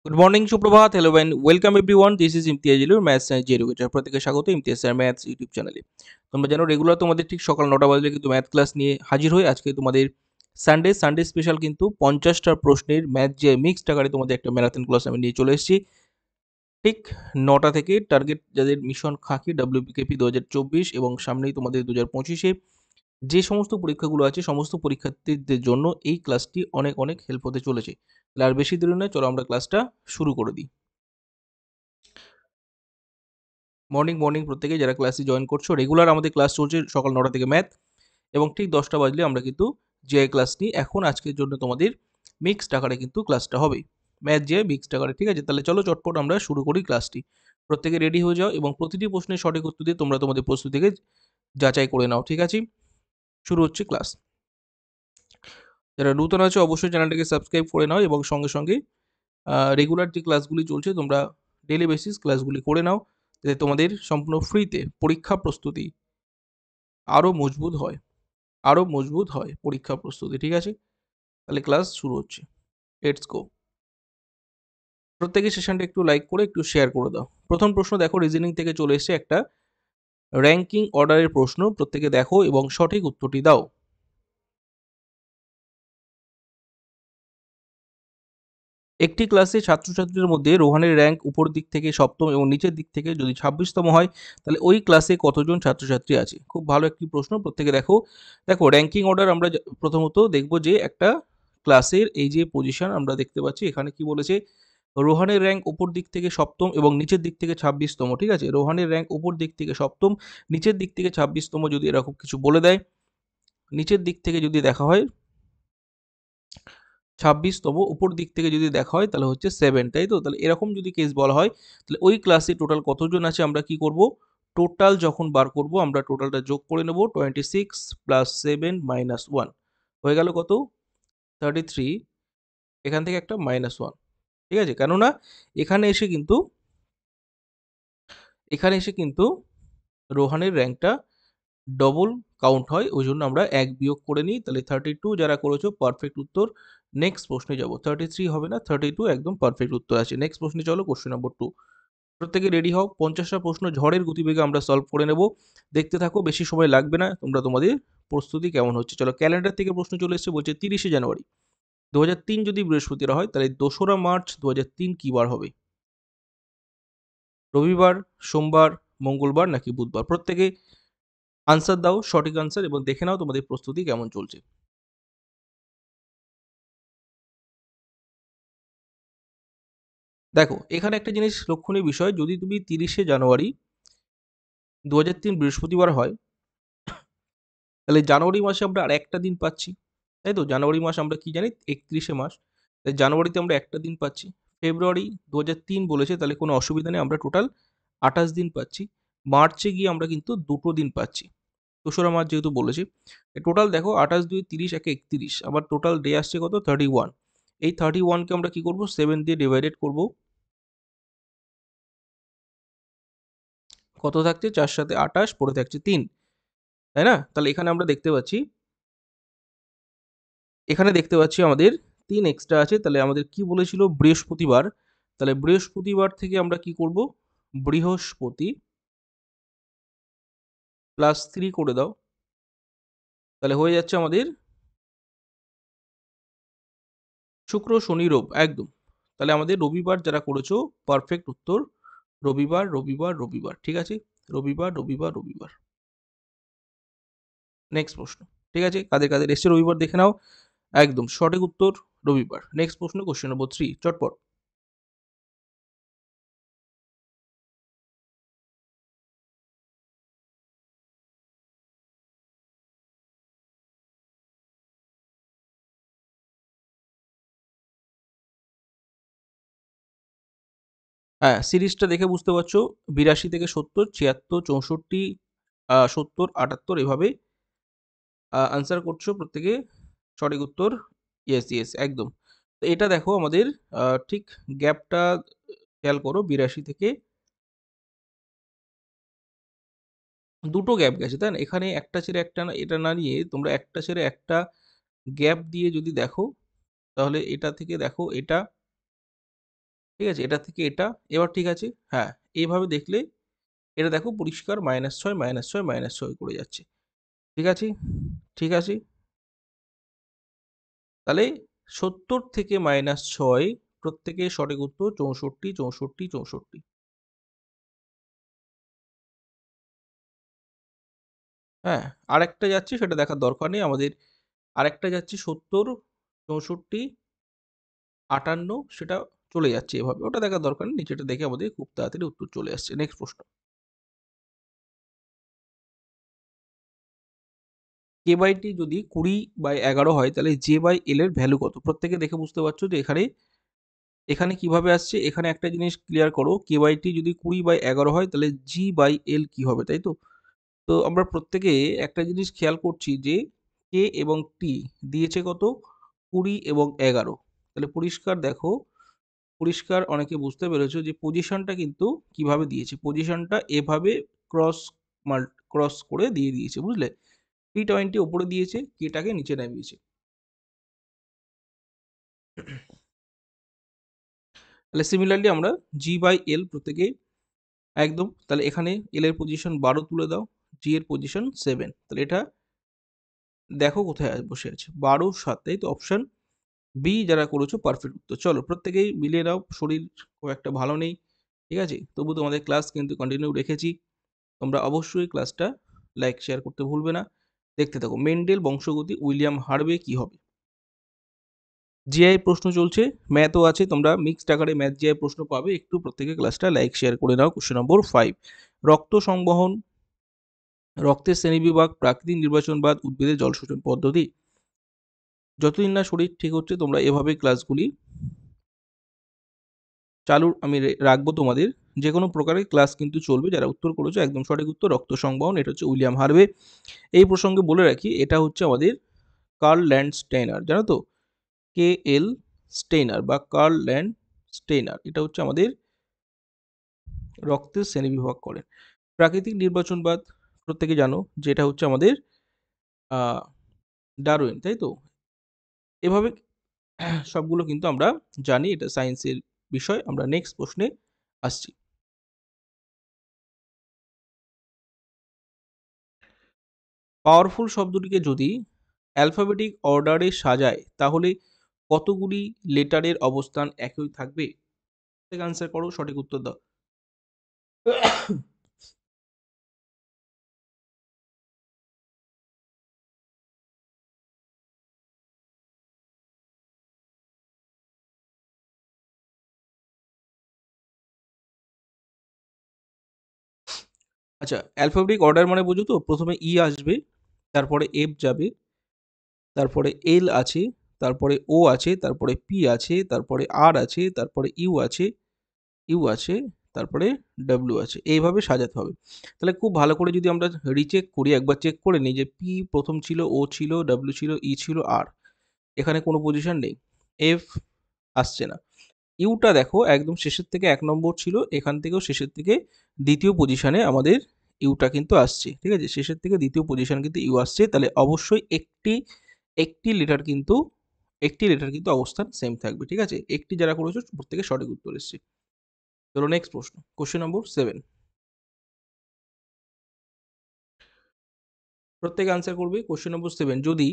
Good morning সুপ্রভাত hello and welcome everyone this is Imtiaz ইলুর maths science educator প্রত্যেককে স্বাগত ইমতিয়াজ স্যার ম্যাথস ইউটিউব চ্যানেলে। তোমরা জানো রেগুলার তোমাদের ঠিক সকাল 9টা বাজলে কিন্তু ম্যাথ ক্লাস নিয়ে হাজির হই। আজকে তোমাদের সানডে স্পেশাল কিন্তু 50টা প্রশ্নের ম্যাথ যে মিক্সড আকারে তোমাদের একটা ম্যারাথন ক্লাস আমি নিয়ে চলে এসেছি। ঠিক 9টা থেকে টার্গেট যাদের মিশন খাকি WPKP 2024 এবং সামনেই তোমাদের 2025-এ যে সমস্ত পরীক্ষাগুলো আছে সমস্ত পরীক্ষার্থীদের জন্য এই ক্লাসটি অনেক অনেক হেল্প হতে চলেছে। তাহলে আর বেশি দেরি নয়, চলো আমরা ক্লাসটা শুরু করে দিই। মর্নিং প্রত্যেকে যারা ক্লাসে জয়েন করছো, রেগুলার আমাদের ক্লাস চলছে সকাল 9টা থেকে ম্যাথ, এবং ঠিক 10টা বাজলে আমরা কিন্তু জিআই ক্লাস নিই। এখন আজকের জন্য তোমাদের মিক্সড আকারে কিন্তু ক্লাসটা হবে, ম্যাথ জিআই মিক্সড আকারে। ঠিক আছে, তাহলে চলো চটপট আমরা শুরু করি ক্লাসটি। প্রত্যেকে রেডি হয়ে যাও এবং প্রতিটি প্রশ্নের সঠিক উত্তর দিয়ে তোমরা তোমাদের প্রস্তুতিকে যাচাই করে নাও। ঠিক আছে, শুরু হচ্ছে ক্লাস। যারা নতুন আছে অবশ্যই চ্যানেলটাকে সাবস্ক্রাইব করে নাও এবং সঙ্গে সঙ্গে রেগুলার যে ক্লাসগুলি চলছে তোমরা ডেলি বেসিস ক্লাসগুলি করে নাও, যাতে তোমাদের সম্পূর্ণ ফ্রিতে পরীক্ষা প্রস্তুতি আরও মজবুত হয় পরীক্ষা প্রস্তুতি। ঠিক আছে, তাহলে ক্লাস শুরু হচ্ছে, লেটস গো। প্রত্যেকে সেশনটা একটু লাইক করে একটু শেয়ার করে দাও। প্রথম প্রশ্ন দেখো, রিজনিং থেকে চলে এসেছে একটা র্যাঙ্কিং অর্ডারের প্রশ্ন। প্রত্যেকে দেখো এবং সঠিক উত্তরটি দাও। একটি ক্লাসে ছাত্রছাত্রীদের মধ্যে রোহানের র্যাঙ্ক উপর দিক থেকে সপ্তম এবং নিচের দিক থেকে যদি 26তম হয়, তাহলে ওই ক্লাসে কতজন ছাত্রছাত্রী আছে? খুব ভালো একটি প্রশ্ন। প্রত্যেকে দেখো দেখো র্যাঙ্কিং অর্ডার আমরা প্রথমত দেখব যে একটা ক্লাসের এই যে পজিশন আমরা দেখতে পাচ্ছি, এখানে কি বলেছে, রোহানের র্যাঙ্ক উপর দিক থেকে সপ্তম এবং নিচের দিক থেকে 26তম। ঠিক আছে, রোহানের র্যাঙ্ক উপর দিক থেকে সপ্তম, নিচের দিক থেকে 26তম যদি এরকম কিছু বলে দেয়, নিচের দিক থেকে যদি দেখা হয় 26তম, উপর দিক থেকে যদি দেখা হয় তাহলে হচ্ছে 7, তাই তো? তাহলে এরকম যদি কেস বলা হয়, তাহলে ওই ক্লাসে টোটাল কতজন আছে আমরা কি করব, টোটাল যখন বার করব আমরা টোটালটা যোগ করে নেব, 26 প্লাস 7 মাইনাস 1 হয়ে গেল কত, 33। এখান থেকে একটা -1। ঠিক আছে, কেননা এখানে এসে কিন্তু রোহানের র্যাঙ্কটা ডবল কাউন্ট হয়, ওই জন্য আমরা 1 বিয়োগ করে নিই। তাহলে 32 যারা করেছো পারফেক্ট উত্তর। নেক্সট প্রশ্নে যাব, 33 হবে না, 32 একদম পারফেক্ট উত্তর আছে। নেক্সট প্রশ্নে চলো, কোশ্চেন নম্বর 2। প্রত্যেকে রেডি হও, 50টা প্রশ্ন ঝড়ের গতিবেগে আমরা সলভ করে নেব। দেখতে থাকো, বেশি সময় লাগবে না। তোমরা তোমাদের প্রস্তুতি কেমন হচ্ছে চলো। ক্যালেন্ডার থেকে প্রশ্ন চলে এসেছে, বলছে 30শে জানুয়ারি 2003 যদি বৃহস্পতিবার হয়, তাহলে 2রা মার্চ 2003 কি বার হবে? রবিবার, সোমবার, মঙ্গলবার নাকি বুধবার? প্রত্যেকে আনসার দাও, সঠিক আনসার, এবং দেখে নাও তোমাদের প্রস্তুতি কেমন চলছে। দেখো এখানে একটা জিনিস লক্ষণীয় বিষয়, যদি তুমি 30শে জানুয়ারি 2003 বৃহস্পতিবার হয়, তাহলে জানুয়ারি মাসে আমরা আর একটা দিন পাচ্ছি, তাই তো? জানুয়ারি মাস আমরা কি জানি 31শে মাস, তাই জানুয়ারিতে আমরা একটা দিন পাচ্ছি। ফেব্রুয়ারি 2003 বলেছে, তাহলে কোনো অসুবিধা নেই, আমরা টোটাল 28 দিন পাচ্ছি। মার্চে গিয়ে আমরা কিন্তু 2টো দিন পাচ্ছি, 2রা মার্চ যেহেতু বলেছি। টোটাল দেখো 28 2 30 একে 31, আবার টোটাল ডে আসছে কত, 31। এই 31কে আমরা কি করব, 7 দিয়ে ডিভাইডেড করব। কত থাকছে, 4 সাথে 28, পড়ে থাকছে 3, তাই না? তাহলে এখানে দেখতে পাচ্ছি আমাদের 3 এক্সট্রা আছে। তাহলে আমাদের কি বলেছিল, বৃহস্পতিবার। তাহলে বৃহস্পতিবার থেকে আমরা কি করব, বৃহস্পতি প্লাস 3 করে দাও, তাহলে হয়ে যাচ্ছে আমাদের শুক্র শনি রোব একদম। তাহলে আমাদের রবিবার যারা করেছো পারফেক্ট উত্তর, রবিবার। ঠিক আছে, রবিবার। নেক্সট প্রশ্ন। ঠিক আছে, কাদের কাদের এসছে রবিবার দেখে নাও, একদম সঠিক উত্তর রবিবার। নেক্সট প্রশ্ন, কোশ্চেন নম্বর 3, চটপট। হ্যাঁ, সিরিজটা দেখে বুঝতে পারছো, 82 থেকে 70, 76, 64, 70, 78 এভাবে আনসার করছো প্রত্যেকে। সঠিক উত্তর, ইয়েস একদম। তো এটা দেখো আমাদের ঠিক গ্যাপটা খেয়াল করো, 82 থেকে দুটো গ্যাপ গেছে, তাই না? এখানে একটা ছেড়ে একটা না, এটা না নিয়ে তোমরা একটা ছেড়ে একটা গ্যাপ দিয়ে যদি দেখো, তাহলে এটা থেকে দেখো এটা ঠিক আছে, এটা থেকে এটা। এবার ঠিক আছে, হ্যাঁ, এইভাবে দেখলে এটা দেখো পরিষ্কার -6 -6 -6 করে যাচ্ছে। ঠিক আছে, ঠিক আছে। তাহলে 70 থেকে -6 প্রত্যেকের সঠিক উত্তর 64, 64, 64। হ্যাঁ, আরেকটা যাচ্ছে সেটা দেখার দরকার নেই আমাদের। আরেকটা যাচ্ছে 70, 64, 58, সেটা চলে যাচ্ছে এভাবে। ওটা দেখার দরকার নেই। নিচেটা দেখে আমাদের খুব তাড়াতাড়ি উত্তর চলে আসছে। নেক্সট প্রশ্ন। k/t যদি 20/11 হয় তাহলে j/l এর ভ্যালু কত? প্রত্যেকে দেখে বুঝতে পারছো যে এখানে এখানে কিভাবে আসছে। এখানে একটা জিনিস ক্লিয়ার করো, k/t যদি 20/11 হয় তাহলে g/l কি হবে, তাই তো? তো আমরা প্রত্যেকে একটা জিনিস খেয়াল করছি যে k এবং t দিয়েছে কত? 20 এবং 11। তাহলে পরিষ্কার দেখো, পরিষ্কার অনেকে বুঝতে পেরেছো যে পজিশনটা কিন্তু কিভাবে দিয়েছে। পজিশনটা এভাবে ক্রস ক্রস করে দিয়ে দিয়েছে, বুঝলে? T20 ওপরে দিয়েছে, কেটাকে নিচে নামিয়েছে। তাহলে সিমিলারলি আমরা g/l প্রত্যেকেই একদম। তাহলে এখানে l এর পজিশন 12 তুলে দাও, g এর পজিশন 7। তাহলে এটা দেখো কোথায় বসে আছে, 12, 7, তাই তো? অপশন বি যারা করেছো পারফেক্ট উত্তর। চলো প্রত্যেকেই মিলিয়ে নাও, শরীর খুব একটা ভালো নেই, ঠিক আছে? তবু তোমাদের ক্লাস কিন্তু কন্টিনিউ রেখেছি। তোমরা অবশ্যই ক্লাসটা লাইক শেয়ার করতে ভুলবে না। দেখতে থাকো। মেন্ডেল বংশগতি উইলিয়াম হার্ভে কি হবে? জিআই প্রশ্ন চলছে, ম্যাথও আছে, তোমরা মিক্সড আকারে ম্যাথ জিআই প্রশ্ন পাবে। একটু প্রত্যেকে ক্লাসটা লাইক শেয়ার করে নাও। কোশ্চেন নম্বর 5, রক্ত সংবহন, রক্তের শ্রেণীবিভাগ, প্রাকৃতিক নির্বাচনবাদ, উদ্ভিদের জলশোষণ পদ্ধতি। যতদিন না শরীর ঠিক হচ্ছে তোমরা এভাবে ক্লাসগুলি চালু আমি রাখবো তোমাদের। যে কোনো প্রকারের ক্লাস কিন্তু চলবে। যারা উত্তর করেছো একদম সঠিক উত্তর, রক্ত সংবহন, এটা হচ্ছে উইলিয়াম হার্ভে। এই প্রসঙ্গে বলে রাখি এটা হচ্ছে আমাদের কার্ল ল্যান্ডস্টেইনার, জানো তো? KL স্টেইনার বা কার্ল ল্যান্ডস্টেইনার, এটা হচ্ছে আমাদের রক্তের শ্রেণীবিভাগ করেন। প্রাকৃতিক নির্বাচনবাদ প্রত্যেকে জানো যে এটা হচ্ছে আমাদের ডারউইন, তাই তো? এভাবে সবগুলো কিন্তু আমরা জানি, এটা সায়েন্সের বিষয়। আমরা নেক্সট প্রশ্নে আসছি। পাওয়ারফুল শব্দটিকে যদি অ্যালফাবেটিক অর্ডারে সাজায় তাহলে কতগুলি লেটারের অবস্থান একই থাকবে? থেকে আনসার করো, সঠিক উত্তর দাও। আচ্ছা, অ্যালফাবেটিক অর্ডার মানে বুঝো তো? প্রথমে ই আসবে, তারপরে এফ যাবে, তারপরে এল আছে, তারপরে ও আছে, তারপরে পি আছে, তারপরে আর আছে, তারপরে ইউ আছে, তারপরে ডাব্লিউ আছে। এইভাবে সাজাতে হবে। তাহলে খুব ভালো করে যদি আমরা রিচেক করি, একবার চেক করে নিই যে পি প্রথম ছিল, ও ছিল, ডাব্লিউ ছিল, ই ছিল, আর এখানে কোনো পজিশন নেই, এফ আসছে না। ইউটা দেখো একদম শেষের থেকে 1 নম্বর ছিল, এখান থেকেও শেষের থেকে দ্বিতীয় পজিশনে আমাদের ইউটা কিন্তু আসছে, ঠিক আছে? শেষের থেকে দ্বিতীয় পজিশন কিন্তু ইউ আসছে। তাহলে অবশ্যই একটি লেটার কিন্তু অবস্থান সেম থাকবে, ঠিক আছে? একটি যারা করেছো প্রত্যেকে সঠিক উত্তর এসছে। চলো নেক্সট প্রশ্ন, কোশ্চেন নম্বর 7। প্রত্যেকে আনসার করবে। কোশ্চেন নম্বর 7, যদি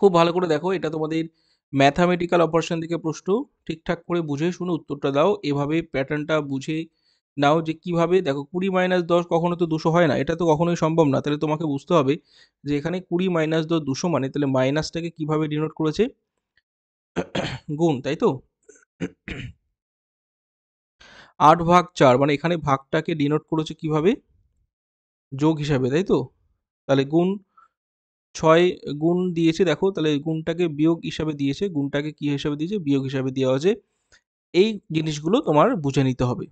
খুব ভালো করে দেখো, এটা তোমাদের ম্যাথামেটিক্যাল অপারেশন থেকে প্রশ্ন। ঠিকঠাক করে বুঝে শুনে উত্তরটা দাও। এভাবে প্যাটার্নটা বুঝে নাও যে কিভাবে দেখো 20 - 10 কখনো তো 200 হয় না, এটা তো কখনোই সম্ভব না। তাহলে তোমাকে বুঝতে হবে যে এখানে 20 - 10 200, মানে তাহলে মাইনাসটাকে কিভাবে ডিনোট করেছে? গুণ, তাই তো? 8/4 মানে এখানে ভাগটাকে ডিনোট করেছে কিভাবে? যোগ হিসাবে, তাই তো? তাহলে গুণ 6 গুণ দিয়েছে দেখো, তাহলে গুণটাকে বিয়োগ হিসাবে দিয়েছে, গুণটাকে কি হিসাবে দিয়েছে? বিয়োগ হিসাবে দেওয়া হয়েছে। এই জিনিসগুলো তোমার বুঝে নিতে হবে।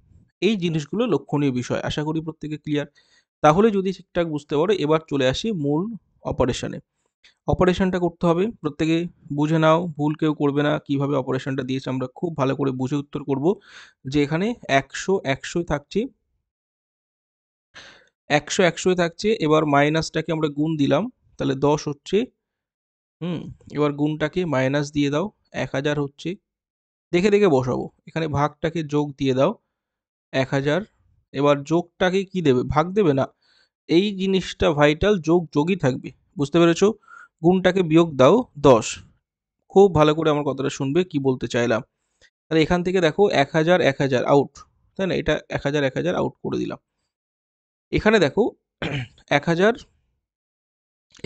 এই জিনিসগুলো লক্ষণীয় বিষয়। আশা করি প্রত্যেকে ক্লিয়ার। তাহলে যদি ঠিকঠাক বুঝতে পারো, এবার চলে আসি মূল অপারেশনে। অপারেশনটা করতে হবে, প্রত্যেকে বুঝে নাও, ভুল কেউ করবে না। কিভাবে অপারেশনটা দিয়েছে আমরা খুব ভালো করে বুঝে উত্তর করব। যে এখানে 100 100 থাকছে, 100 100 থাকছে। এবার মাইনাসটাকে আমরা গুণ দিলাম, তাহলে 10 হচ্ছে, এবার গুণটাকে মাইনাস দিয়ে দাও, 1000 হচ্ছে, দেখে দেখে বসাবো, এখানে ভাগটাকে যোগ দিয়ে দাও, 1000। এবার যোগটাকে কি দেবে, ভাগ দেবে না, এই জিনিসটা ভাইটাল, যোগ যোগই থাকবে, বুঝতে পেরেছো? গুণটাকে বিয়োগ দাও 10। খুব ভালো করে আমার কথাটা শুনবে, কি বলতে চাইলাম। তাহলে এখান থেকে দেখো 1000 1000 আউট, তাই না? এটা 1000 1000 আউট করে দিলাম। এখানে দেখো 1000,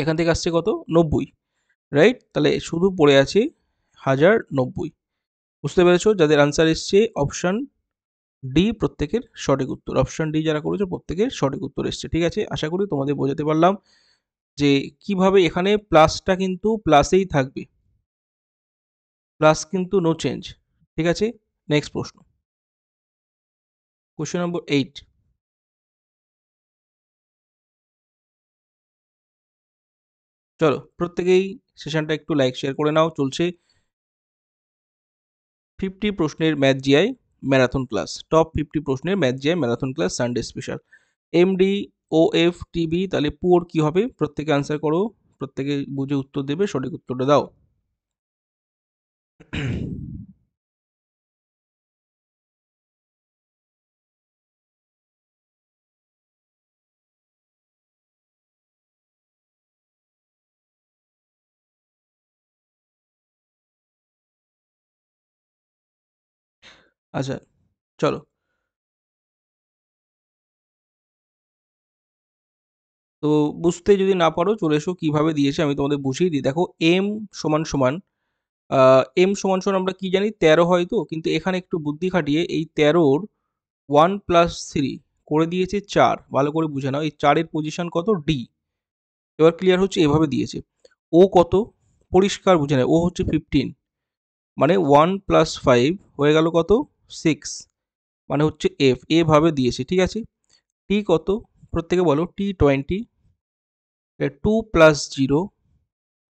এখান থেকে আসছে কত, 90, রাইট? তাহলে শুধু পড়ে আছে 1090। বুঝতে পেরেছো? যাদের আনসার এসছে অপশন ডি প্রত্যেকের সঠিক উত্তর, অপশন ডি যারা করেছো প্রত্যেকের সঠিক উত্তর এসছে। ঠিক আছে, আশা করি তোমাদের বোঝাতে পারলাম যে কিভাবে এখানে প্লাসটা কিন্তু প্লাসেই থাকবে, প্লাস কিন্তু নো চেঞ্জ। ঠিক আছে, নেক্সট প্রশ্ন, কোশ্চেন নম্বর 8। চলো প্রত্যেকেই সেশনটা একটু লাইক শেয়ার করে নাও, চলছে 50 প্রশ্নের math GI marathon class, top 50 প্রশ্নের math GI marathon class Sunday special. MD ও এফ টিবি, তাহলে পুয়ার কি হবে, প্রত্যেকে আনসার করো, প্রত্যেকে বুঝে উত্তর দেবে, সঠিক উত্তরটা দাও। আচ্ছা চলো, তো বুঝতে যদি না পারো চলে এসো, কিভাবে দিয়েছে আমি তোমাদের বুঝিয়ে দিই। দেখো এম সমান সমান এম সমান সমান আমরা কি জানি, 13 হয় তো, কিন্তু এখানে একটু বুদ্ধি খাটিয়ে এই 13-র 1+3 করে দিয়েছে 4, ভালো করে বুঝে নাও, এই 4-এর পজিশন কত, ডি। এবার ক্লিয়ার হচ্ছে, এভাবে দিয়েছে। ও কত, পরিষ্কার বুঝে নেয়, ও হচ্ছে 15, মানে 1+5 হয়ে গেল কত, 6, মানে হচ্ছে এফ, এভাবে দিয়েছে। ঠিক আছে, টি কত, প্রত্যেকে বলো, টি 20, 2+0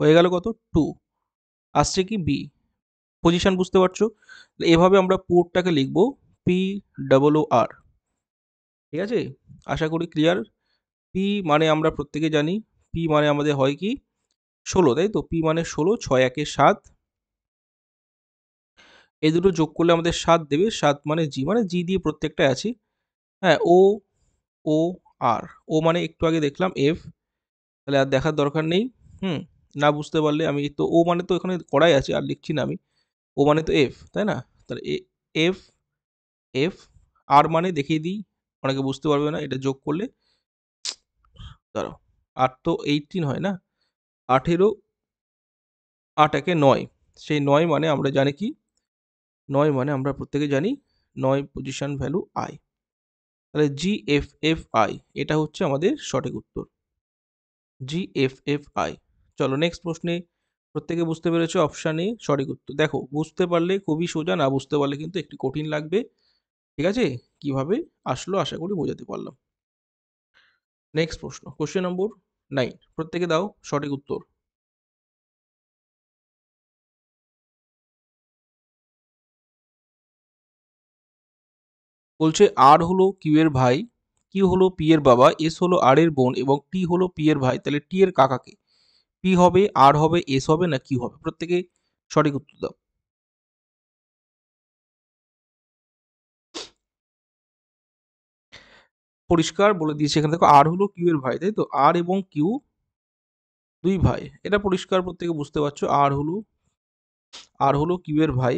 হয়ে গেল কত, 2, আসছে কি বি, পজিশন বুঝতে পারছো? এভাবে আমরা পোর্টটাকে লিখবো পি ডাবল ও আর। ঠিক আছে, আশা করি ক্লিয়ার। পি মানে আমরা প্রত্যেকে জানি, পি মানে আমাদের হয় কি 16, তাই তো? পি মানে 16, 6 একে 7, এই দুটো যোগ করলে আমাদের 7 দেবে, 7 মানে জি, মানে জি দিয়ে প্রত্যেকটা আছে। হ্যাঁ, ও, ও আর, ও মানে একটু আগে দেখলাম এফ, তাহলে আর দেখার দরকার নেই। হুম, না বুঝতে পারলে আমি তো, ও মানে তো এখানে করাই আছে, আর লিখছি না আমি, ও মানে তো এফ, তাই না? তাহলে এফ, এফ, আর মানে দেখিয়ে দিই, অনেকে বুঝতে পারবে না, এটা যোগ করলে, দাঁড়াও, 8 তো 18 হয় না, 18, 8 একে 9, সেই 9 মানে আমরা জানি কি, 9 মানে আমরা প্রত্যেকে জানি 9 পজিশন ভ্যালু আই, তাহলে জি এফ এফ আই, এটা হচ্ছে আমাদের সঠিক উত্তর, জি এফ এফ আই। চলো নেক্সট প্রশ্নে, প্রত্যেকে বুঝতে পেরেছো, অপশান এ সঠিক উত্তর। দেখো বুঝতে পারলে খুবই সোজা, না বুঝতে পারলে কিন্তু একটু কঠিন লাগবে। ঠিক আছে, কিভাবে আসলো আশা করি বোঝাতে পারলাম। নেক্সট প্রশ্ন, কোশ্চেন নম্বর 9, প্রত্যেকে দাও সঠিক উত্তর। বলছে আর হলো কিউ এর ভাই, কিউ হলো পি এর বাবা, এস হলো আর এর বোন এবং টি হলো পি এর ভাই, তাহলে টি এর কাকাকে পি হবে, আর হবে, এস হবে না কিউ হবে, প্রত্যেকে সঠিক উত্তর দাও। পরিষ্কার বলে দিয়েছে এখানে, দেখো আর হলো কিউ এর ভাই, তাই তো? আর এবং কিউ দুই ভাই, এটা পরিষ্কার প্রত্যেকে বুঝতে পারছো, আর হলো কিউ এর ভাই।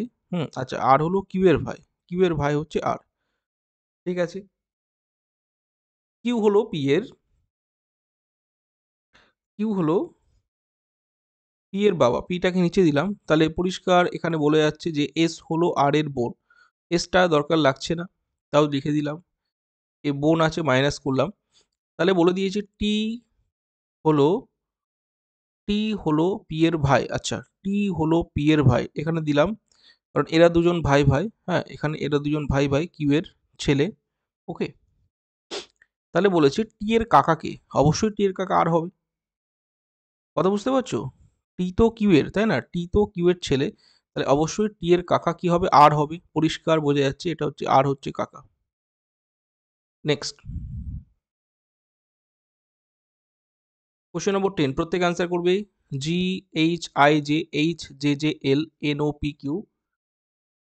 আচ্ছা, আর হলো কিউ এর ভাই, কিউ এর ভাই হচ্ছে আর। ঠিক আছে, কিউ হলো পি এর, কিউ হলো পি এর বাবা, পিটাকে নিচে দিলাম, তাহলে পরিষ্কার এখানে বলে যাচ্ছে যে এস হলো আর এর বোন, এসটা দরকার লাগছে না, তাও লিখে দিলাম, এ বোন আছে মাইনাস করলাম, তাহলে বলে দিয়েছে হলো টি হলো পি এর ভাই। আচ্ছা, টি হলো পি এর ভাই, এখানে দিলাম, কারণ এরা দুজন ভাই ভাই, হ্যাঁ এখানে এরা দুজন ভাই ভাই, কিউ এর ছেলে। ওকে, তাহলে বলেছে টি এর কাকাকে, অবশ্যই টি এর কাকা আর হবে, কথা বুঝতে পারছো? টি তো কিউ এর, তাই না? টি তো কিউ এর ছেলে, তাহলে অবশ্যই টি এর কাকা কি হবে, আর হবে, পরিষ্কার বোঝা যাচ্ছে, এটা হচ্ছে আর হচ্ছে কাকা। নেক্সট, কোশ্চেন নম্বর 10, প্রত্যেক অ্যান্সার করবে, G H I J H J J L N O P Q,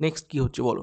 next কি হচ্ছে বলো?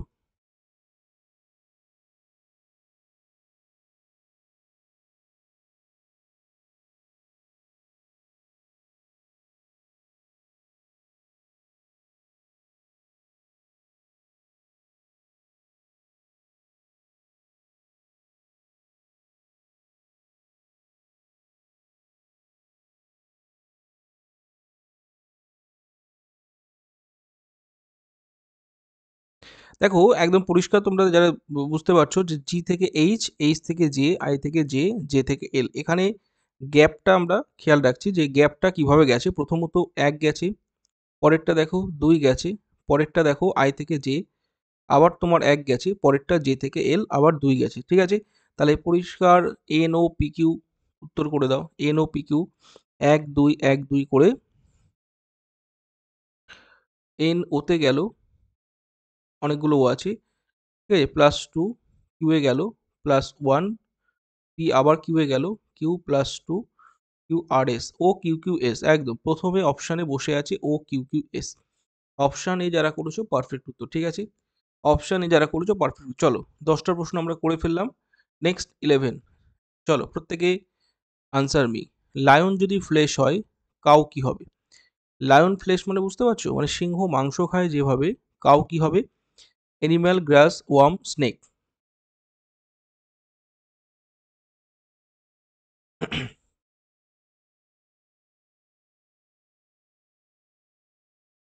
দেখো একদম পরিষ্কার, তোমরা যারা বুঝতে পারছো যে জি থেকে এইচ, এইচ থেকে জে, আই থেকে জে, জে থেকে এল, এখানে গ্যাপটা আমরা খেয়াল রাখছি যে গ্যাপটা কিভাবে গেছে। প্রথমত এক গেছে, পরেরটা দেখো দুই গেছে, পরেরটা দেখো আই থেকে জে, আবার তোমার এক গেছে, পরেরটা জে থেকে এল, আবার দুই গেছে। ঠিক আছে, তাহলে পরিষ্কার এন ও পি কিউ উত্তর করে দাও। এন ও পি কিউ এক দুই এক দুই করে এন ওতে গেল, অনেকগুলো ও আছে, ঠিক আছে, প্লাস টু, কিউ এ গেল প্লাস ওয়ান, পি আবার কিউ এ গেল, কিউ প্লাস টু, কিউ আর এস, ও কিউ কিউ এস, একদম প্রথমে অপশানে বসে আছে ও Q Q S. Option A যারা করেছো পারফেক্ট উত্তর। ঠিক আছে, অপশান এ যারা করেছো পারফেক্ট। চলো 10টা প্রশ্ন আমরা করে ফেললাম, নেক্সট 11। চলো প্রত্যেকে আনসার মি। লায়ন যদি ফ্লেশ হয়, কাউ কি হবে? লায়ন ফ্লেশ মানে বুঝতে পারছো, মানে সিংহ মাংস খায় যেভাবে, কাউ কি হবে? Animal, grass, worm, snake.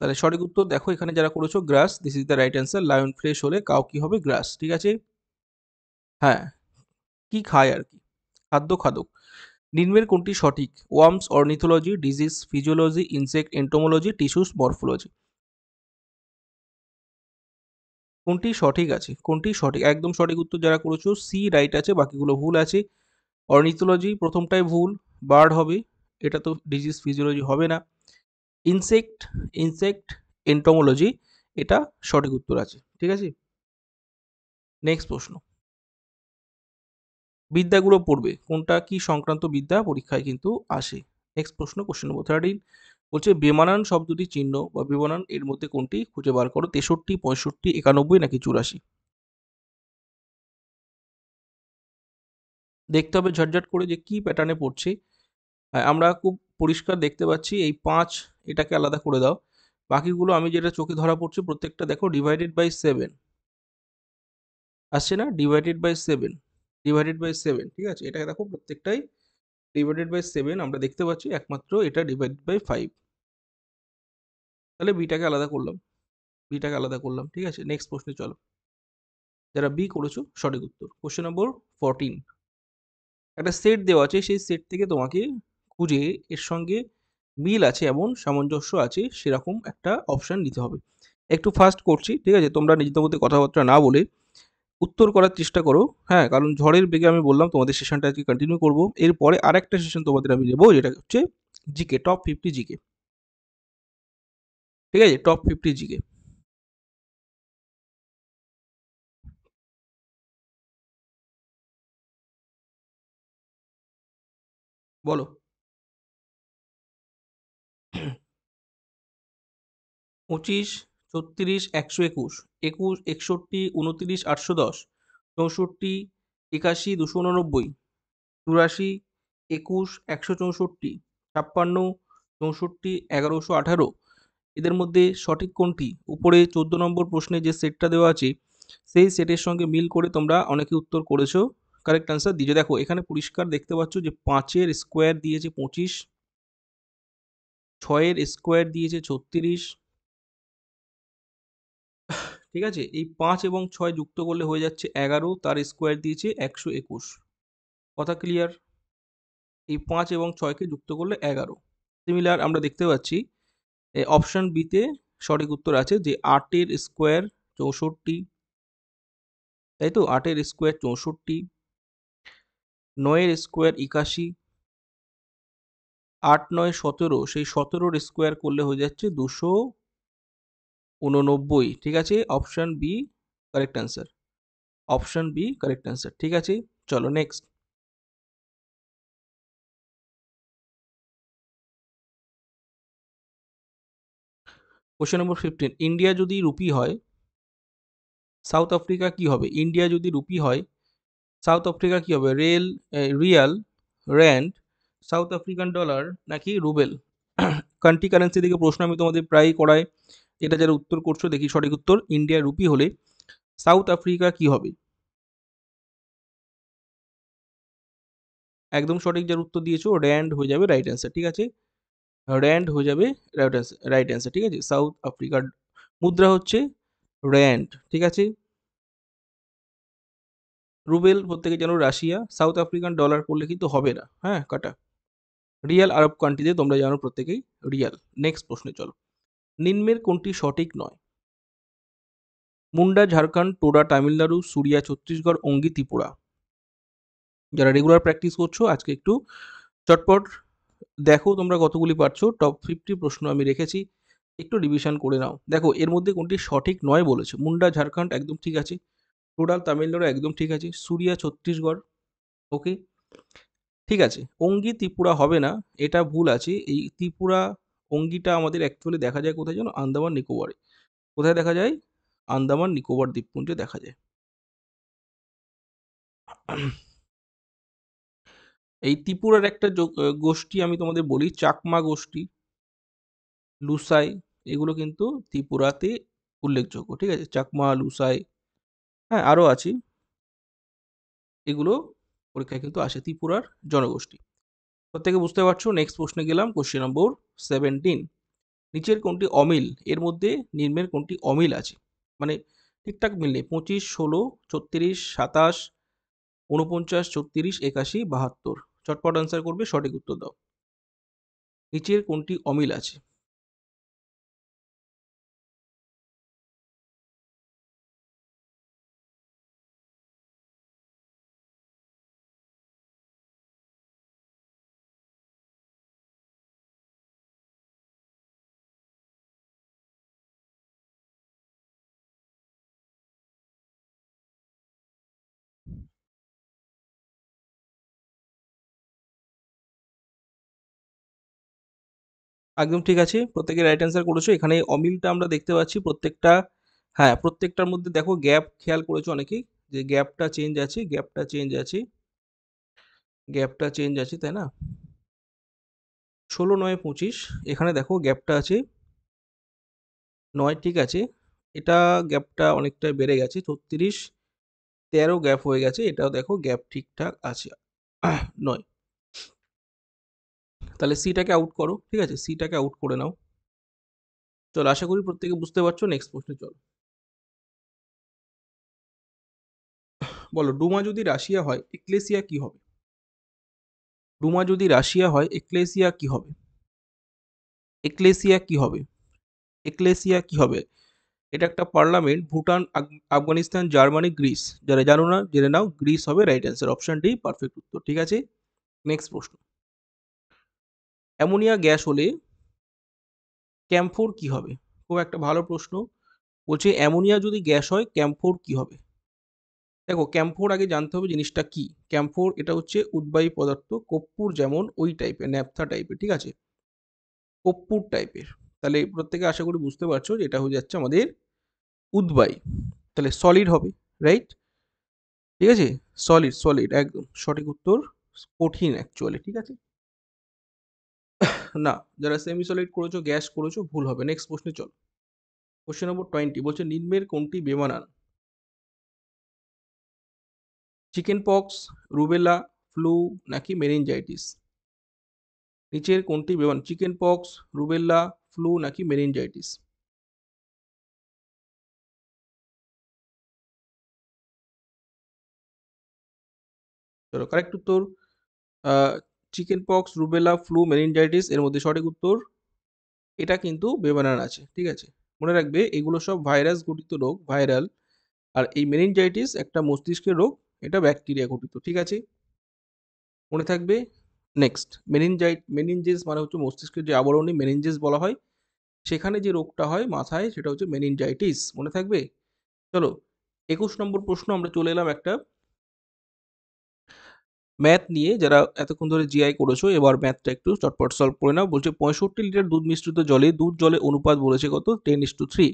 তাহলে সঠিক উত্তর দেখো এখানে যারা করেছো grass, this is the right answer. Lion flesh হলে কাউ কি হবে? গ্রাস। ঠিক আছে, হ্যাঁ, কি খায় আর কি, খাদ্য খাদক। নিম্নের কোনটি সঠিক? Worms, ornithology, disease, physiology, insect, entomology, tissues, morphology. কোনটি সঠিক আছে, কোনটি সঠিক? একদম সঠিক উত্তর যারা করেছো সি রাইট আছে, বাকিগুলো ভুল আছে। অর্নিথোলজি প্রথমটাই ভুল, বার্ড হবে, এটা তো ডিজিজ ফিজিওলজি হবে না। ইনসেক্ট, ইনসেক্ট এন্টোমোলজি, এটা সঠিক উত্তর আছে। ঠিক আছে, নেক্সট প্রশ্ন। বিদ্যাগুলো পড়বে, কোনটা কি সংক্রান্ত বিদ্যা পরীক্ষায় কিন্তু আসে। নেক্সট প্রশ্ন, কোশ্চেন নম্বর 13 বলছে বেমানান শব্দটি চিহ্ন বা বেমানান এর মধ্যে কোনটি খুঁজে বার করো। 63, 65, 91 নাকি 84? দেখতে হবে ঝটঝট করে যে কি প্যাটার্নে পড়ছে। হ্যাঁ, আমরা খুব পরিষ্কার দেখতে পাচ্ছি এই 5, এটাকে আলাদা করে দাও। বাকিগুলো আমি যেটা চোখে ধরা পড়ছে প্রত্যেকটা দেখো ডিভাইডেড বাই 7 আসছে না, ডিভাইডেড বাই 7, ডিভাইডেড বাই 7। ঠিক আছে, এটা দেখো প্রত্যেকটাই ডিভাইডেড বাই 7 আমরা দেখতে পাচ্ছি, একমাত্র এটা ডিভাইডেড বাই 5। তাহলে বিটাকে আলাদা করলাম, বিটাকে আলাদা করলাম। ঠিক আছে, নেক্সট প্রশ্নে চলো। যারা বি করেছো সঠিক উত্তর। কোশ্চেন নম্বর 14, একটা সেট দেওয়া আছে, সেই সেট থেকে তোমাকে খুঁজে এর সঙ্গে মিল আছে এমন, সামঞ্জস্য আছে সেরকম একটা অপশন নিতে হবে। একটু ফাস্ট করছি, ঠিক আছে, তোমরা নিজেদের মধ্যে কথাবার্তা না বলে উত্তর করার চেষ্টা করো। হ্যাঁ, কারণ ঝড়ের বেগে আমি বললাম তোমাদের সেশনটা আজকে কন্টিনিউ করবো, এরপরে আরেকটা সেশন তোমাদের আমি দেবো, যেটা হচ্ছে জিকে, টপ 50 জিকে। ঠিক আছে, টপ 50 জিকে বলো। 25, 36, 121, 21, 61, 29, 810, 64, 81, 289, 84, 21, 164, 56, 64, 1118, এদের মধ্যে সঠিক কোনটি? উপরে 14 নম্বর প্রশ্নে যে সেটটা দেওয়া আছে সেই সেটের সঙ্গে মিল করে তোমরা অনেকে উত্তর করেছো, কারেক্ট অ্যান্সার দিয়েছো। দেখো এখানে পরিষ্কার দেখতে পাচ্ছ যে 5-এর স্কোয়ার দিয়েছে 25, 6-এর স্কোয়ার দিয়েছে 36। ঠিক আছে, এই 5 এবং 6 যুক্ত করলে হয়ে যাচ্ছে 11, তার স্কোয়ার দিয়েছে 121। কথা ক্লিয়ার? এই 5 এবং 6কে যুক্ত করলে 11। সিমিলার আমরা দেখতে পাচ্ছি অপশন বিতে সঠিক উত্তর আছে যে 8-এর স্কোয়ার 64, তাই তো, 8-এর স্কোয়ার 64, 9-এর স্কোয়ার 81, 8, 9, 17, সেই 17-র স্কোয়ার করলে হয়ে যাচ্ছে 289। ঠিক আছে, option B correct answer, option B correct answer. ঠিক আছে, চলো নেক্সট। কোশ্চেন নম্বর 15, ইন্ডিয়া যদি রুপি হয় সাউথ আফ্রিকা কি হবে? ইন্ডিয়া যদি রুপি হয় সাউথ আফ্রিকা কি হবে? Real, RAND, south African dollar নাকি রুবেল? কান্ট্রি কারেন্সি দিকে প্রশ্ন আমি তোমাদের প্রায়ই করাই, এটা যারা উত্তর করছো দেখি সঠিক উত্তর। ইন্ডিয়া রুপি হলে সাউথ আফ্রিকা কি হবে? একদম সঠিক যার উত্তর দিয়েছো র্যান্ড হয়ে যাবে রাইট অ্যান্সার, ঠিক আছে? র্যান্ড হয়ে যাবে রাইট অ্যান্সার, ঠিক আছে? সাউথ আফ্রিকার মুদ্রা হচ্ছে র্যান্ড, ঠিক আছে? রুবেল প্রত্যেকে জানো রাশিয়া, সাউথ আফ্রিকান ডলার করলে কিন্তু হবে না, হ্যাঁ কাটা। রিয়াল আরব কান্ট্রিতে তোমরা জানো প্রত্যেকেই রিয়াল। নেক্সট প্রশ্নে চলো, নিম্নের কোনটি সঠিক নয়? মুন্ডা ঝাড়খণ্ড, টোডা তামিলনাড়ু, সুরিয়া ছত্তিশগড়, অঙ্গি ত্রিপুরা। যারা রেগুলার প্র্যাকটিস করছো আজকে একটু চটপট দেখো তোমরা কতগুলি পারছো। টপ 50 প্রশ্ন আমি রেখেছি, একটু রিভিশন করে নাও। দেখো এর মধ্যে কোনটি সঠিক নয় বলেছে। মুন্ডা ঝাড়খণ্ড একদম ঠিক আছে, টোডাল তামিলনাড়ু একদম ঠিক আছে, সুরিয়া ছত্তিশগড় ওকে ঠিক আছে, অঙ্গি ত্রিপুরা হবে না, এটা ভুল আছে। এই ত্রিপুরা অঙ্গিটা আমাদের অ্যাকচুয়ালি দেখা যায় কোথায় জানো? আন্দামান নিকোবরে। কোথায় দেখা যায়? আন্দামান নিকোবর দ্বীপপুঞ্জে দেখা যায়। এই ত্রিপুরার একটা গোষ্ঠী আমি তোমাদের বলি, চাকমা গোষ্ঠী, লুসাই, এগুলো কিন্তু ত্রিপুরাতে উল্লেখযোগ্য, ঠিক আছে? চাকমা, লুসাই, হ্যাঁ আরও আছে, এগুলো পরীক্ষায় কিন্তু আসে, ত্রিপুরার জনগোষ্ঠী। প্রত্যেকে বুঝতে পারছো। নেক্সট প্রশ্নে গেলাম, কোশ্চেন নম্বর 17, নিচের কোনটি অমিল? এর মধ্যে নিম্নের কোনটি অমিল আছে? মানে ঠিকঠাক মিল নেই। 25, 16, 36, 27, 49, 34, 81, 72। চটপট আনসার করবে, সঠিক উত্তর দাও। নিচের কোনটি অমিল আছে? একদম ঠিক আছে, প্রত্যেকে রাইট অ্যান্সার করেছো। এখানে অমিলটা আমরা দেখতে পাচ্ছি প্রত্যেকটা, হ্যাঁ প্রত্যেকটার মধ্যে দেখো গ্যাপ খেয়াল করেছো অনেকেই, যে গ্যাপটা চেঞ্জ আছে, গ্যাপটা চেঞ্জ আছে, গ্যাপটা চেঞ্জ আছে, তাই না? 16, 9, 25, এখানে দেখো গ্যাপটা আছে 9, ঠিক আছে, এটা গ্যাপটা অনেকটা বেড়ে গেছে। 36, 13 গ্যাপ হয়ে গেছে, এটাও দেখো গ্যাপ ঠিকঠাক আছে। 9, তাহলে সিটাকে আউট করো, ঠিক আছে? সিটাকে আউট করে নাও। চলো, আশা করি প্রত্যেকে বুঝতে পারছো। নেক্সট প্রশ্নে চলো, বলো ডুমা যদি রাশিয়া হয় এক্লেসিয়া কি হবে? ডুমা যদি রাশিয়া হয় এক্লেসিয়া কি হবে? এক্লেসিয়া কি হবে? এক্লেসিয়া কি হবে? এটা একটা parliament. Bhutan, Afghanistan, Germany, Greece. যারা জানো না জেনে নাও, গ্রিস হবে right answer, option D perfect উত্তর, ঠিক আছে? নেক্সট প্রশ্ন, অ্যামোনিয়া গ্যাস হলে ক্যাম্ফোর কি হবে? খুব একটা ভালো প্রশ্ন। বলছে অ্যামোনিয়া যদি গ্যাস হয় ক্যাম্ফোর কি হবে? দেখো ক্যাম্ফোর আগে জানতে হবে জিনিসটা কি। ক্যাম্ফোর এটা হচ্ছে উদ্বায়ী পদার্থ, কর্পূর যেমন ওই টাইপের, ন্যাপথা টাইপের, ঠিক আছে? কর্পূর টাইপের। তাহলে প্রত্যেকে আশা করি বুঝতে পারছো যে এটা হয়ে যাচ্ছে আমাদের উদ্বায়ী, তাহলে সলিড হবে, রাইট? ঠিক আছে, সলিড, সলিড একদম সঠিক উত্তর। কঠিন অ্যাকচুয়ালি, ঠিক আছে? না, যারা সেমি সলিড করেছো, গ্যাস করেছো, ভুল হবে। নেক্সট প্রশ্নে চলো, কোশ্চেন নম্বর 20, বলছে নিম্নের কোনটি বেমানান? চিকেন পক্স, রুবেলা, ফ্লু নাকি মেনিনজাইটিস? নিচের কোনটি বেমান? চিকেন পক্স, রুবেলা, ফ্লু নাকি মেনিনজাইটিস? চলো, কারেক্ট উত্তর chicken pox, rubella, flu, meningitis, এর মধ্যে সঠিক উত্তর এটা কিন্তু বেমানান আছে, ঠিক আছে? মনে রাখবে এগুলো সব ভাইরাস ঘটিত রোগ, ভাইরাল। আর এই মেনিনজাইটিস একটা মস্তিষ্কের রোগ, এটা ব্যাকটেরিয়া ঘটিত, ঠিক আছে? মনে থাকবে। নেক্সট, মেনিনজেস মানে হচ্ছে মস্তিষ্কের যে আবরণী, মেনিনজেস বলা হয়। সেখানে যে রোগটা হয় মাথায়, সেটা হচ্ছে মেনিনজাইটিস, মনে থাকবে। চলো, 21 নম্বর প্রশ্ন আমরা চলে এলাম একটা ম্যাথ নিয়ে যারা এতক্ষণ ধরে জিআই করেছো, এবার ম্যাথটা একটু চটপট সলভ করে নাও। বলছে 65 লিটার দুধ মিশ্রিত জলে দুধ জলের অনুপাত বলেছে কত, 10:3।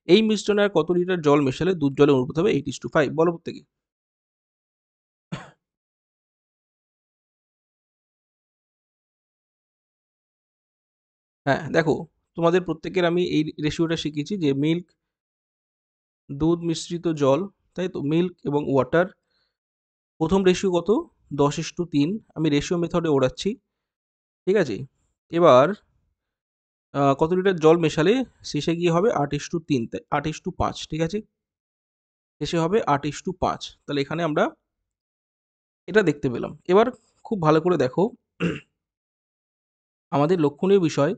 এই মিশ্রণে আর কত লিটার জল মেশালে দুধ জলের অনুপাত হবে 8:5? বলো প্রত্যেকে। হ্যাঁ দেখো, তোমাদের প্রত্যেকের আমি এই রেশিওটা শিখিয়েছি যে মিল্ক, দুধ মিশ্রিত জল, তাই তো, মিল্ক এবং ওয়াটার। প্রথম রেশিও কত, 10:3। আমি রেশিও মেথডে ওড়াচ্ছি, ঠিক আছে। এবার কত লিটার জল মেশালে শেষে গিয়ে হবে 8:3, 8:5, ঠিক আছে। শেষে হবে 8:5। তাহলে এখানে আমরা এটা দেখতে পেলাম। এবার খুব ভালো করে দেখো, আমাদের লক্ষণীয় বিষয়,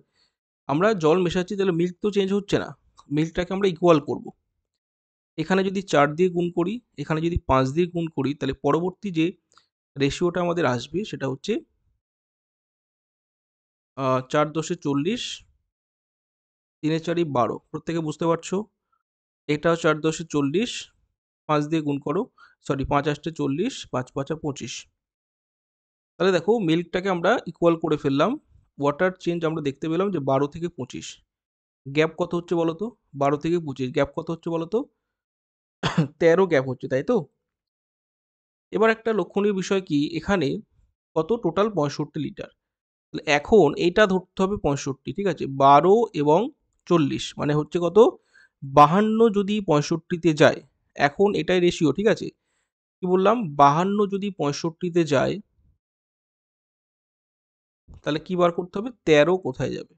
আমরা জল মেশাচ্ছি তাহলে মিল্ক তো চেঞ্জ হচ্ছে না, মিল্কটাকে আমরা ইকুয়াল করব। এখানে যদি 4 দিয়ে গুণ করি, এখানে যদি 5 দিয়ে গুণ করি, তাহলে পরবর্তী যে রেশিওটা আমাদের আসবে সেটা হচ্ছে 4 10 40, 3 4 12। প্রত্যেকে বুঝতে পারছো? এটাও 4 10 40, 5 দিয়ে গুণ করো, সরি 5 8 40, 5 5 25। তাহলে দেখো মিল্কটাকে আমরা ইকুয়াল করে ফেললাম। ওয়াটার চেঞ্জ আমরা দেখতে পেলাম যে 12 থেকে 25। গ্যাপ কত হচ্ছে বলো তো, 12 থেকে 25 গ্যাপ কত হচ্ছে বলো তো, 13 গ্যাপ হচ্ছে, তাই তো। এবার একটা লক্ষণীয় বিষয় কি, এখানে কত টোটাল 65 লিটার। তাহলে এখন এইটা ধরতে হবে 65, ঠিক আছে। 12 এবং 40 মানে হচ্ছে কত, 52 যদি 65-তে যায়, এখন এটাই রেশিও, ঠিক আছে। কি বললাম, 52 যদি 65-তে যায়, তাহলে কি বার করতে হবে, 13 কোথায় যাবে।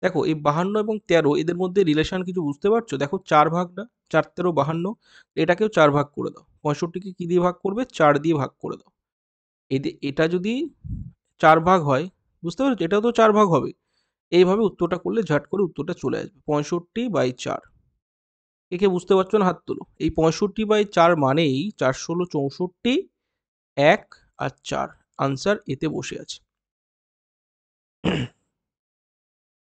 দেখো এই 52 এবং 13 এদের মধ্যে রিলেশন কিছু বুঝতে পারছো, দেখো 4 ভাগ না, 4 13 52, এটাকেও 4 ভাগ করে দাও। 65-কে কি দিয়ে ভাগ করবে, 4 দিয়ে ভাগ করে দাও। এটা যদি 4 ভাগ হয়, বুঝতে পারছো, এটাও তো 4 ভাগ হবে। এইভাবে উত্তরটা করলে ঝাট করে উত্তরটা চলে আসবে, 65/4। কে কে বুঝতে পারছো না হাত তোলো। এই 65/4 মানেই 4 16 64, 1 আর 4, আনসার এতে বসে আছে।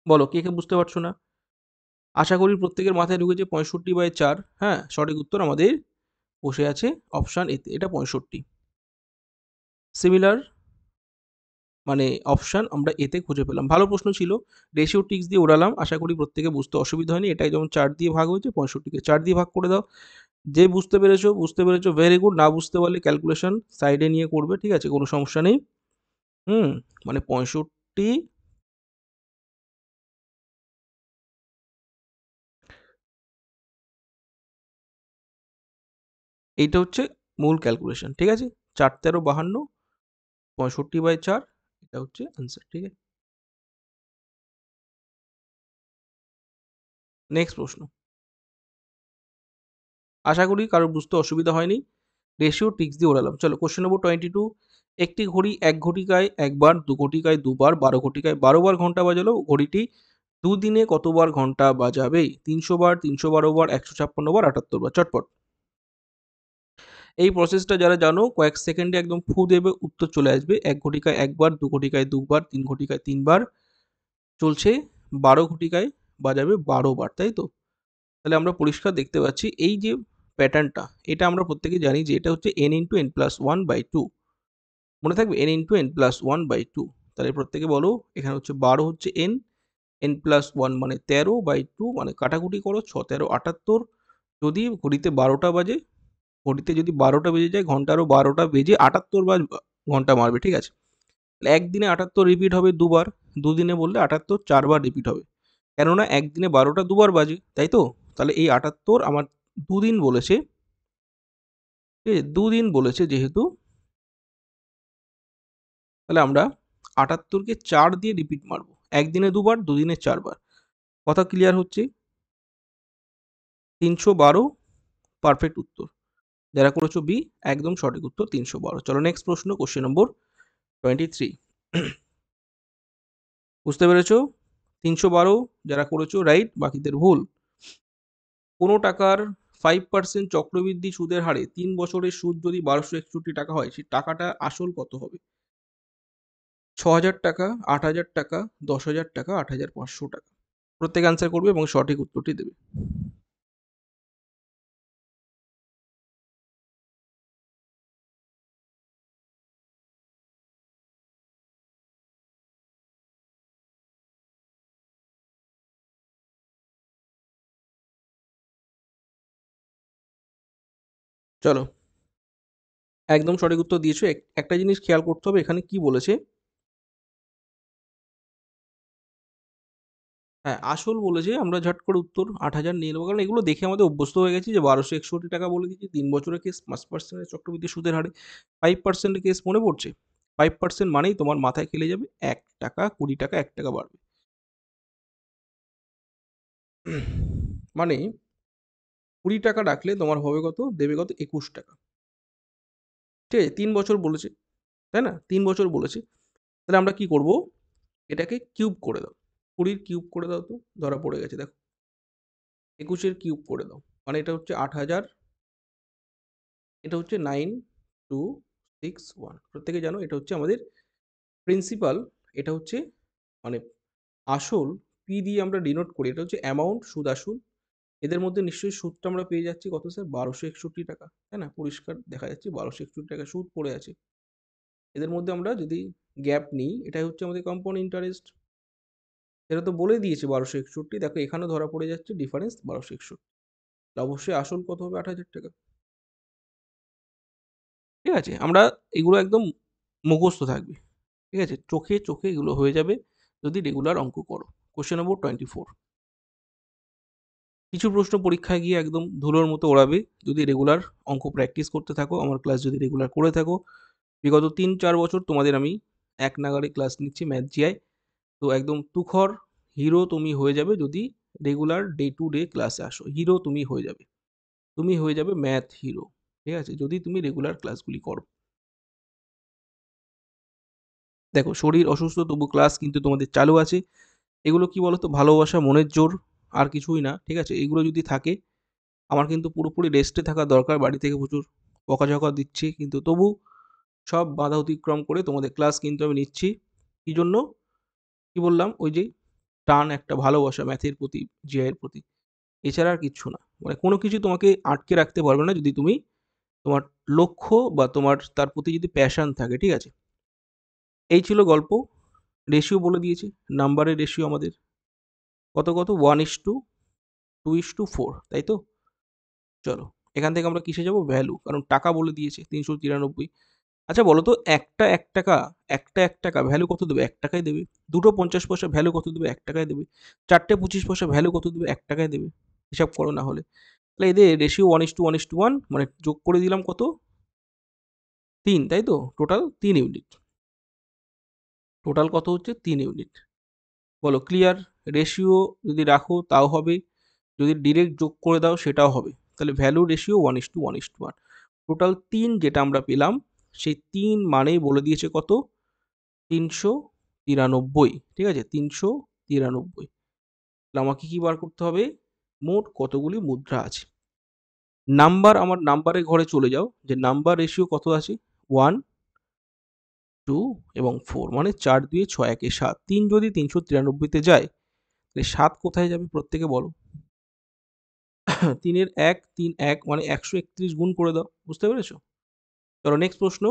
বলো কে কে বুঝতে পারছো না। আশা করি প্রত্যেকের মাথায় ঢুকেছে 65/4। হ্যাঁ, সঠিক উত্তর আমাদের বসে আছে অপশান এতে, এটা 65। সিমিলার মানে অপশান আমরা এতে খুঁজে পেলাম। ভালো প্রশ্ন ছিল, রেশিও টিক্স দিয়ে ওড়ালাম। আশা করি প্রত্যেকে বুঝতে অসুবিধা হয়নি। এটাই যেমন 4 দিয়ে ভাগ হয়েছে, 65-কে 4 দিয়ে ভাগ করে দাও। যে বুঝতে পেরেছো বুঝতে পেরেছো, ভেরি গুড। না বুঝতে পারলে ক্যালকুলেশন সাইডে নিয়ে করবে, ঠিক আছে, কোনো সমস্যা নেই। হুম, মানে 65, এইটা হচ্ছে মূল ক্যালকুলেশন, ঠিক আছে। 4 13 52, 65/4, এটা হচ্ছে আনসার, ঠিক আছে। নেক্সট প্রশ্ন, আশা করি কারোর বুঝতে অসুবিধা হয়নি। রেশিও টিক্স দিয়ে ওড়ালাম। চলো কোশ্চেন নম্বর 22। একটি ঘড়ি 1 ঘটিকায় একবার, 2 ঘটিকায় দুবার, 12 ঘটিকায় 12 বার ঘন্টা বাজালো। ঘড়িটি দুদিনে কতবার ঘন্টা বাজাবে, 300 বার, 312 বার, 156 বার, 78 বার। চটপট। এই প্রসেসটা যারা জানো, কয়েক সেকেন্ডে একদম ফু দেবে, উত্তর চলে আসবে। 1 ঘটিকায় একবার, 2 ঘটিকায় দুবার, 3 ঘটিকায় তিনবার, চলছে 12 ঘটিকায় বাজাবে 12 বার, তাই তো। তাহলে আমরা পরিষ্কার দেখতে পাচ্ছি এই যে প্যাটার্নটা, এটা আমরা প্রত্যেকে জানি যে এটা হচ্ছে n ইন্টু n প্লাস 1/2। মনে থাকবে, n ইন্টু n প্লাস 1/2। তাহলে প্রত্যেকে বলো, এখানে হচ্ছে 12 হচ্ছে n, n প্লাস 1 মানে 13/2, মানে কাটাকুটি করো, 6 13 78। যদি ঘড়িতে 12টা বাজে, ঘড়িতে যদি 12টা বেজে যায়, ঘন্টারও 12টা বেজে 78 বার ঘন্টা মারবে, ঠিক আছে। একদিনে 78 রিপিট হবে দুবার, দুদিনে বললে 78 4 বার রিপিট হবে। কেননা একদিনে 12টা দুবার বাজে, তাই তো। তাহলে এই 78 আমার দুদিন বলেছে, ঠিক আছে, দুদিন বলেছে যেহেতু, তাহলে আমরা 78-কে 4 দিয়ে রিপিট মারবো। একদিনে দুবার, দুদিনে 4 বার। কথা ক্লিয়ার হচ্ছে। 312 পারফেক্ট উত্তর। যারা করেছো বি, একদম সঠিক উত্তর 312। চলো নেক্সট প্রশ্ন, কোশ্চেন নম্বর 23। বুঝতে পেরেছো, 312 যারা করেছো রাইট, বাকিদের ভুল। কোনো টাকার 5% চক্রবৃদ্ধি সুদের হারে 3 বছরের সুদ যদি 1261 টাকা হয়, সেই টাকাটা আসল কত হবে? 6,000 টাকা, 8,000 টাকা, 10,000 টাকা, 8,500 টাকা। প্রত্যেকে আনসার করবে এবং সঠিক উত্তরটি দেবে। চলো, একদম সঠিক উত্তর দিয়েছো। একটা জিনিস খেয়াল করতে হবে, এখানে কি বলেছে। হ্যাঁ, আসল বলেছে, আমরা ঝট করে উত্তর ৮,০০০ নিয়ে নেবো, কারণ এগুলো দেখে আমাদের অভ্যস্ত হয়ে গেছি যে ১২৬১ টাকা বলে দিয়েছি। ৩ বছরের কেস, ৫% চক্রবৃদ্ধি সুদের হারে, ৫% কেস মনে পড়ছে। ৫% মানেই তোমার মাথায় খেলে যাবে ১ টাকা, ২০ টাকা, ১ টাকা বাড়বে। মানে ২০ টাকা রাখলে তোমার হবে কত, দেবে কত, ২১ টাকা। ঠিক আছে, ৩ বছর বলেছে, তাই না? ৩ বছর বলেছে। তাহলে আমরা কি করব, এটাকে কিউব করে দাও। ২০ কিউব করে দাও তো, ধরা পড়ে গেছে দেখো। ২১ কিউব করে দাও, মানে এটা হচ্ছে ৮,০০০, এটা হচ্ছে 9261। প্রত্যেকে জানো এটা হচ্ছে আমাদের প্রিন্সিপাল, এটা হচ্ছে মানে আসল। পি দিয়ে আমরা ডিনোট করি, এটা হচ্ছে অ্যামাউন্ট, সুদ আসল। এদের মধ্যে নিশ্চয়ই সুদটা আমরা পেয়ে যাচ্ছি কত স্যার, ১২৬১ টাকা, তাই না? পরিষ্কার দেখা যাচ্ছে ১২৬১ টাকা সুদ পড়ে আছে। এদের মধ্যে আমরা যদি গ্যাপ নিই, এটাই হচ্ছে আমাদের কম্পাউন্ড ইন্টারেস্ট। এটা তো বলে দিয়েছে ১২৬১, দেখো এখানেও ধরা পড়ে যাচ্ছে ডিফারেন্স ১২৬১। অবশ্যই আসল কত হবে, ৮,০০০ টাকা। ঠিক আছে, আমরা এগুলো একদম মুখস্থ থাকবে। ঠিক আছে, চোখে চোখে এগুলো হয়ে যাবে যদি রেগুলার অঙ্ক করো। Question number 24। কিছু প্রশ্ন পরীক্ষায় গিয়ে একদম ধুলোর মতো ওড়াবে যদি রেগুলার অঙ্ক প্র্যাকটিস করতে থাকো, আমার ক্লাস যদি রেগুলার করে থাকো। বিগত ৩-৪ বছর তোমাদের আমি এক নাগাড়ে ক্লাস নিচ্ছি ম্যাথ জিআই। তো একদম তুখর হিরো তুমি হয়ে যাবে যদি রেগুলার ডে টু ডে ক্লাসে আসো। হিরো তুমি হয়ে যাবে, তুমি হয়ে যাবে ম্যাথ হিরো। ঠিক আছে, যদি তুমি রেগুলার ক্লাসগুলি করো। দেখো, শরীর অসুস্থ তবু ক্লাস কিন্তু তোমাদের চালু আছে। এগুলো কি বলতো, ভালোবাসা, মনের জোর, আর কিছুই না। ঠিক আছে, এগুলো যদি থাকে, আমার কিন্তু পুরোপুরি রেস্টে থাকা দরকার। বাড়ি থেকে প্রচুর বকাঝকা দিচ্ছি, কিন্তু তবু সব বাধা অতিক্রম করে তোমাদের ক্লাস কিন্তু আমি নিচ্ছি। কি জন্য, কি বললাম, ওই যে টান, একটা ভালোবাসা ম্যাথের প্রতি, জিআইয়ের প্রতি। এছাড়া আর কিচ্ছু না। মানে কোনো কিছু তোমাকে আটকে রাখতে পারবে না যদি তুমি, তোমার লক্ষ্য বা তোমার তার প্রতি যদি প্যাশন থাকে। ঠিক আছে, এই ছিল গল্প। রেশিও বলে দিয়েছে, নাম্বারের রেশিও আমাদের কত কত, 1:2:4, তাই তো? চলো, এখান থেকে আমরা কিসে যাবো, ভ্যালু, কারণ টাকা বলে দিয়েছে ৩৯৩। আচ্ছা বলো তো, একটা ১ টাকা, একটা ১ টাকা ভ্যালু কত দেবে, ১ টাকায় দেবে। দুটো ৫০ পয়সা ভ্যালু কত দেবে, ১ টাকায় দেবে। চারটে ২৫ পয়সা ভ্যালু কত দেবে, ১ টাকায় দেবে। হিসাব করো না হলে। তাহলে এদের রেশিও 1:1:1, মানে যোগ করে দিলাম কত, ৩, তাই তো? Total ৩ unit. টোটাল কত হচ্ছে, ৩ ইউনিট। বলো ক্লিয়ার? রেশিও যদি রাখো তাও হবে, যদি ডিরেক্ট যোগ করে দাও সেটাও হবে। তাহলে ভ্যালু রেশিও 1:1:1। টোটাল ৩ যেটা আমরা পেলাম, সেই ৩ মানেই বলে দিয়েছে কত, ৩৯৩। ঠিক আছে, ৩৯৩। তাহলে আমাকে কি বার করতে হবে, মোট কতগুলি মুদ্রা আছে। নাম্বার, আমার নাম্বারের ঘরে চলে যাও, যে নাম্বার রেশিও কত আছে, 1, 2 এবং 4, মানে ৪, ২, ৬, ১, ৭। ৩ যদি ৩৯৩-তে যায়, তাহলে ৭ কোথায় যাবে, প্রত্যেকে বলো। ৩ এর ১, ৩, ১, মানে ১৩১ গুণ করে দাও। বুঝতে পেরেছো? চলো নেক্সট প্রশ্ন।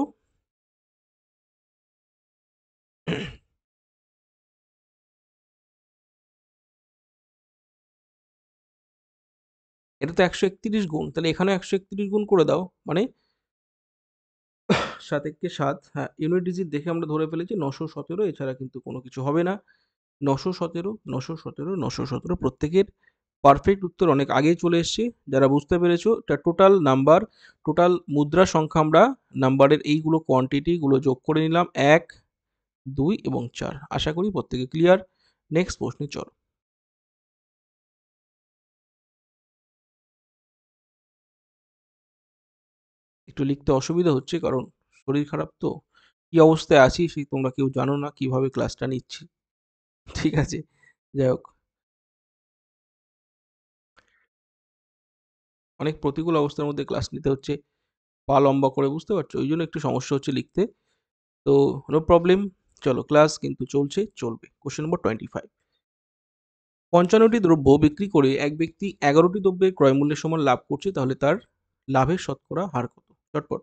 এটা তো ১৩১ গুণ, তাহলে এখানে ১৩১ গুণ করে দাও, মানে ৭ একে ৭, হ্যাঁ, ইউনিট ডিজিট দেখে আমরা ধরে ফেলেছি ৯১৭, এছাড়া কিন্তু কোনো কিছু হবে না। ৯১৭, ৯১৭, ৯১৭, প্রত্যেকের পারফেক্ট উত্তর অনেক আগেই চলে এসছে। যারা বুঝতে পেরেছো, এটা টোটাল নাম্বার, টোটাল মুদ্রা সংখ্যা, আমরা নাম্বারের এইগুলো কোয়ান্টিটিগুলো যোগ করে নিলাম, ১, ২ এবং ৪। আশা করি প্রত্যেকে ক্লিয়ার। নেক্সট প্রশ্নে চলো। একটু লিখতে অসুবিধা হচ্ছে, কারণ শরীর খারাপ তো। কি অবস্থায় আছি সেই তোমরা কেউ জানো না, কিভাবে ক্লাসটা নিচ্ছি। ঠিক আছে, যাই হোক, অনেক প্রতিকূল অবস্থার মধ্যে ক্লাস নিতে হচ্ছে, পা লম্বা করে, বুঝতে পারছো, ওই জন্য একটু সমস্যা হচ্ছে লিখতে। তো নো প্রবলেম, চলো ক্লাস কিন্তু চলছে, চলবে। Question number 25। ৫৫টি দ্রব্য বিক্রি করে এক ব্যক্তি ১১টি দ্রব্যের ক্রয় মূল্যের সমান লাভ করছে, তাহলে তার লাভের শতকরা হার কত? চটপট।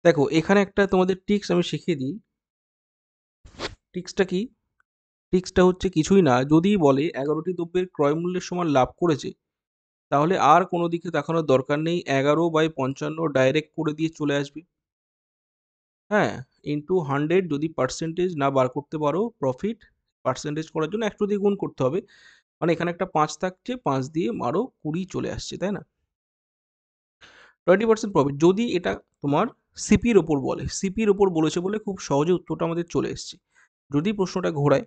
দেখো, এখানে একটা তোমাদের ট্রিক্স আমি শিখিয়ে দিই। ট্রিক্সটা কি, ট্রিক্সটা হচ্ছে কিছুই না, যদি বলে 11টি দ্রব্যের ক্রয় মূল্যের সমান লাভ করেছে, তাহলে আর কোনো দিকে তাকানোর দরকার নেই, 11/55 ডাইরেক্ট করে দিয়ে চলে আসবে। হ্যাঁ, ইন্টু 100 যদি পার্সেন্টেজ না বার করতে পারো প্রফিট, পার্সেন্টেজ করার জন্য 100 দিয়ে গুণ করতে হবে। মানে এখানে একটা 5 থাকছে, 5 দিয়ে মারো 20 চলে আসছে, তাই না? 20% প্রফিট যদি এটা তোমার সিপির ওপর বলে, সিপির ওপর বলেছে বলে খুব সহজে উত্তরটা আমাদের চলে এসছে। যদি প্রশ্নটা ঘোরায়,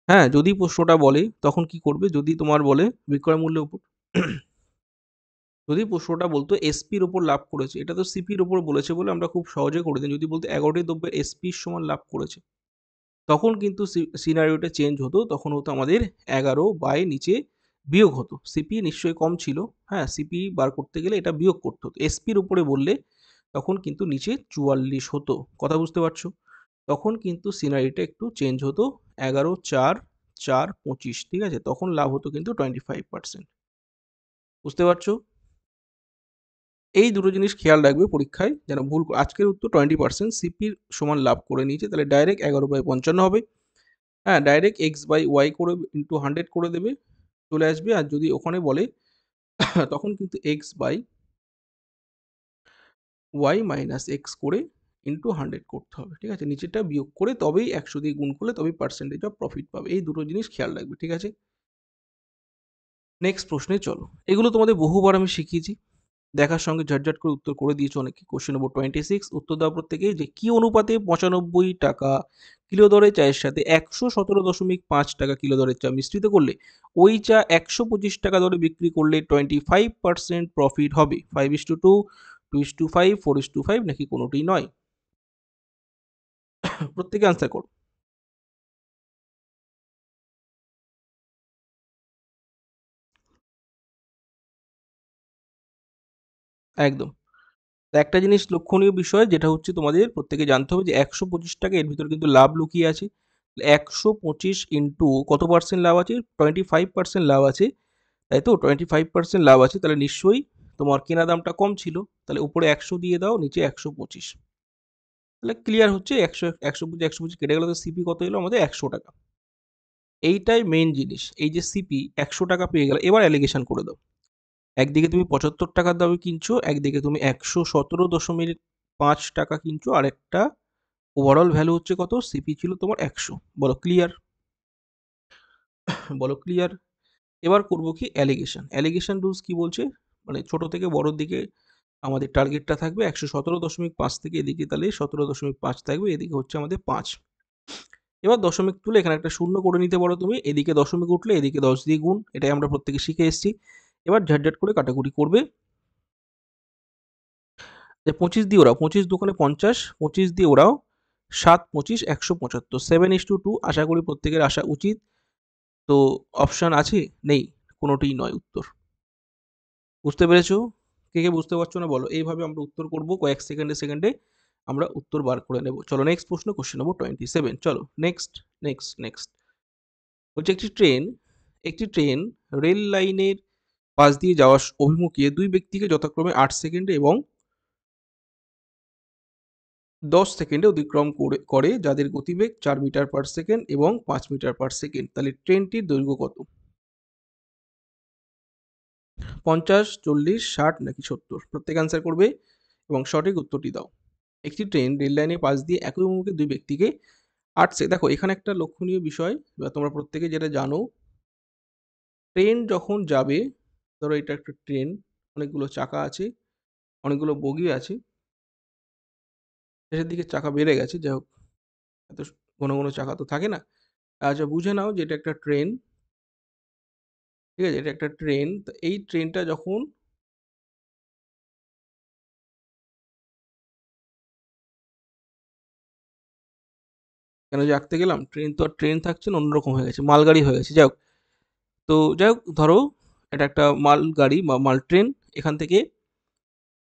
হ্যাঁ, যদি প্রশ্নটা বলে তখন কি করবে? যদি তোমার বলে বিক্রয় মূল্যের উপর, যদি প্রশ্নটা বলতো এসপির ওপর লাভ করেছে, এটা তো সিপির ওপর বলেছে বলে আমরা খুব সহজে করে দিই। যদি বলতো 11টি দ্রব্যের এসপির সমান লাভ করেছে, তখন কিন্তু সিনারিওটা চেঞ্জ হতো, তখন হতো আমাদের 11 বাই নিচে বিয়োগ হতো। সিপি নিশ্চয়ই কম ছিল, হ্যাঁ, সিপি বার করতে গেলে এটা বিয়োগ করতে হতো। এসপির উপরে বললে তখন কিন্তু নিচে 44 হতো। কথা বুঝতে পারছো? তখন কিন্তু সিনারিটা একটু চেঞ্জ হতো। 11 4 4 25, ঠিক আছে? তখন লাভ হতো কিন্তু 25%। বুঝতে পারছো? এই দুটো জিনিস খেয়াল রাখবে পরীক্ষায় যেন ভুল। আজকের উত্তর 20% সিপির সমান লাভ করে নিয়েছে, তাহলে ডাইরেক্ট 11/55 হবে। হ্যাঁ, ডাইরেক্ট এক্স বাই ওয়াই করে ইন্টু 100 করে দেবে, চলে আসবে। আর যদি ওখানে বলে তখন কিন্তু X by Y minus X করে ইন্টু 100 করতে হবে, ঠিক আছে? নিচেরটা বিয়োগ করে তবেই 100 দিয়ে গুণ করলে তবেই পার্সেন্টেজ অফ প্রফিট পাবে। এই দুটো জিনিস খেয়াল রাখবে, ঠিক আছে? নেক্সট প্রশ্নে চলো। এগুলো তোমাদের বহুবার আমি শিখিয়েছি, দেখার সঙ্গে ঝটঝট করে উত্তর করে দিয়েছো অনেকে। কোশ্চেন নম্বর 26, উত্তর দেওয়া প্রত্যেকেই যে কি অনুপাতে 95 টাকা কিলো দরে চায়ের সাথে 117.5 টাকা কিলো দরের চা মিশ্রিত করলে ওই চা 125 টাকা দরে বিক্রি করলে 25% প্রফিট হবে? 5:2, 2:5, 4:5 নাকি কোনোটিই নয়? প্রত্যেকে আনসার করো। একদম। তা একটা জিনিস লক্ষণীয় বিষয় যেটা হচ্ছে তোমাদের প্রত্যেকে জানতে হবে যে 125 টাকা এর ভিতরে কিন্তু লাভ লুকিয়ে আছে। 125 ইন্টু কত পার্সেন্ট লাভ আছে? 25% লাভ আছে, তাই তো? 25% লাভ আছে, তাহলে নিশ্চয়ই তোমার কেনা দামটা কম ছিল। তাহলে উপরে 100 দিয়ে দাও, নিচে 125। তাহলে ক্লিয়ার হচ্ছে 100 125 কেটে গেল, তো সিপি কত এলো আমাদের? 100 টাকা। এইটাই মেইন জিনিস। এই যে সিপি 100 টাকা পেয়ে গেল, এবার অ্যালিগেশন করে দাও। একদিকে তুমি 75 টাকার দামে কিনছো, একদিকে তুমি 117.5 টাকা কিনছো, আর একটা ওভারঅল ভ্যালু হচ্ছে কত? সিপি ছিল তোমার 100। বলো ক্লিয়ার? বলো ক্লিয়ার? এবার করবো কি অ্যালিগেশন। অ্যালিগেশন রুলস কি বলছে? মানে ছোট থেকে বড়র দিকে আমাদের টার্গেটটা থাকবে 117.5 থেকে এদিকে তাহলে 17.5 থাকবে, এদিকে হচ্ছে আমাদের 5। এবার দশমিক তুলে এখানে একটা শূন্য করে নিতে পারো তুমি, এদিকে দশমিক উঠলে এদিকে 10 দিয়ে গুণ, এটাই আমরা প্রত্যেকে শিখে এসেছি। এবার ঝটঝট করে কাটাকুটি করবে। যে 25 দিয়ে ওরাও, 25 দোকানে 50, 25 দিয়ে ওরাও 7 25 175, 7:2। আশা করি প্রত্যেকের আসা উচিত। তো অপশন আছে? নেই, কোনোটিই নয় উত্তর। বুঝতে পেরেছো? কে কে বুঝতে পারছো না বলো? এইভাবে আমরা উত্তর করব, কয়েক সেকেন্ডে সেকেন্ডে আমরা উত্তর বার করে নেব। চলো নেক্সট প্রশ্ন, কোশ্চেন নম্বর 27। চলো নেক্সট নেক্সট নেক্সট। বলছে একটি ট্রেন রেল লাইনের পাশ দিয়ে যাওয়ার অভিমুখে দুই ব্যক্তিকে যথাক্রমে 8 সেকেন্ডে এবং 10 সেকেন্ডে অতিক্রম করে যাদের গতিবেগ 4 মিটার পার সেকেন্ড এবং 5 মিটার পার সেকেন্ড। তাহলে ট্রেনটির দৈর্ঘ্য কত? 50, 40, 60 নাকি 70? প্রত্যেক আনসার করবে এবং সঠিক উত্তরটি দাও। একটি ট্রেন রেল লাইনের পাশ দিয়ে একই অভিমুখে দুই ব্যক্তিকে 8 দেখো এখানে একটা লক্ষণীয় বিষয়, বা তোমরা প্রত্যেকে যেটা জানো, ট্রেন যখন যাবে, ধরো এটা একটা ট্রেন, অনেকগুলো চাকা আছে, অনেকগুলো বগি আছে, শেষের দিকে চাকা বেড়ে গেছে, যাই হোক এত ঘন ঘন চাকা তো থাকে না। আচ্ছা বুঝে নাও যে এটা একটা ট্রেন, ঠিক আছে? এটা একটা ট্রেন। তো এই ট্রেনটা যখন, কেন যে আঁকতে গেলাম, ট্রেন তো আর ট্রেন থাকছে না, অন্যরকম হয়ে গেছে, মালগাড়ি হয়ে গেছে। যাই হোক, তো যাই হোক ধরো এটা একটা মালগাড়ি বা মাল ট্রেন। এখান থেকে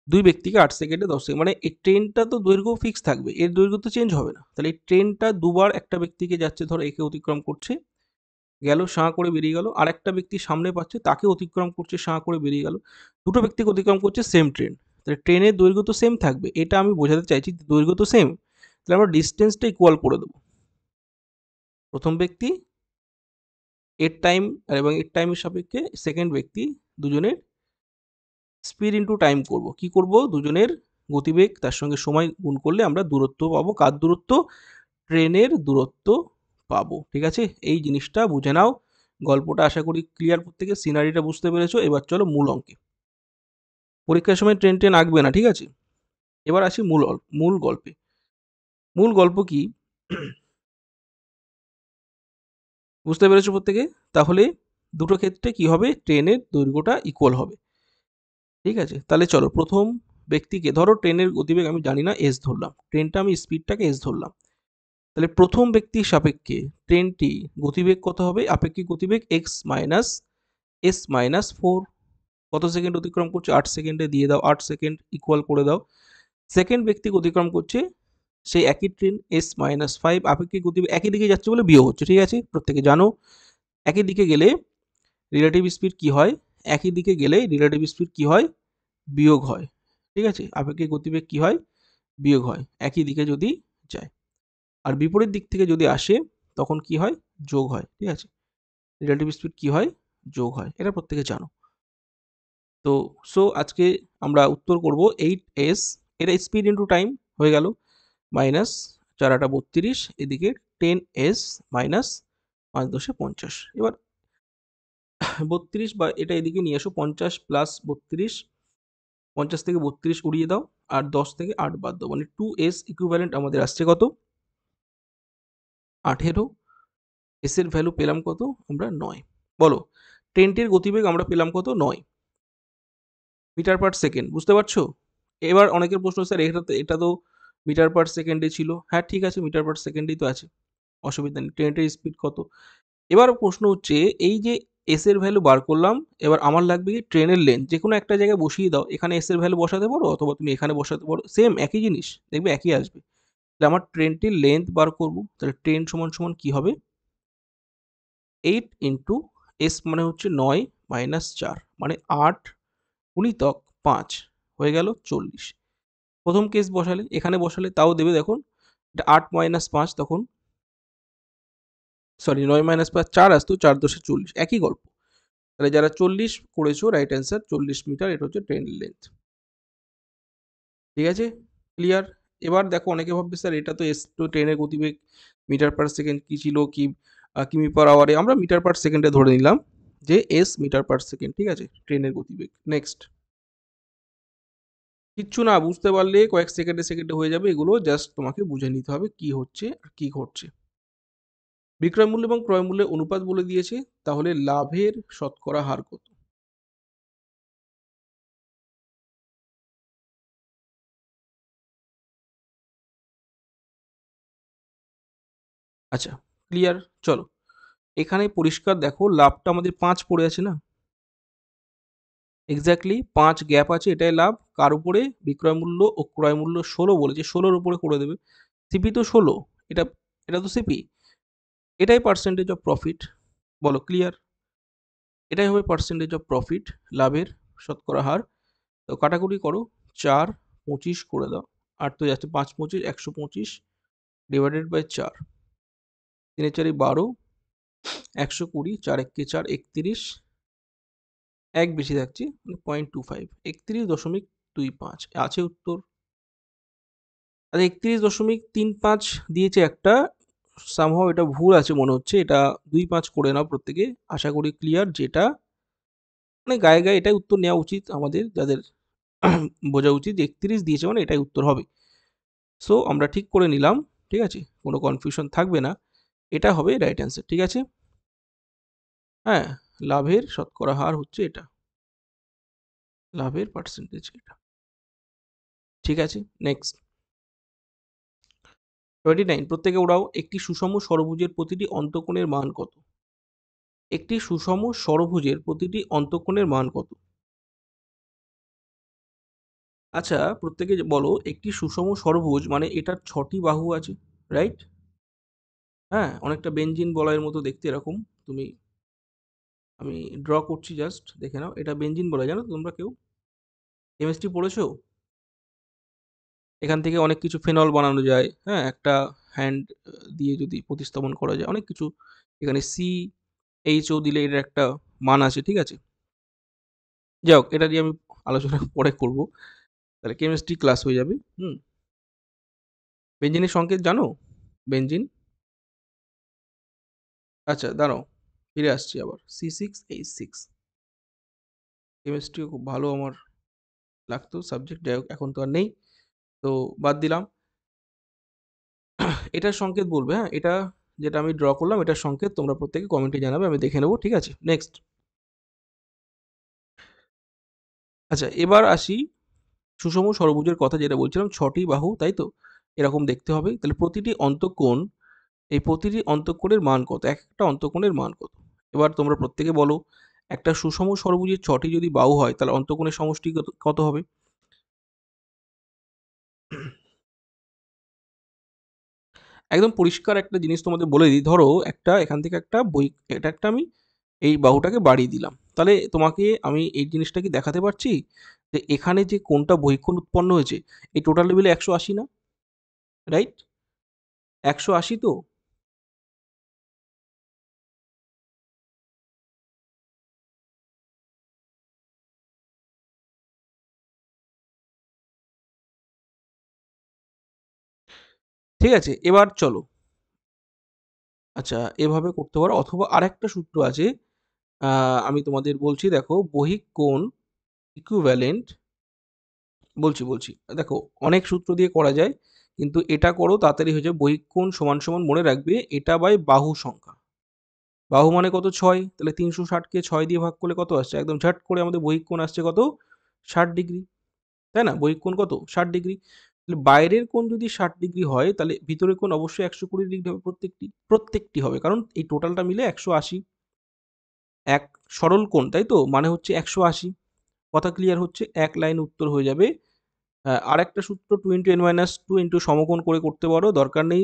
দুই ব্যক্তিকে 8 সেকেন্ডে 10 সেকেন্ড, মানে এই ট্রেনটা তো দৈর্ঘ্য ফিক্স থাকবে, এর দৈর্ঘ্য তো চেঞ্জ হবে না। তাহলে এই ট্রেনটা দুবার একটা ব্যক্তিকে যাচ্ছে, ধরো একে অতিক্রম করছে, গেল সাঁ করে বেরিয়ে গেল, আর একটা ব্যক্তি সামনে পাচ্ছে তাকে অতিক্রম করছে, সাঁ করে বেরিয়ে গেল। দুটো ব্যক্তিকে অতিক্রম করছে সেম ট্রেন, তাহলে ট্রেনের দৈর্ঘ্য তো সেম থাকবে। এটা আমি বোঝাতে চাইছি, দৈর্ঘ্য তো সেম, তাহলে আমরা ডিস্টেন্সটা ইকুয়াল করে দেবো। প্রথম ব্যক্তি এর টাইম এবং এর টাইমের সাপেক্ষে সেকেন্ড ব্যক্তি দুজনের স্পিড ইন্টু টাইম করব। কি করব? দুজনের গতিবেগ তার সঙ্গে সময় গুণ করলে আমরা দূরত্ব পাবো। কার দূরত্ব? ট্রেনের দূরত্ব পাবো। ঠিক আছে? এই জিনিসটা বুঝে নাও। গল্পটা আশা করি ক্লিয়ার, প্রত্যেকে সিনারিটা বুঝতে পেরেছো। এবার চলো মূল অঙ্কে। পরীক্ষার সময় ট্রেন ট্রেন আঁকবে না, ঠিক আছে? এবার আসি মূল গল্পে। মূল গল্প কি? বুঝতে পেরেছো প্রত্যেকে? তাহলে দুটো ক্ষেত্রে কি হবে? ট্রেনের দৈর্ঘ্যটা ইকুয়াল হবে। ঠিক আছে? তাহলে চলো প্রথম ব্যক্তিকে, ধরো ট্রেনের গতিবেগ আমি জানি না, এস ধরলাম। ট্রেনটা আমি স্পিডটাকে এস ধরলাম। তাহলে প্রথম ব্যক্তির সাপেক্ষে ট্রেনটি গতিবেগ কত হবে? আপেক্ষিক গতিবেগ এক্স মাইনাস এস মাইনাস 4। কত সেকেন্ড অতিক্রম করছে? 8 সেকেন্ডে দিয়ে দাও, 8 সেকেন্ড ইকুয়াল করে দাও। সেকেন্ড ব্যক্তি অতিক্রম করছে সেই একই ট্রেন এস মাইনাস 5। আপেক্ষিক গতিবেগ একই দিকে যাচ্ছে বলে বিয়োগ হচ্ছে। ঠিক আছে? প্রত্যেকে জানো একই দিকে গেলে রিলেটিভ স্পিড কি হয়? একই দিকে গেলে রিলেটিভ স্পিড কি হয়? বিয়োগ হয়। ঠিক আছে? আপেক্ষিক গতিবেগ কি হয়? বিয়োগ হয় একই দিকে যদি যায়। আর বিপরীত দিক থেকে যদি আসে তখন কি হয়? যোগ হয়। ঠিক আছে? রিলেটিভ স্পিড কি হয়? যোগ হয়। এটা প্রত্যেকে জানো। তো আজকে আমরা উত্তর করব 8s, এটা স্পিড ইন্টু টাইম হয়ে গেল, মাইনাস 4×8 = 32, এদিকে 10s মাইনাস 5×10 = 50। এবার 32 বা এটা এদিকে নিয়ে এসো, 50 প্লাস 32, 50 থেকে 32 উড়িয়ে দাও, আর 10 থেকে 8 বাদ দাও, মানে 2s ইকুইভ্যালেন্ট আমাদের আসছে কত? 18। এস এর ভ্যালু পেলাম কত আমরা? 9। বলো ট্রেনটির গতিবেগ আমরা পেলাম কত? 9 মিটার পার সেকেন্ড। বুঝতে পারছো? এবার অনেকের প্রশ্ন, স্যার এটা তো মিটার পার সেকেন্ডে ছিল। হ্যাঁ ঠিক আছে, মিটার পার সেকেন্ডেই তো আছে, অসুবিধা নেই। ট্রেনটির স্পিড কত? এবার প্রশ্ন হচ্ছে এই যে এস এর ভ্যালু বার করলাম, এবার আমার লাগবে কি? ট্রেনের লেন্থ। যে কোনো একটা জায়গায় বসিয়ে দাও, এখানে এস এর ভ্যালু বসাতে পারো অথবা তুমি এখানে বসাতে পারো, সেম একই জিনিস, দেখবে একই আসবে। তাহলে আমার ট্রেনটির লেন্থ বার করব। তাহলে ট্রেন সমান সমান কি হবে? 8 ইন্টু এস মানে হচ্ছে 9 মাইনাস 4, মানে 8 গুণিতক 5 হয়ে গেল 40। প্রথম কেস বসালে, এখানে বসালে তাও দেবে, দেখুন এটা 8 মাইনাস 5, তখন সরি 9 মাইনাস 5 4 আসতো, 4×10 = 40, একই গল্প। তাহলে যারা 40 করেছো রাইট অ্যান্সার, 40 মিটার, এটা হচ্ছে ট্রেনের লেন্থ। ঠিক আছে? ক্লিয়ার? এবার দেখো অনেকে ভাববে স্যার এটা তো এস তো ট্রেনের গতিবেগ মিটার পার সেকেন্ড কি ছিল, কি কিমি পার আওয়ারে, আমরা মিটার পার সেকেন্ডে ধরে নিলাম যে এস মিটার পার সেকেন্ড। ঠিক আছে? ট্রেনের গতিবেগ। নেক্সট। কিচ্ছু না, বুঝতে পারলে কয়েক সেকেন্ডে সেকেন্ডে হয়ে যাবে, এগুলো জাস্ট তোমাকে বুঝে নিতে হবে কি হচ্ছে আর কি ঘটছে। বিক্রয় মূল্য এবং ক্রয় মূল্যের অনুপাত বলে দিয়েছে, তাহলে লাভের শতকরা হার কত? আচ্ছা, ক্লিয়ার? চলো এখানে পরিষ্কার দেখো, লাভটা আমাদের 5 পড়ে আছে না? এক্স্যাক্টলি 5 গ্যাপ আছে, এটাই লাভ। কার উপরে? বিক্রয় মূল্য ও ক্রয় মূল্য 16 বলেছে, 16-র উপরে করে দেবে। সিপি তো 16, এটা এটা তো সিপি, এটাই পার্সেন্টেজ অফ প্রফিট। বলো ক্লিয়ার? এটাই হবে পার্সেন্টেজ অফ প্রফিট, লাভের শতকরা হার। তো কাটাকুটি করো, 4 25 করে দাও, আর তো যাচ্ছে 5 25 125 ডিভাইডেড বাই 4, 3 4 12, 120, 4 1 4 31, এক বেশি থাকছে, মানে 0.25, 31.25 আছে উত্তর। আচ্ছা 31.35 দিয়েছে একটা, সামহাও এটা ভুল আছে মনে হচ্ছে, এটা 2-5 করে নাও প্রত্যেকে। আশা করি ক্লিয়ার, যেটা মানে গায়ে গায়ে এটাই উত্তর নেওয়া উচিত আমাদের, যাদের বোঝা উচিত যে 31 দিয়েছে মানে এটাই উত্তর হবে। আমরা ঠিক করে নিলাম। ঠিক আছে? কোনো কনফিউশন থাকবে না, এটা হবে রাইট অ্যান্সার। ঠিক আছে? হ্যাঁ, লাভের শতকরা হার হচ্ছে এটা, লাভের পার্সেন্টেজ এটা। ঠিক আছে? নেক্সট। 29, প্রত্যেকে ওরাও, একটি সুষম ষড়ভুজের প্রতিটি অন্তঃকোণের মান কত? একটি সুষম ষড়ভুজের প্রতিটি অন্তঃকোণের মান কত? আচ্ছা প্রত্যেকে বলো, একটি সুষম ষড়ভুজ মানে এটার 6টি বাহু আছে, রাইট? হ্যাঁ, অনেকটা বেঞ্জিন বলয়ের মতো দেখতে এরকম। তুমি, আমি ড্র করছি, জাস্ট দেখে নাও, এটা বেঞ্জিন বলয়, জানো তো তোমরা কেউ? কেমিস্ট্রি পড়েছো? এখান থেকে অনেক কিছু ফেনল বানানো যায়। হ্যাঁ, একটা হ্যান্ড দিয়ে যদি প্রতিস্থাপন করা যায়, অনেক কিছু এখানে CHO দিলে এটার একটা মান আছে, ঠিক আছে? যাই হোক, এটা নিয়ে আমি আলোচনা পরে করব। তাহলে কেমিস্ট্রি ক্লাস হয়ে যাবে। বেঞ্জিনের সংকেত জানো? বেঞ্জিন? আচ্ছা দাঁড়াও, ফিরে আসছি আবার। C6H6, কেমিস্ট্রিও খুব ভালো আমার লাগতো সাবজেক্ট, যাই হোক এখন তো আর নেই, তো বাদ দিলাম। এটার সংকেত বলবে, হ্যাঁ, এটা যেটা আমি ড্র করলাম এটার সংকেত তোমরা প্রত্যেকে কমেন্টে জানাবে, আমি দেখে নেবো, ঠিক আছে? নেক্সট। আচ্ছা এবার আসি সুষম ষড়ভুজের কথা, যেটা বলছিলাম 6টি বাহু, তাই তো? এরকম দেখতে হবে। তাহলে প্রতিটি অন্তঃকোণ, এই প্রতিটি অন্তঃকোণের মান কত, এক একটা অন্তঃকোণের মান কত? এবার তোমরা প্রত্যেকে বলো, একটা সুষম ষড়ভুজের 6টি যদি বাহু হয় তাহলে অন্তঃকোণের সমষ্টি কত হবে? একদম পরিষ্কার একটা জিনিস তোমাদের বলে দিই, ধরো একটা এখান থেকে একটা এটা একটা আমি এই বাহুটাকে বাড়িয়ে দিলাম, তাহলে তোমাকে আমি এই জিনিসটা কি দেখাতে পারছি যে এখানে যে কোণটা বহিঃকোণ উৎপন্ন হয়েছে, এই টোটাল লেভেলে 180 না? রাইট? 180 তো? ঠিক আছে, এবার চলো। আচ্ছা এভাবে করতে পারো, অথবা আরেকটা সূত্র আছে, আমি তোমাদের বলছি, দেখো বহিক কোণ ইকুইভ্যালেন্ট, বলছি দেখো, অনেক সূত্র দিয়ে করা যায়, কিন্তু এটা করো তাড়াতাড়ি হয়ে যাবে। বহিক কোণ সমান সমান মনে রাখবে এটা বাই বাহু সংখ্যা। বাহু মানে কত? 6, তাহলে 360কে 6 দিয়ে ভাগ করলে কত আসছে? একদম ঝট করে আমাদের বহিক কোণ আসছে কত? 60 ডিগ্রি, তাই না? বহিক কোণ কত? 60 ডিগ্রি। তাহলে বাইরের কোণ যদি 60 ডিগ্রি হয় তাহলে ভিতরের কোণ অবশ্যই 120 ডিগ্রি হবে, প্রত্যেকটি হবে, কারণ এই টোটালটা মিলে 180। এক সরল কোণ, তাই তো? মানে হচ্ছে 180। কথা ক্লিয়ার হচ্ছে? এক লাইন উত্তর হয়ে যাবে। আরেকটা সূত্র 2 × n-2 ইন্টু সমকোণ করে করতে পারো, দরকার নেই।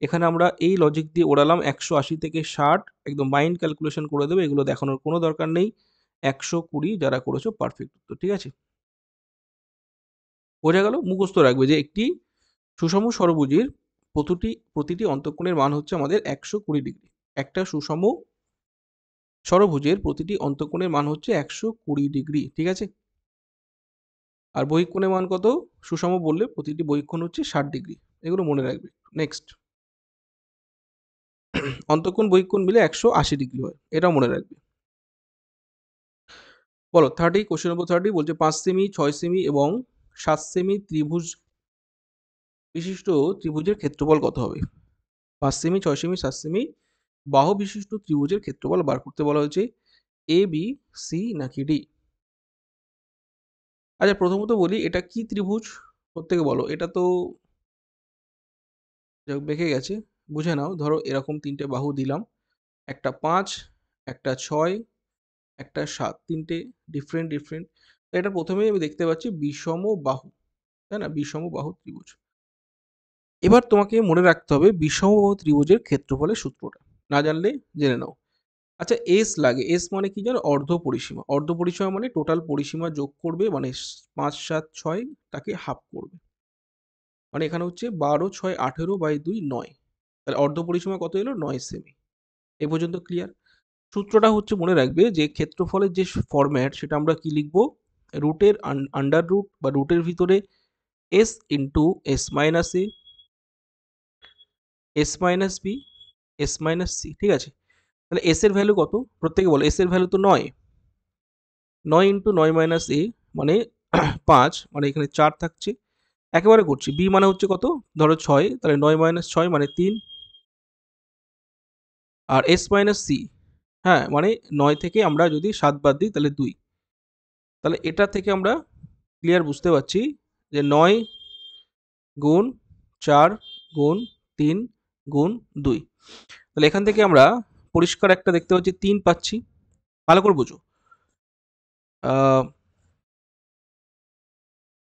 এখানে আমরা এই লজিক দিয়ে ওড়ালাম 180 থেকে 60, একদম মাইন্ড ক্যালকুলেশন করে দেবে, এগুলো দেখানোর কোনো দরকার নেই। 120 যারা করেছো পারফেক্ট উত্তর, ঠিক আছে? বোঝা গেল? মুখস্থ রাখবে যে একটি সুষম ষড়ভুজের প্রতিটি অন্তঃকোণের মান হচ্ছে আমাদের 120 ডিগ্রি। একটা সুষম ষড়ভুজের প্রতিটি অন্তঃকোণের মান হচ্ছে 120 ডিগ্রি, ঠিক আছে? আর বহিঃকোণের মান কত? সুষম বললে প্রতিটি বহিঃকোণ হচ্ছে 60 ডিগ্রি, এগুলো মনে রাখবে। নেক্সট। অন্তঃকোণ বহিঃকোণ মিলে 180 ডিগ্রি হয়, এটাও মনে রাখবে। বলো 30, কোশ্চেন নম্বর 30 বলছে 5 সেমি, 6 সেমি এবং 7 সেমি ত্রিভুজ বিশিষ্ট ত্রিভুজের ক্ষেত্রফল কত হবে? 5 সেমি, 6 সেমি, 7 সেমি বাহু বিশিষ্ট ত্রিভুজের ক্ষেত্রফল বার করতে বলা হয়েছে। এ, বি, সি নাকি ডি? আচ্ছা প্রথমত বলি, এটা কি ত্রিভুজ? প্রত্যেকে বলো। এটা তো বেঁকে গেছে, বুঝে নাও। ধরো এরকম 3টে বাহু দিলাম, একটা 5, একটা 6, একটা 7, 3টে ডিফারেন্ট। এটা প্রথমেই আমি দেখতে পাচ্ছি বিষম বাহু, তাই না? বিষম বাহু ত্রিভুজ। এবার তোমাকে মনে রাখতে হবে বিষম বাহু ত্রিভুজের ক্ষেত্রফলের সূত্রটা, না জানলে জেনে নাও। আচ্ছা এস লাগে, এস মানে কি জানো? অর্ধ পরিসীমা। অর্ধ পরিসীমা মানে টোটাল পরিসীমা যোগ করবে, মানে 5, 7, 6 তাকে হাফ করবে, মানে এখানে হচ্ছে 12, 6, 18/2 9, তাহলে অর্ধ পরিসীমা কত এলো? 9 সেমি। এ পর্যন্ত ক্লিয়ার? সূত্রটা হচ্ছে মনে রাখবে যে ক্ষেত্রফলের যে ফরম্যাট সেটা আমরা কি লিখবো? রুটের আন্ডার রুট বা রুটের ভিতরে S into S minus A, S minus B, S minus C, ঠিক আছে? তাহলে এস এর ভ্যালু কত? প্রত্যেকে বলো, এস এর ভ্যালু তো 9, 9 ইন্টু 9 মাইনাস এ মানে 5, মানে এখানে 4 থাকছে। একেবারে করছি, বি মানে হচ্ছে কত? ধরো 6, তাহলে 9 মাইনাস 6 মানে 3, আর এস মাইনাস সি, হ্যাঁ, মানে 9 থেকে আমরা যদি 7 বাদ দিই তাহলে 2, তাহলে এটা থেকে আমরা ক্লিয়ার বুঝতে পারছি যে 9 গুণ 4 গুণ 3 গুণ 2, তাহলে এখান থেকে আমরা পরিষ্কার একটা দেখতে পাচ্ছি 3 পাচ্ছি। ভালো করে বুঝো,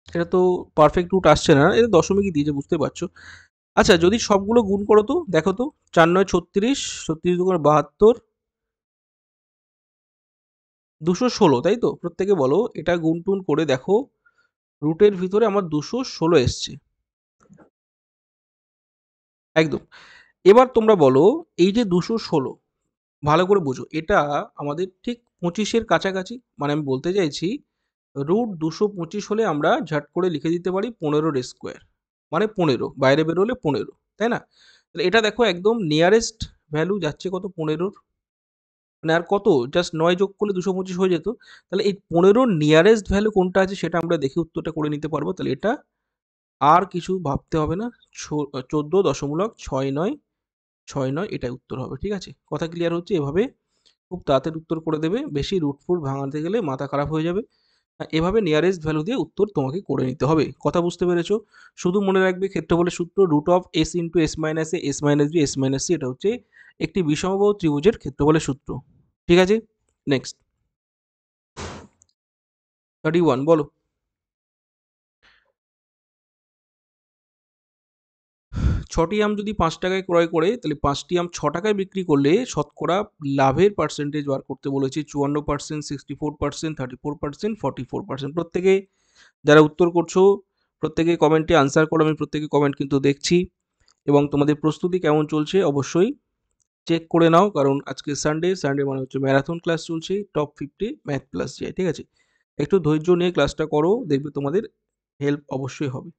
এটা তো পারফেক্ট রুট আসছে না, এটা দশমিকই দিয়েছে, বুঝতে পারছো? আচ্ছা যদি সবগুলো গুণ করো তো দেখো তো, 4 9 36, 36 দুগুণ 72, 216, তাই তো? প্রত্যেকে বলো এটা গুণ টুন করে দেখো, রুটের ভিতরে আমার 216 এসছে। একদম। এবার তোমরা বলো, এই যে 216 ভালো করে বোঝো, এটা আমাদের ঠিক 25 এর কাছাকাছি। মানে আমি বলতে চাইছি √225 হলে আমরা ঝট করে লিখে দিতে পারি 15 এর স্কোয়ার, মানে 15 বাইরে বেরোলে 15, তাই না? তাহলে এটা দেখো একদম নিয়ারেস্ট ভ্যালু যাচ্ছে কত, 15। মানে আর কত, জাস্ট 9 যোগ করলে 225 হয়ে যেত। তাহলে এই 15 নিয়ারেস্ট ভ্যালু কোনটা আছে সেটা আমরা দেখে উত্তরটা করে নিতে পারবো। তাহলে এটা আর কিছু ভাবতে হবে না, 14.6969 এটাই উত্তর হবে। ঠিক আছে, কথা ক্লিয়ার হচ্ছে? এভাবে খুব তাড়াতাড়ি উত্তর করে দেবে, বেশি রুট ফুট ভাঙাতে গেলে মাথা খারাপ হয়ে যাবে। এভাবে নিয়ারেস্ট ভ্যালু দিয়ে উত্তর তোমাকে করে নিতে হবে। কথা বুঝতে পেরেছো? শুধু মনে রাখবে ক্ষেত্রফলের সূত্র √(s × s−a s−b s−c), এটা হচ্ছে একটি বিষমবাহু ত্রিভুজের ক্ষেত্রফলের সূত্র। ঠিক আছে, নেক্সট 31 বলো। ছটি আম যদি 5 টাকায় ক্রয় করে, তাহলে 5টি আম 6 টাকায় বিক্রি করলে শতকরা লাভের পার্সেন্টেজ বার করতে বলেছি। 54%, 64%, 34%, 44%। প্রত্যেকে যারা উত্তর করছো প্রত্যেকে কমেন্টে আনসার করো, আমি প্রত্যেকে কমেন্ট কিন্তু দেখছি। এবং তোমাদের প্রস্তুতি কেমন চলছে অবশ্যই চেক করে নাও, কারণ আজকে সানডে মানে হচ্ছে ম্যারাথন ক্লাস চলছে, টপ 50 ম্যাথ প্লাস জিআই। ঠিক আছে, একটু ধৈর্য নিয়ে ক্লাসটা করো, দেখবে তোমাদের হেল্প অবশ্যই হবে।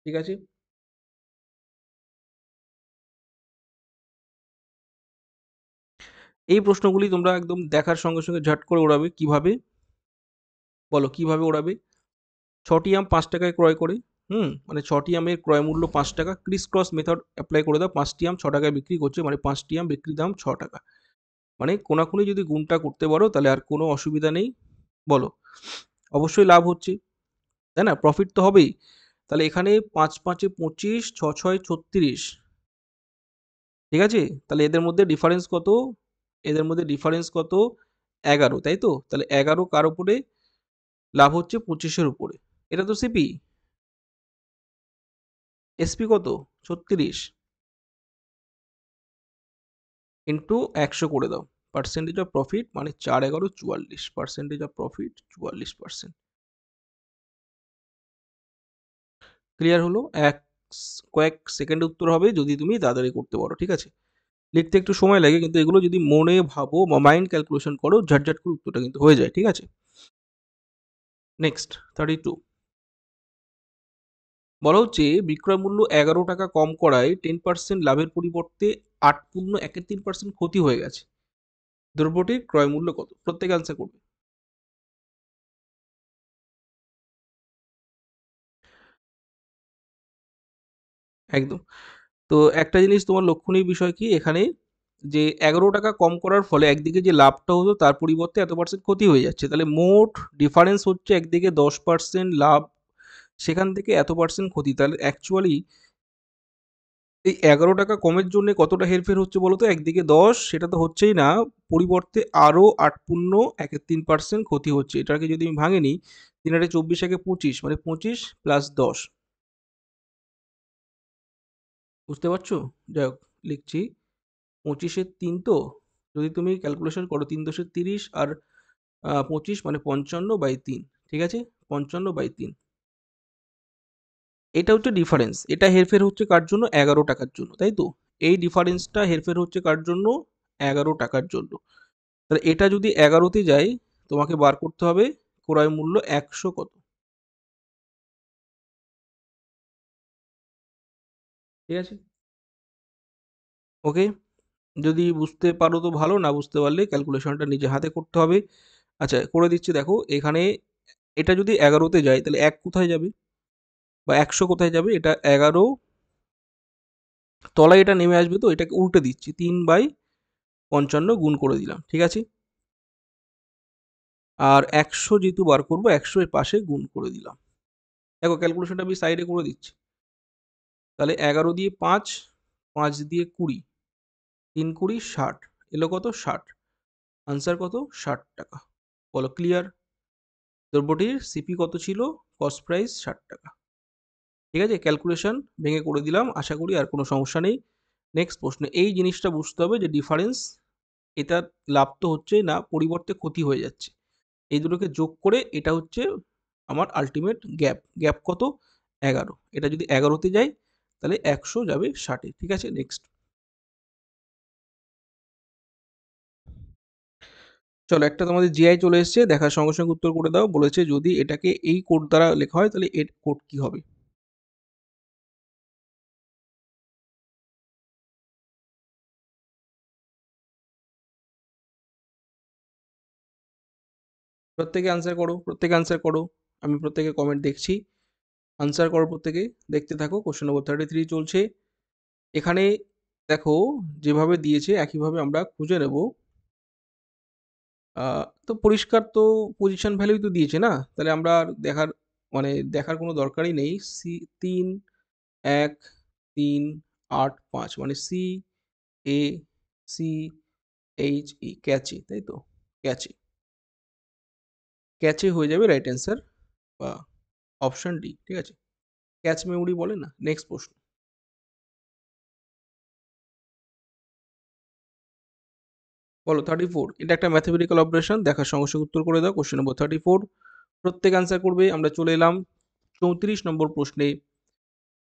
ঠিক আছে, এই প্রশ্নগুলি তোমরা একদম দেখার সঙ্গে সঙ্গে ঝট করে ওড়াবে। কিভাবে বলো, কিভাবে ওড়াবে? 6টি আম 5 টাকায় ক্রয় করে, মানে 6টি আমের ক্রয় মূল্য 5 টাকা, ক্রিস ক্রস মেথড অ্যাপ্লাই করে দাও। 5টি আম 6 টাকায় বিক্রি করছে, মানে 5টি আম বিক্রি দাম 6 টাকা। মানে কোনাকুনি যদি গুণটা করতে পারো তাহলে আর কোনো অসুবিধা নেই। বলো, অবশ্যই লাভ হচ্ছে, তাই না? প্রফিট তো হবেই। তাহলে এখানে 5 5 এ 25, 6 6 36। ঠিক আছে, তাহলে এদের মধ্যে ডিফারেন্স কত? এদের মধ্যে ডিফারেন্স কত? 11, তাই তো? তাহলে 11 কার উপরে লাভ হচ্ছে? 25-এর উপরে। এটা তো সিপি। এসপি কত? 36 ইন্টু 100 করে দাও। পার্সেন্টেজ অফ প্রফিট মানে 4 11 44, পার্সেন্টেজ অফ প্রফিট 44%। ক্লিয়ার হলো? কয়েক সেকেন্ডে উত্তর হবে যদি তুমি তাড়াতাড়ি করতে পারো। ঠিক আছে, লিখতে একটু সময় লাগে, কিন্তু এগুলো যদি মনে ভাবো বা মাইন্ড ক্যালকুলেশন করো, ঝটঝট করে উত্তরটা কিন্তু হয়ে যায়। ঠিক আছে, নেক্সট 32 বলা হচ্ছে বিক্রয় মূল্য 11 টাকা কম করায় 10% লাভের পরিবর্তে 8.13% ক্ষতি হয়ে গেছে। দ্রব্যটির ক্রয় মূল্য কত? প্রত্যেকে আনসার করবে। একদম। তো একটা জিনিস তোমার লক্ষণীয় বিষয় কি এখানে, যে 11 টাকা কম করার ফলে একদিকে যে লাভটা হতো তার পরিবর্তে এত পার্সেন্ট ক্ষতি হয়ে যাচ্ছে। তাহলে মোট ডিফারেন্স হচ্ছে একদিকে 10% লাভ, সেখান থেকে এত পার্সেন্ট ক্ষতি। তাহলে অ্যাকচুয়ালি এই 11 টাকা কমের জন্য কতটা হেরফের হচ্ছে বলতো? একদিকে 10, সেটা তো হচ্ছেই না, পরিবর্তে আরও 8.13% ক্ষতি হচ্ছে। এটাকে যদি আমি ভাঙে নিই, 3 8 24 একে 25, মানে 25 প্লাস 10। বুঝতে পারছো? যাই হোক, লিখছি 25-এর 3 তো, যদি তুমি ক্যালকুলেশন করো 3 10 30 আর 25 মানে 55/3। ঠিক আছে, 55/3। এটা হচ্ছে ডিফারেন্স। এটা হেরফের হচ্ছে কার জন্য? 11 টাকার জন্য, তাই তো? এই ডিফারেন্সটা হেরফের হচ্ছে কার জন্য? 11 টাকার জন্য। তাহলে এটা যদি 11তে যায়, তোমাকে বার করতে হবে ক্রয় মূল্য 100 কত। ঠিক আছে, ওকে। যদি বুঝতে পারো তো ভালো, না বুঝতে পারলে ক্যালকুলেশনটা নিজে হাতে করতে হবে। আচ্ছা, করে দিচ্ছি দেখো। এখানে এটা যদি 11তে যায় তাহলে 1 কোথায় যাবে বা 100 কোথায় যাবে? এটা 11 তলায় এটা নেমে আসবে, তো এটাকে উল্টে দিচ্ছি, 3/55 গুণ করে দিলাম। ঠিক আছে, আর 100 যেহেতু বার করবো, 100 এর পাশে গুণ করে দিলাম। দেখো ক্যালকুলেশনটা আমি সাইডে করে দিচ্ছি। তাহলে 11 দিয়ে 5, 5 দিয়ে 20, 3 20 60, এলো কত? 60। আনসার কত? 60 টাকা। বলো ক্লিয়ার? দ্রব্যটির সিপি কত ছিল? কস্ট প্রাইস 60 টাকা। ঠিক আছে, ক্যালকুলেশন ভেঙে করে দিলাম, আশা করি আর কোনো সমস্যা নেই। নেক্সট প্রশ্ন, এই জিনিসটা বুঝতে হবে যে ডিফারেন্স, এটা লাভ তো হচ্ছে না, পরিবর্তে ক্ষতি হয়ে যাচ্ছে। এই দুটোকে যোগ করে এটা হচ্ছে আমার আলটিমেট গ্যাপ। গ্যাপ কত? 11। এটা যদি 11তে যায় তাহলে 100 যাবে 60-এ। ঠিক আছে, নেক্সট। চলো, একটা তোমাদের জিআই চলে এসছে, দেখার সঙ্গে সঙ্গে উত্তর করে দাও। বলেছে যদি এটাকে এই কোড দ্বারা লেখা হয় তাহলে এর কোড কি হবে? প্রত্যেকে আনসার করো, প্রত্যেকে আনসার করো। আমি প্রত্যেকে কমেন্ট দেখছি। আনসার করো প্রত্যেকে, দেখতে থাকো। কোশ্চেন নম্বর 33 চলছে। এখানে দেখো যেভাবে দিয়েছে একইভাবে আমরা খুঁজে নেব। তো পরিষ্কার তো পজিশন ভ্যালুই তো দিয়েছে না, তাহলে আমরা আর দেখার কোনো দরকারই নেই। সি 3 1 3 8 5 মানে C A C H E, cache, তাই তো? ক্যাচে, ক্যাচে হয়ে যাবে রাইট অ্যান্সার, বা অপশন ডি। ঠিক আছে, ক্যাচ মেমোরি বলে না। নেক্সট প্রশ্ন। বলো 34, এটা একটা ম্যাথমেটিক্যাল অপারেশন, দেখার সঙ্গে সঙ্গে উত্তর করে দাও। কোশ্চেন নম্বর 34 প্রত্যেক আনসার করবে। আমরা চলে এলাম 34 নম্বর প্রশ্নে।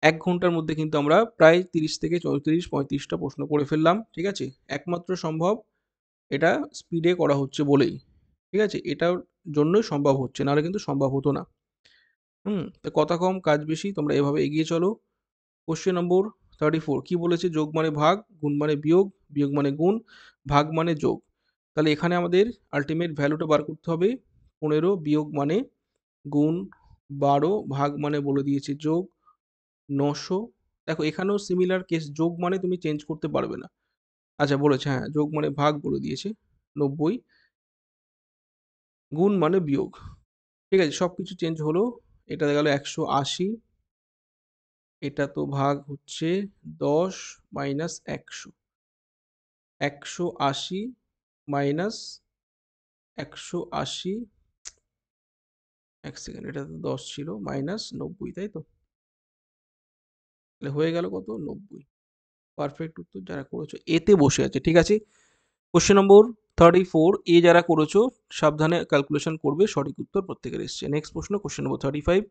1 ঘন্টার মধ্যে কিন্তু আমরা প্রায় 30 থেকে 34-35টা প্রশ্ন করে ফেললাম। ঠিক আছে, একমাত্র সম্ভব এটা স্পিডে করা হচ্ছে বলেই। ঠিক আছে, এটার জন্যই সম্ভব হচ্ছে, নাহলে কিন্তু সম্ভব হতো না। তো কথা কম কাজ বেশি, তোমরা এভাবে এগিয়ে চলো। কোশ্চেন নম্বর 34 কি বলেছে? যোগ মানে ভাগ, গুণ মানে বিয়োগ, বিয়োগ মানে গুণ, ভাগ মানে যোগ। তাহলে এখানে আমাদের আলটিমেট ভ্যালুটা বার করতে হবে। 15 বিয়োগ মানে গুণ, 12 ভাগ মানে বলে দিয়েছে যোগ, 900। দেখো এখানেও সিমিলার কেস, যোগ মানে তুমি চেঞ্জ করতে পারবে না। আচ্ছা বলেছে, হ্যাঁ যোগ মানে ভাগ বলে দিয়েছে, 90, গুণ মানে বিয়োগ। ঠিক আছে, সব কিছু চেঞ্জ হলো। এটা গেল 180, এটা তো ভাগ হচ্ছে 10 মাইনাস 100, 180 মাইনাস 180, এক সেকেন্ড, এটা তো 10 ছিল, মাইনাস 90, তাই তো? তাহলে হয়ে গেল কত? 90। পারফেক্ট উত্তর যারা করেছো এতে বসে আছে। ঠিক আছে, কোশ্চেন নম্বর 34 এ যারা করেছো সাবধানে ক্যালকুলেশন করবে, সঠিক উত্তর প্রত্যেকের এসছে। নেক্সট প্রশ্ন, কোশ্চেন নম্বর 35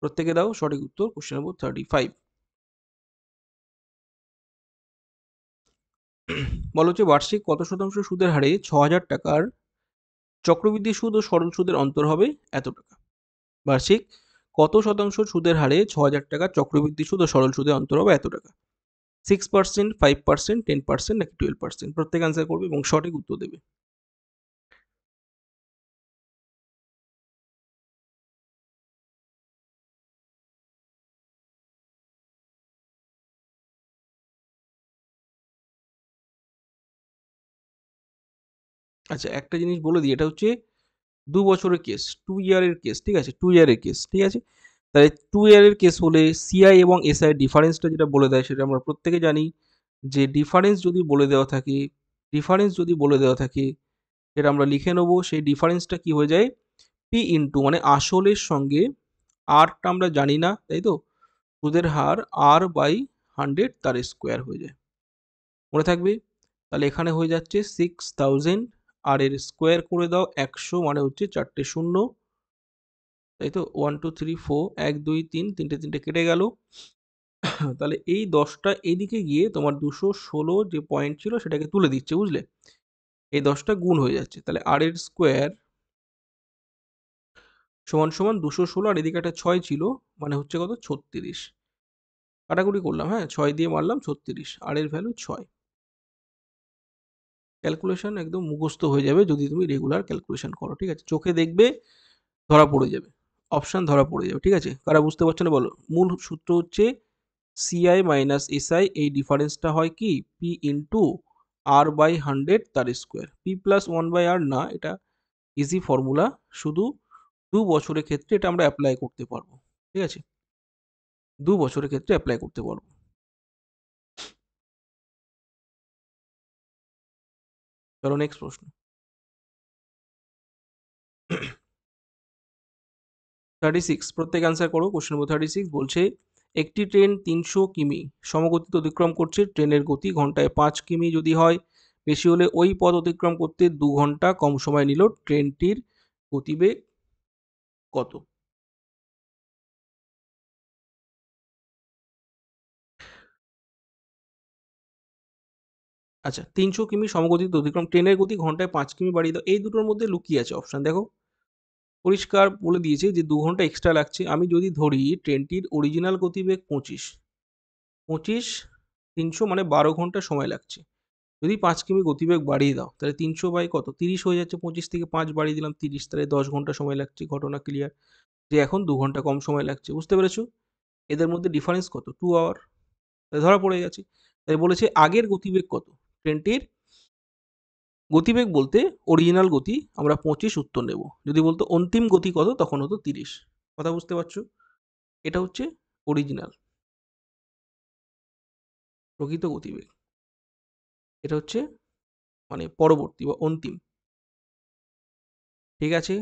প্রত্যেকে দাও সঠিক উত্তর। কোশ্চেন নম্বর 35 বলো যে বার্ষিক কত শতাংশ সুদের হারে 6,000 টাকার চক্রবৃদ্ধি সুদ ও সরল সুদের অন্তর হবে এত টাকা? বার্ষিক কত শতাংশ সুদের হারে 6,000 টাকা চক্রবৃদ্ধি সুদ ও সরল সুদের অন্তর হবে এত টাকা? 6%, 5%, 10% নাকি 12%? প্রত্যেক আনসার করবে এবং সঠিক উত্তর দেবে। আচ্ছা একটা জিনিস বলে দিই, এটা হচ্ছে 2 বছরের কেস, 2 ইয়ারের কেস। ঠিক আছে, 2 ইয়ারের কেস। ঠিক আছে, তাই 2 ইয়ারের কেস হলে সিআই এবং এসআই ডিফারেন্সটা যেটা বলে দেয় সেটা আমরা প্রত্যেকে জানি। যে ডিফারেন্স যদি বলে দেওয়া থাকে সেটা আমরা লিখে নেবো। সেই ডিফারেন্সটা কি হয়ে যায়? পি ইন্টু মানে আসলের সঙ্গে আরটা আমরা জানি না, তাই তো? সুদের হার আর বাই 100 তার স্কোয়ার হয়ে যায়, মনে থাকবে? তাহলে এখানে হয়ে যাচ্ছে 6000, আর এর স্কোয়ার করে দাও 100, মানে হচ্ছে 4টে শূন্য, তাই তো? 1 2 3 4, 1 2 3, তিনটে তিনটে কেটে গেল। তাহলে এই 10টা এইদিকে গিয়ে তোমার 216 যে পয়েন্ট ছিল সেটাকে তুলে দিচ্ছে, বুঝলে? এই 10টা গুণ হয়ে যাচ্ছে, তাহলে আর এর স্কোয়ার সমান সমান 216, আর এদিকে একটা 6 ছিল, মানে হচ্ছে কত? 36। কাটাকুটি করলাম, হ্যাঁ 6 দিয়ে মারলাম 36, আর এর ভ্যালু 6। ক্যালকুলেশন একদম মুখস্থ হয়ে যাবে যদি তুমি রেগুলার ক্যালকুলেশন করো। ঠিক আছে, চোখে দেখবে ধরা পড়ে যাবে, অপশন ধরা পড়ে যাবে। ঠিক আছে, কারা বুঝতে পারছো না বলো? মূল সূত্র হচ্ছে সিআই মাইনাস এসআই, এই ডিফারেন্সটা হয় কি পি ইন্টু আর বাই 100 তার স্কোয়ার। পি প্লাস 1/r না, এটা ইজি ফর্মুলা, শুধু 2 বছরের ক্ষেত্রে এটা আমরা অ্যাপ্লাই করতে পারবো। ঠিক আছে, 2 বছরের ক্ষেত্রে অ্যাপ্লাই করতে পারবো। চলো নেক্সট প্রশ্ন। 36 প্রত্যেক অ্যান্সার করো। কোশ্চেন নম্বর 36 বলছে একটি ট্রেন 300 কিমি সমগতিতে অতিক্রম করছে। ট্রেনের গতি ঘন্টায় 5 কিমি যদি হয়, বেশি হলে ওই পথ অতিক্রম করতে 2 ঘন্টা কম সময় নিল। ট্রেনটির গতিবেগ কত? আচ্ছা, ৩০০ কিমি সমগতিতে অতিক্রম, ট্রেনের গতি ঘন্টায় ৫ কিমি বাড়িয়ে দাও। এই দুটোর মধ্যে লুকিয়ে আছে অপশন, দেখো পরিষ্কার বলে দিয়েছে যে ২ ঘন্টা এক্সট্রা লাগছে। আমি যদি ধরি ট্রেনটির অরিজিনাল গতিবেগ ২৫, ২৫ ৩০০ মানে ১২ ঘন্টা সময় লাগছে। যদি ৫ কিমি গতিবেগ বাড়িয়ে দাও তাহলে ৩০০ বাই কত ৩০ হয়ে যাচ্ছে, ২৫ থেকে ৫ বাড়িয়ে দিলাম ৩০, তাহলে ১০ ঘন্টা সময় লাগছে। ঘটনা ক্লিয়ার যে এখন ২ ঘন্টা কম সময় লাগছে। বুঝতে পেরেছো? এদের মধ্যে ডিফারেন্স কত? 2 আওয়ার। ধরা পড়ে গেছে। তাই বলেছে আগের গতিবেগ কত? ট্রেনটির গতিবেগ বলতে অরিজিনাল গতি আমরা ২৫ উত্তর নেব। যদি বলতো অন্তিম গতি কত তখন হতো ৩০। কথা বুঝতে পারছো? এটা হচ্ছে অরিজিনাল প্রকৃত গতিবেগ। এটা হচ্ছে মানে পরবর্তী বা অন্তিম। ঠিক আছে?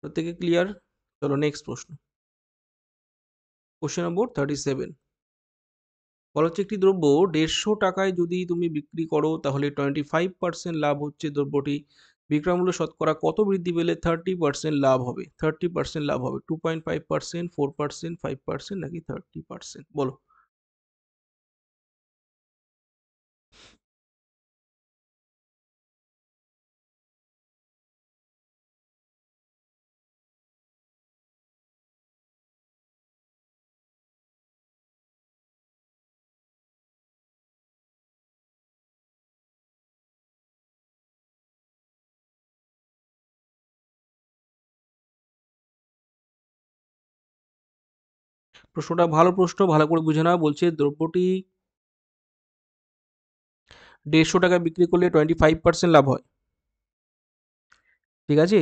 প্রত্যেকে ক্লিয়ার? চলো নেক্সট প্রশ্ন। কোশ্চেন নম্বর 37। বলা হচ্ছে একটি দ্রব্য ১৫০ টাকায় যদি তুমি বিক্রি করো তাহলে 25% লাভ হচ্ছে, দ্রব্যটি বিক্রয়মূল্য শতকরা কত বৃদ্ধি পেলে 30% লাভ হবে? 30% লাভ হবে 2.5%, 4%, 5% নাকি 30%? বলো। প্রশ্নটা ভালো প্রশ্ন, ভালো করে বুঝে নাও। বলছে দ্রব্যটি ১৫০ টাকায় বিক্রি করলে 25% লাভ হয়। ঠিক আছে?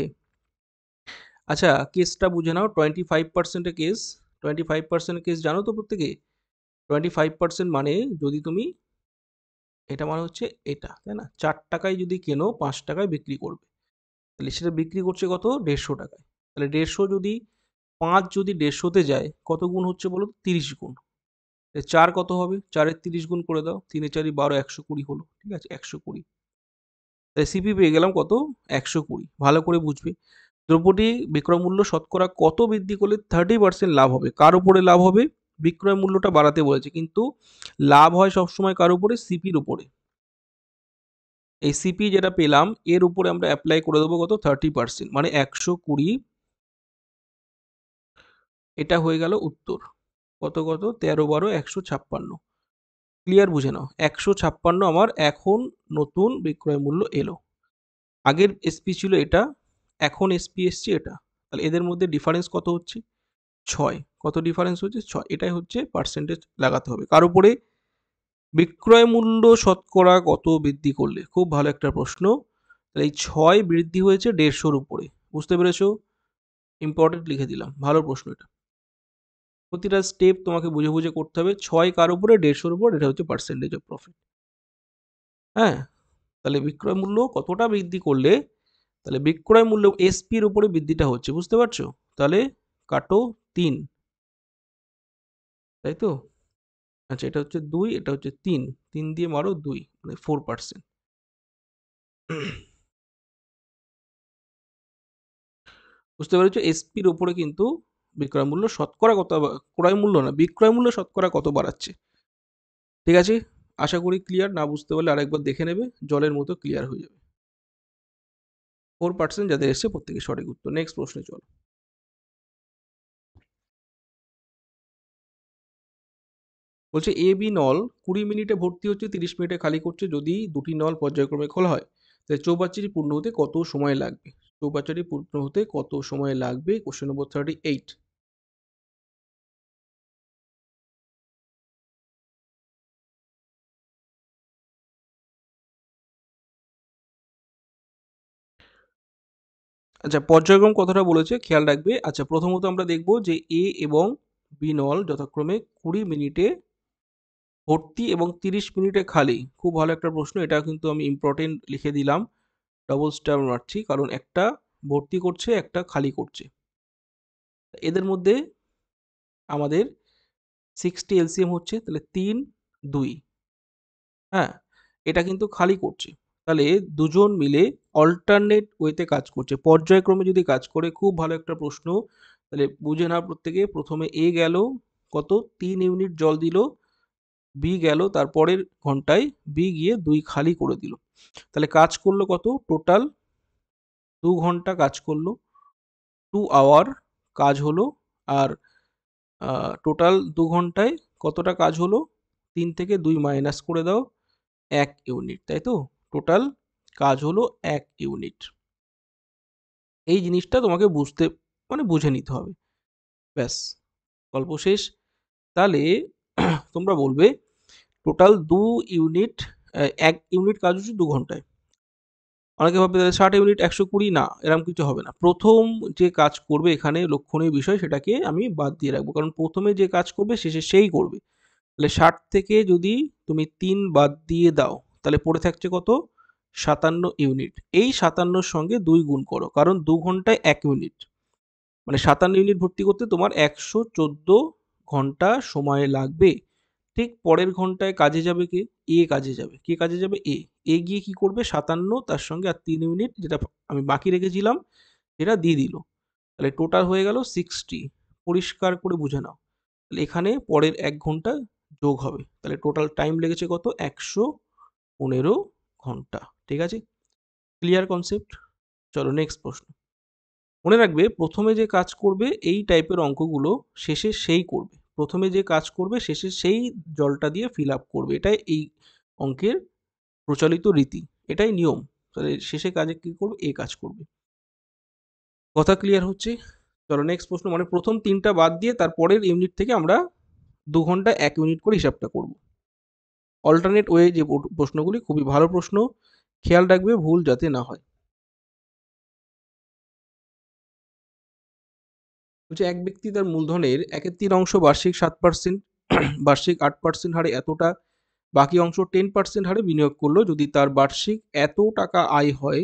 আচ্ছা, কেসটা বুঝে নাও। 25% কেস, 25% কেস জানো তো প্রত্যেকে? 25% মানে যদি তুমি, এটা মানে হচ্ছে এটা, তাই না? ৪ টাকায় যদি কেনো ৫ টাকায় বিক্রি করবে, তাহলে সেটা বিক্রি করছে কত? ১৫০ টাকায়। তাহলে ১৫০ যদি ৫ যদি ১৫০তে যায় কত গুণ হচ্ছে বলো তো? ৩০ গুণ। ৪ কত হবে? ৪ এর ৩০ গুণ করে দাও। ৩ এ ৪ ই ১২, ১২০ হলো। ঠিক আছে? ১২০। তাই সিপি পেয়ে গেলাম কত? ১২০। ভালো করে বুঝবে। দ্রব্যটি বিক্রয় মূল্য শতকরা কত বৃদ্ধি করলে 30% লাভ হবে? কার উপরে লাভ হবে? বিক্রয় মূল্যটা বাড়াতে বলেছে, কিন্তু লাভ হয় সবসময় কার উপরে? সিপির উপরে। এই সিপি যেটা পেলাম এর উপরে আমরা অ্যাপ্লাই করে দেবো কত? 30%, মানে ১২০। এটা হয়ে গেল উত্তর। কত কত? ১৩, ১২, ১৫৬। ক্লিয়ার? বুঝে নাও। ১৫৬ আমার এখন নতুন বিক্রয় মূল্য এলো। আগের এসপি ছিল এটা, এখন এসপি এসছে এটা। তাহলে এদের মধ্যে ডিফারেন্স কত হচ্ছে? ৬। কত ডিফারেন্স হচ্ছে? ৬। এটাই হচ্ছে পার্সেন্টেজ লাগাতে হবে। কার উপরে? বিক্রয় মূল্য শতকরা কত বৃদ্ধি করলে? খুব ভালো একটা প্রশ্ন। তাহলে এই ৬ বৃদ্ধি হয়েছে ১৫০-র উপরে। বুঝতে পেরেছো? ইম্পর্টেন্ট লিখে দিলাম। ভালো প্রশ্ন এটা। প্রতিটা স্টেপ তোমাকে বুঝে বুঝে করতে হবে। ৬ কার উপরে? ১৫০-র উপর। এটা হচ্ছে পার্সেন্টেজ অফ প্রফিট। হ্যাঁ? তাহলে বিক্রয় মূল্য কতটা বৃদ্ধি করলে, তাহলে বিক্রয় মূল্য এসপির উপরে বৃদ্ধিটা হচ্ছে। বুঝতে পারছো? তাহলে কাটো ৩। তাই তো? আচ্ছা, এটা হচ্ছে ২, এটা হচ্ছে ৩। ৩ দিয়ে মারো ২, মানে 4%। বুঝতে পেরেছো? এসপির উপরে কিন্তু বিক্রয় মূল্য শতকরা কত, ক্রয় মূল্য না, বিক্রয় মূল্য শতকরা কত বাড়াচ্ছে। ঠিক আছে? আশা করি ক্লিয়ার। না বুঝতে পারলে আরেকবার দেখে নেবে, জলের মতো ক্লিয়ার হয়ে যাবে। 4% যাদের এসছে প্রত্যেকে সঠিক উত্তর। নেক্সট প্রশ্নে চলো। বলছে এ বি নল ২০ মিনিটে ভর্তি হচ্ছে, ৩০ মিনিটে খালি করছে। যদি দুটি নল পর্যায়ক্রমে খোলা হয় তাহলে চৌবাচ্চাটি পূর্ণ হতে কত সময় লাগবে? চৌবাচ্চাটি পূর্ণ হতে কত সময় লাগবে? Question number 38। আচ্ছা, পর্যায়ক্রম কথাটা বলেছে খেয়াল রাখবে। আচ্ছা, প্রথমত আমরা দেখব যে এ এবং বি নল যথাক্রমে ২০ মিনিটে ভর্তি এবং ৩০ মিনিটে খালি। খুব ভালো একটা প্রশ্ন। এটা কিন্তু আমি ইম্পর্টেন্ট লিখে দিলাম, ডবল স্টার মারছি, কারণ একটা ভর্তি করছে, একটা খালি করছে। এদের মধ্যে আমাদের 60 এলসিএম হচ্ছে, তাহলে ৩, ২। হ্যাঁ, এটা কিন্তু খালি করছে। তাহলে দুজন মিলে অল্টারনেট ওয়েতে কাজ করছে, পর্যায়ক্রমে যদি কাজ করে। খুব ভালো একটা প্রশ্ন। তাহলে বুঝে নাও প্রত্যেকে। প্রথমে এ গেল কত? ৩ ইউনিট জল দিল, বি গেল তারপরের ঘন্টায়, বি গিয়ে 2 খালি করে দিল। তাহলে কাজ করলো কত? টোটাল 2 ঘন্টা কাজ করলো, 2 আওয়ার কাজ হলো। আর টোটাল 2 ঘন্টায় কতটা কাজ হলো? 3 থেকে 2 মাইনাস করে দাও, 1 ইউনিট, তাই তো? টোটাল কাজ হলো 1 ইউনিট। এই জিনিসটা তোমাকে বুঝে নিতে হবে। ব্যাস, গল্প শেষ। তাহলে তোমরা বলবে টোটাল 2 ইউনিট, 1 ইউনিট কাজ হচ্ছে 2 ঘন্টায়। অনেকে ভাববে তাহলে 60 ইউনিট 120, না, এরকম কিছু হবে না। প্রথম যে কাজ করবে এখানে লক্ষণীয় বিষয়, সেটাকে আমি বাদ দিয়ে রাখবো, কারণ প্রথমে যে কাজ করবে শেষে সেই করবে। তাহলে 60 থেকে যদি তুমি 3 বাদ দিয়ে দাও, তাহলে পড়ে থাকছে কত? 57 ইউনিট। এই 57-র সঙ্গে 2 গুণ করো, কারণ 2 ঘন্টায় 1 ইউনিট, মানে 57 ইউনিট ভর্তি করতে তোমার 114 ঘন্টা সময় লাগবে। ঠিক পরের ঘন্টায় কাজে যাবে কে? এ কাজে যাবে। কে কাজে যাবে? এ। এ গিয়ে কি করবে? 57 তার সঙ্গে আর 3 ইউনিট যেটা আমি বাকি রেখেছিলাম সেটা দিয়ে দিল। তাহলে টোটাল হয়ে গেল 60। পরিষ্কার করে বুঝে নাও। তাহলে এখানে পরের 1 ঘন্টা যোগ হবে। তাহলে টোটাল টাইম লেগেছে কত? 115 ঘন্টা। ঠিক আছে? Clear concept? চলো নেক্সট প্রশ্ন। মনে রাখবে প্রথমে যে কাজ করবে এই টাইপের অঙ্কগুলো শেষে সেই করবে। প্রথমে যে কাজ করবে শেষে সেই জলটা দিয়ে ফিল আপ করবে। এটাই এই অঙ্কের প্রচলিত রীতি, এটাই নিয়ম। তাহলে শেষে কাজে কি করবে? এ কাজ করবে। কথা ক্লিয়ার হচ্ছে? চলো নেক্সট প্রশ্ন। মানে প্রথম 3টা বাদ দিয়ে তারপরের ইউনিট থেকে আমরা 2 ঘন্টায় 1 ইউনিট করে হিসাবটা করব। অল্টারনেট ওয়ে যে প্রশ্নগুলি, খুবই ভালো প্রশ্ন, খেয়াল রাখবে ভুল যাতে না হয়। বলছে এক ব্যক্তি তার মূলধনের 1/3 বার্ষিক 7%, বার্ষিক 8% হারে এতটা, বাকি অংশ 10% হারে বিনিয়োগ করলো। যদি তার বার্ষিক এত টাকা আয় হয়,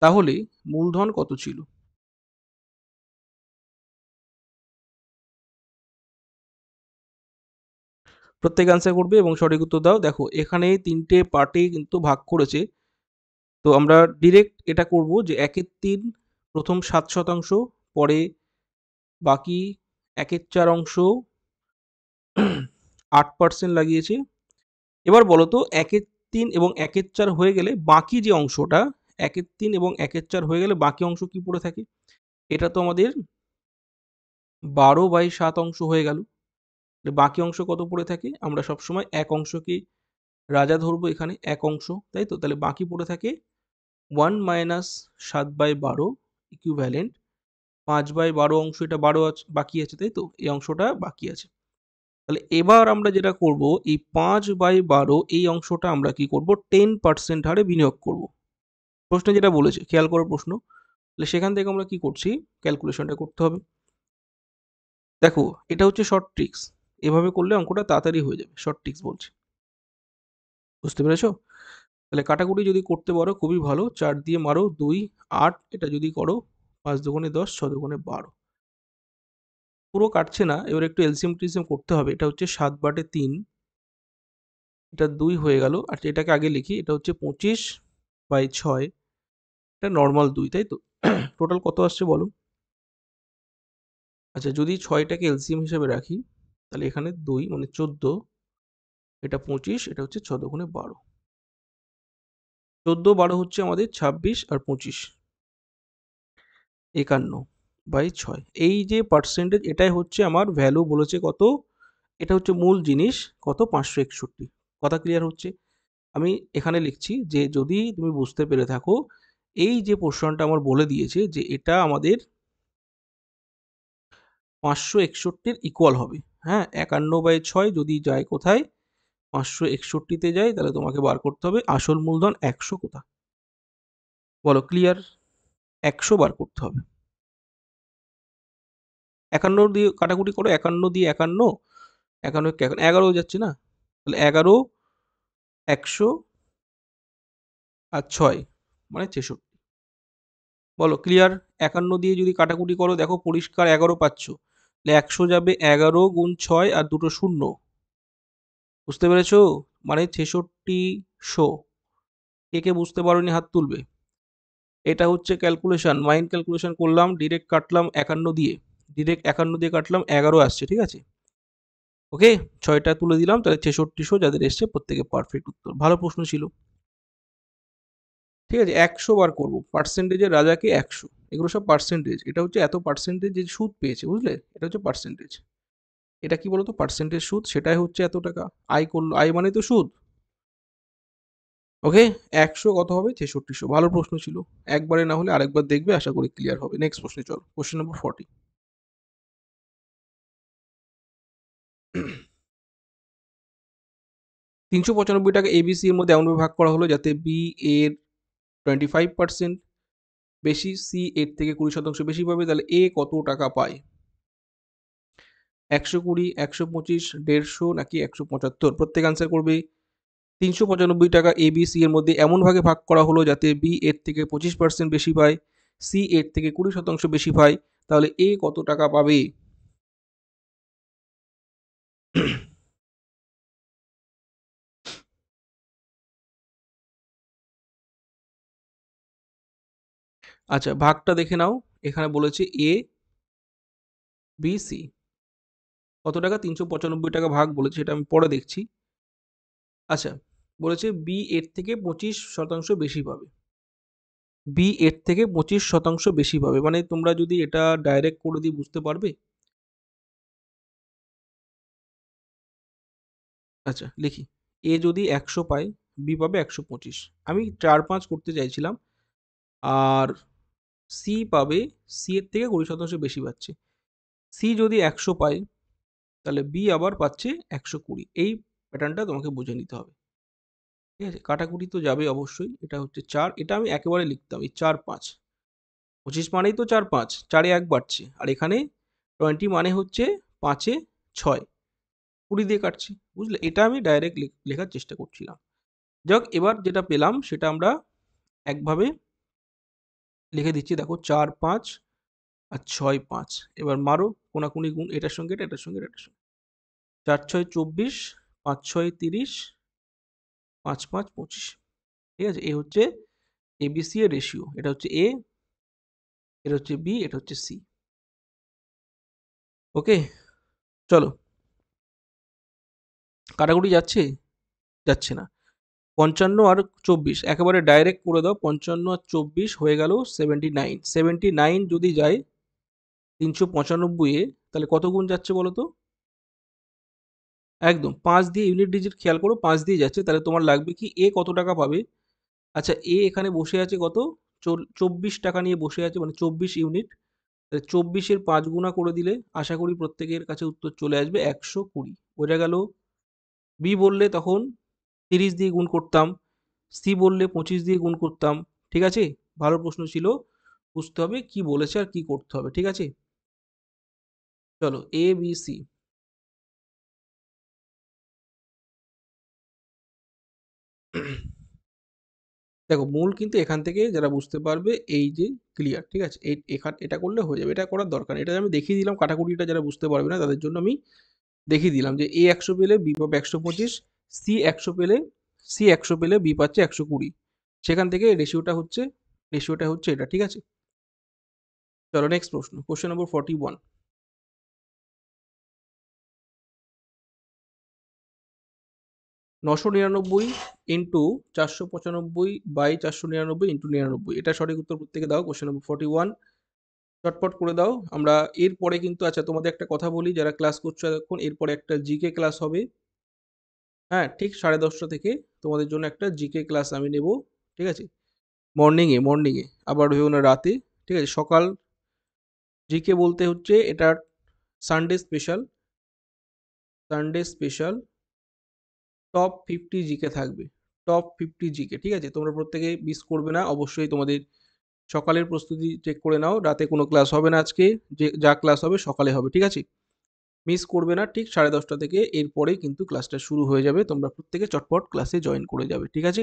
তাহলে মূলধন কত ছিল? প্রত্যেক অ্যান্সার করবে এবং সঠিক উত্তর দাও। দেখো এখানে 3টে পার্টে কিন্তু ভাগ করেছে। তো আমরা ডিরেক্ট এটা করব যে 1/3 প্রথম 7%, পরে বাকি 1/4 অংশ 8% লাগিয়েছে। এবার বলো তো 1/3 এবং 1/4 হয়ে গেলে বাকি যে অংশটা, 1/3 এবং 1/4 হয়ে গেলে বাকি অংশ কি পড়ে থাকে? এটা তো আমাদের 12/7 অংশ হয়ে গেল। বাকি অংশ কত পড়ে থাকে? আমরা সবসময় এক অংশকে রাজা ধরবো, এখানে এক অংশ, তাই তো? তাহলে বাকি পড়ে থাকে 1 মাইনাস 7/12 ইকুইভ্যালেন্ট 5/12 অংশ, এটা 12 বাকি আছে, তাই তো? এই অংশটা বাকি আছে। তাহলে এবার আমরা যেটা করব, এই 5/12 এই অংশটা আমরা কি করব? 10% হারে বিনিয়োগ করব। প্রশ্নে যেটা বলেছে, খেয়াল করো প্রশ্ন। তাহলে সেখান থেকে আমরা কি করছি? ক্যালকুলেশনটা করতে হবে। দেখো এটা হচ্ছে শর্ট ট্রিক্স, এভাবে করলে অঙ্কটা তাড়াতাড়ি হয়ে যাবে। শর্ট ট্রিক্স বলছে, বুঝতে পেরেছো? তাহলে কাটাকুটি যদি করতে পারো খুবই ভালো। 4 দিয়ে মারো 2 8, এটা যদি করো 5 দুগুণে 10, 6 দুগুণে 12। পুরো কাটছে না, এবার একটু এলসিএম টিলসিএম করতে হবে। এটা হচ্ছে 7/3, এটা 2 হয়ে গেল। আর এটাকে আগে লিখি, এটা হচ্ছে 25/6, এটা নর্মাল 2, তাই তো? টোটাল কত আসছে বলো? আচ্ছা, যদি 6টাকে এলসিএম হিসেবে রাখি, তাহলে এখানে 2 মানে 14, এটা 25, এটা হচ্ছে 6 দুগুণে 12। 14 12 হচ্ছে আমাদের 26, আর 25 51/6। এই যে পার্সেন্টেজ, এটাই হচ্ছে আমার ভ্যালু বলেছে কত? এটা হচ্ছে মূল জিনিস কত? 561। কথা ক্লিয়ার হচ্ছে? আমি এখানে লিখছি যে যদি তুমি বুঝতে পেরে থাকো, এই যে পোর্শনটা আমার বলে দিয়েছে যে এটা আমাদের 561-র ইকুয়াল হবে। হ্যাঁ, 51/6 যদি যায় কোথায়? 561-তে যায়, তাহলে তোমাকে বার করতে হবে আসল মূলধন 100 কোথায়। বলো ক্লিয়ার? 100 বার করতে হবে। 51 দিয়ে কাটাকুটি করো, 51 দিয়ে 51, 51 11 যাচ্ছে না? তাহলে 11, 100 আর 6 মানে 66। বলো ক্লিয়ার? 51 দিয়ে যদি কাটাকুটি করো, দেখো পরিষ্কার 11 পাচ্ছ। তাহলে 100 যাবে 11 গুণ 6 আর দুটো শূন্য, বুঝতে পেরেছো? মানে 6600। কে কে বুঝতে পারোনি হাত তুলবে। এটা হচ্ছে ক্যালকুলেশন, মাইন্ড ক্যালকুলেশন করলাম, ডিরেক্ট কাটলাম 51 দিয়ে, ডিরেক্ট 51 দিয়ে কাটলাম 11 আসছে, ঠিক আছে? ওকে, 6টা তুলে দিলাম, তাহলে 6600 যাদের এসছে প্রত্যেকে পারফেক্ট উত্তর। ভালো প্রশ্ন ছিল। ঠিক আছে, 100 বার করবো, পার্সেন্টেজের রাজাকে 100, এগুলো সব পার্সেন্টেজ। এটা হচ্ছে এত পার্সেন্টেজ যে সুদ পেয়েছে, বুঝলে, এটা হচ্ছে পার্সেন্টেজ। এটা কি বলতো, পার্সেন্টেজ সুদ, সেটাই হচ্ছে এত টাকা আয় করলো, আয় মানে তো সুদ। ওকে, 100 কত হবে, 6600। ভালো প্রশ্ন ছিল, একবারে না হলে আরেকবার দেখবে, আশা করি ক্লিয়ার হবে। নেক্সট প্রশ্নে চল, কোশ্চেন নম্বর 40। 395 টাকা এবিসি এর মধ্যে এমনভাবে ভাগ করা হলো যাতে বি এর 25% বেশি, সি এর থেকে 20% বেশি পাবে, তাহলে এ কত টাকা পায়? 120, 125, 150 নাকি 175? প্রত্যেক আনসার করবে। 395 টাকা এবিসি এর মধ্যে এমন ভাগে ভাগ করা হলো যাতে বি এর থেকে 25% বেশি পায়, সি এর থেকে 20% বেশি পায়, তাহলে এ কত টাকা পাবে? আচ্ছা, ভাগটা দেখে নাও। এখানে বলেছে এ বি সি কত টাকা, 395 টাকা ভাগ বলেছে, এটা আমি পরে দেখছি। আচ্ছা, বলেছে বি এর থেকে 25% বেশি পাবে। বি এর থেকে 25% বেশি পাবে, মানে তোমরা যদি এটা ডাইরেক্ট করে দিই বুঝতে পারবে। আচ্ছা লিখি, এ যদি 100 পায়, বি পাবে 125। আমি 4-5 করতে চাইছিলাম। আর সি পাবে, সি এর থেকে 20% বেশি পাচ্ছে। সি যদি 100 পায়, তাহলে বি আবার পাচ্ছে 120। এই প্যাটার্নটা তোমাকে বুঝে নিতে হবে। ঠিক আছে, কাটাকুটি তো যাবে অবশ্যই। এটা হচ্ছে 4, এটা আমি একেবারে লিখতাম, এই 4-5, 25 মানেই তো 4-5, 4-এ 1 বাড়ছে, আর এখানে 20 মানে হচ্ছে 5-এ 6, 20 দিয়ে কাটছি, বুঝলে। এটা আমি ডাইরেক্ট লেখার চেষ্টা করছিলাম। যাক, এবার যেটা পেলাম সেটা আমরা একভাবে লিখে দিচ্ছি, দেখো 4-5 আর 6-5। এবার মারো কোনাকুনি গুণ, এটার সঙ্গে এটা, এটার সঙ্গে এটার সঙ্গে। 4-6 24, 5-6 30, 5-5 25। ঠিক আছে, এ হচ্ছে এবিসি এর রেশিও। এটা হচ্ছে এ, এটা হচ্ছে বি, এটা হচ্ছে সি। ওকে, চলো, কাটাকুটি যাচ্ছে, যাচ্ছে না। 55 আর 24 একেবারে ডাইরেক্ট করে দাও, 55 আর 24 হয়ে গেল 79। 79 যদি যায় 395 এ, তাহলে কত গুণ যাচ্ছে বলো তো? একদম 5 দিয়ে, ইউনিট ডিজিট খেয়াল করো, 5 দিয়ে যাচ্ছে, তাহলে তোমার লাগবে কি, এ কত টাকা পাবে? আচ্ছা, এ এখানে বসে আছে কত, 24 টাকা নিয়ে বসে আছে, মানে 24 ইউনিট। 24-এর 5 গুণা করে দিলে আশা করি প্রত্যেকের কাছে উত্তর চলে আসবে 120। বোঝা গেল? বি বললে তখন 30 দিয়ে গুণ করতাম, সি বললে 25 দিয়ে গুণ করতাম। ঠিক আছে, ভালো প্রশ্ন ছিল, বুঝতে হবে কি বলেছে আর কি করতে হবে। ঠিক আছে, চলো এ বি সি। দেখো, মূল কিন্তু এখান থেকে যারা বুঝতে পারবে, এই যে ক্লিয়ার। ঠিক আছে, এটা করলে হয়ে যাবে, এটা করার দরকার নেই। এটা আমি দেখিয়ে দিলাম, কাটাকুটিটা যারা বুঝতে পারবে না তাদের জন্য আমি দেখিয়ে দিলাম যে এ 100 পেলে বি পাবে 125, সি 100 পেলে বি পাচ্ছে 120। সেখান থেকে রেশিওটা হচ্ছে এটা। ঠিক আছে, চলো নেক্সট প্রশ্ন, question number 41। 999 into 495 by 499 into 99, এটা সঠিক উত্তর প্রত্যেকে দাও। কোশ্চেন নম্বর 41, চটপট করে দাও। আমরা এরপরে কিন্তু, আচ্ছা তোমাদের একটা কথা বলি, যারা ক্লাস করছো এখন, এরপরে একটা জিকে ক্লাস হবে। হ্যাঁ, ঠিক 10:30 থেকে তোমাদের জন্য একটা জিকে ক্লাস আমি নেব। ঠিক আছে, মর্নিংয়ে আবার ভেবো না রাতে। ঠিক আছে, সকাল। জিকে বলতে হচ্ছে এটা সানডে স্পেশাল, টপ 50 জিকে থাকবে, টপ 50 জিকে। ঠিক আছে, তোমরা প্রত্যেকে মিস করবে না, অবশ্যই তোমাদের সকালের প্রস্তুতি চেক করে নাও। রাতে কোনো ক্লাস হবে না আজকে, যে যা ক্লাস হবে সকালে হবে। ঠিক আছে, মিস করবে না। ঠিক 10:30 থেকে এরপরেই কিন্তু ক্লাসটা শুরু হয়ে যাবে, তোমরা প্রত্যেকে চটপট ক্লাসে জয়েন করে যাবে। ঠিক আছে,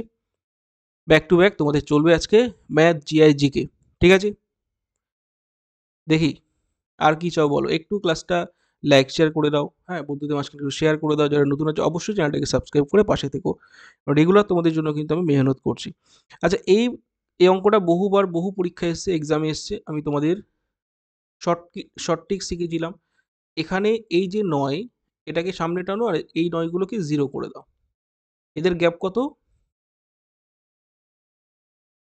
ব্যাক টু ব্যাক তোমাদের চলবে আজকে ম্যাথ, জিআই, জিকে। ঠিক আছে, দেখি আর কি চাও বলো। একটু ক্লাসটা লাইক শেয়ার করে দাও, হ্যাঁ, বন্ধুদের মাঝখানে একটু শেয়ার করে দাও। যারা নতুন আছে অবশ্যই চ্যানেলটাকে সাবস্ক্রাইব করে পাশে থেকো, রেগুলার তোমাদের জন্য কিন্তু আমি মেহনত করছি। আচ্ছা, এই অঙ্কটা বহুবার বহু পরীক্ষায় এসছে, এক্সামে এসছে, আমি তোমাদের শর্ট ট্রিক শিখিয়েছিলাম। এখানে এই যে 9, এটাকে সামনে টানো আর এই 9 গুলোকে 0 করে দাও। এদের গ্যাপ কত?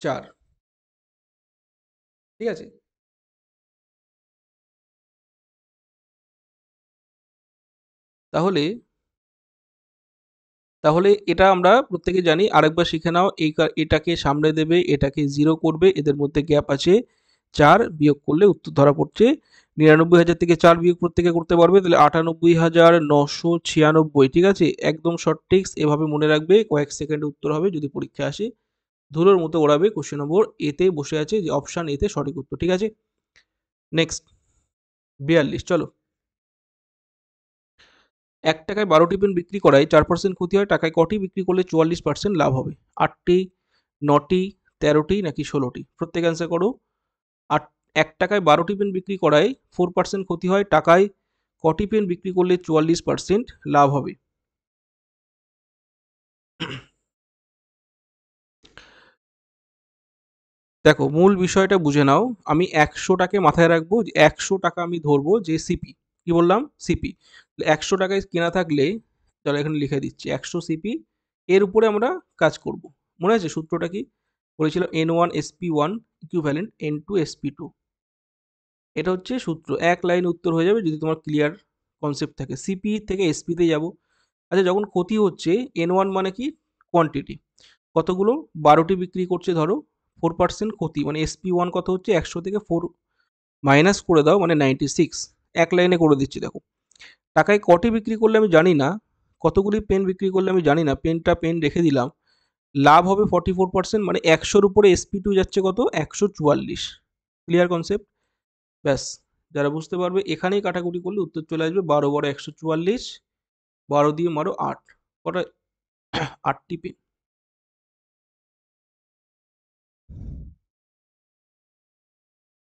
4। ঠিক আছে? তাহলে তাহলে এটা আমরা প্রত্যেকে জানি, আরেকবার শিখে নাও। এটাকে সামনে দেবে, এটাকে 0 করবে, এদের মধ্যে গ্যাপ আছে 4, বিয়োগ করলে উত্তর ধরা পড়ছে 99,000 থেকে 4 বিয়োগ প্রত্যেকে করতে পারবে, তাহলে 98,996। ঠিক আছে, একদম সঠিক। এভাবে মনে রাখবে, কয়েক সেকেন্ডে উত্তর হবে। যদি পরীক্ষা আসে ধুলোর মতো ওড়াবে। কোশ্চেন নম্বর এতে বসে আছে যে অপশান এতে সঠিক উত্তর। ঠিক আছে, নেক্সট 42। চলো, 1 টাকায় 12টি পেন বিক্রি করায় 4% ক্ষতি হয়, টাকায় কটি বিক্রি করলে 44% লাভ হবে? 8টি, 9টি, 13টি নাকি 16টি? প্রত্যেক অ্যান্সার করো। 1 টাকায় 12টি পেন বিক্রি করায় 4% ক্ষতি হয়, টাকায় কটি পেন বিক্রি করলে 44% লাভ হবে? দেখো, মূল বিষয়টা বুঝে নাও। আমি 100টাকে মাথায় রাখবো, যে 100 টাকা আমি ধরবো যে সিপি। কি বললাম? সিপি। 100 টাকায় কেনা থাকলে, চলো এখানে লিখে দিচ্ছি 100 সিপি। এর উপরে আমরা কাজ করব। মনে আছে সূত্রটা কি? বলেছিল N1 SP1 equivalent N2 SP2। এটা হচ্ছে সূত্র। এক লাইন উত্তর হয়ে যাবে যদি তোমার ক্লিয়ার কনসেপ্ট থাকে। সিপি থেকে এসপিতে যাব। আচ্ছা, যখন ক্ষতি হচ্ছে, N1 মানে কি? কোয়ান্টিটি। কতগুলো? 12টি বিক্রি করছে ধরো, 4% ক্ষতি, মানে SP1 কত হচ্ছে? 100 থেকে 4 মাইনাস করে দাও, মানে 96। এক লাইনে করে দিচ্ছি, দেখো। টাকায় কটি বিক্রি করলে আমি জানি না, কতগুলি পেন বিক্রি করলে আমি জানি না, পেন রেখে দিলাম। লাভ হবে 44%, মানে 100-র উপরে SP2 যাচ্ছে কত? 144। Clear concept? ব্যাস, যারা বুঝতে পারবে এখানেই কাটাকুটি করলে উত্তর চলে আসবে 12 × 144, 12 দিয়ে মারো 8। কটা? 8টি পেন।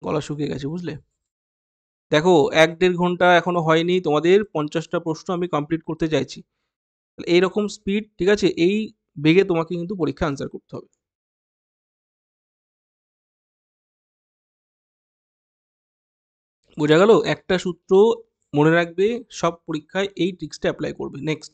গলা শুকিয়ে গেছে, বুঝলে? দেখো, 1-1.5 ঘন্টা এখনো হয়নি, তোমাদের 50টা প্রশ্ন আমি কমপ্লিট করতে চাইছি। এইরকম স্পিড, ঠিক আছে, এই বেগে তোমাকে কিন্তু পরীক্ষা আনসার করতে হবে। বোঝা গেল? একটা সূত্র মনে রাখবে, সব পরীক্ষায় এই ট্রিক্সটা অ্যাপ্লাই করবে। নেক্সট,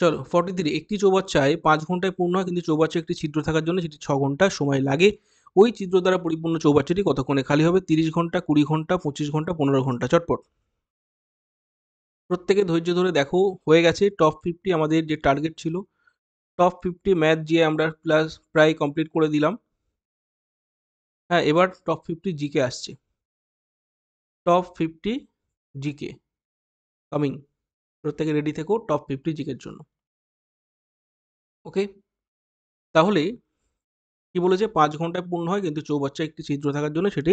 চলো 43। একটি চৌবাচ্চায় 5 ঘন্টায় পূর্ণ হয়, কিন্তু চৌবাচ্চায় একটি ছিদ্র থাকার জন্য সেটি 6 ঘন্টা সময় লাগে। ওই ছিদ্র দ্বারা পরিপূর্ণ চৌবাচ্চাটি কতক্ষণে খালি হবে? 30 ঘন্টা, 20 ঘন্টা, 25 ঘন্টা, 15 ঘন্টা। চটপট প্রত্যেকে ধৈর্য ধরে দেখো। হয়ে গেছে টপ 50 আমাদের যে টার্গেট ছিল। টপ 50 ম্যাথ যে আমরা প্লাস প্রায় কমপ্লিট করে দিলাম। হ্যাঁ, এবার টপ 50 জিকে আসছে। Top 50 GK coming. প্রত্যেকে রেডি থেকো টপ 50 জিকের জন্য। ওকে, তাহলে কি বলেছে? 5 ঘন্টায় পূর্ণ হয়, কিন্তু চৌবাচ্চা একটি ছিদ্র থাকার জন্য সেটি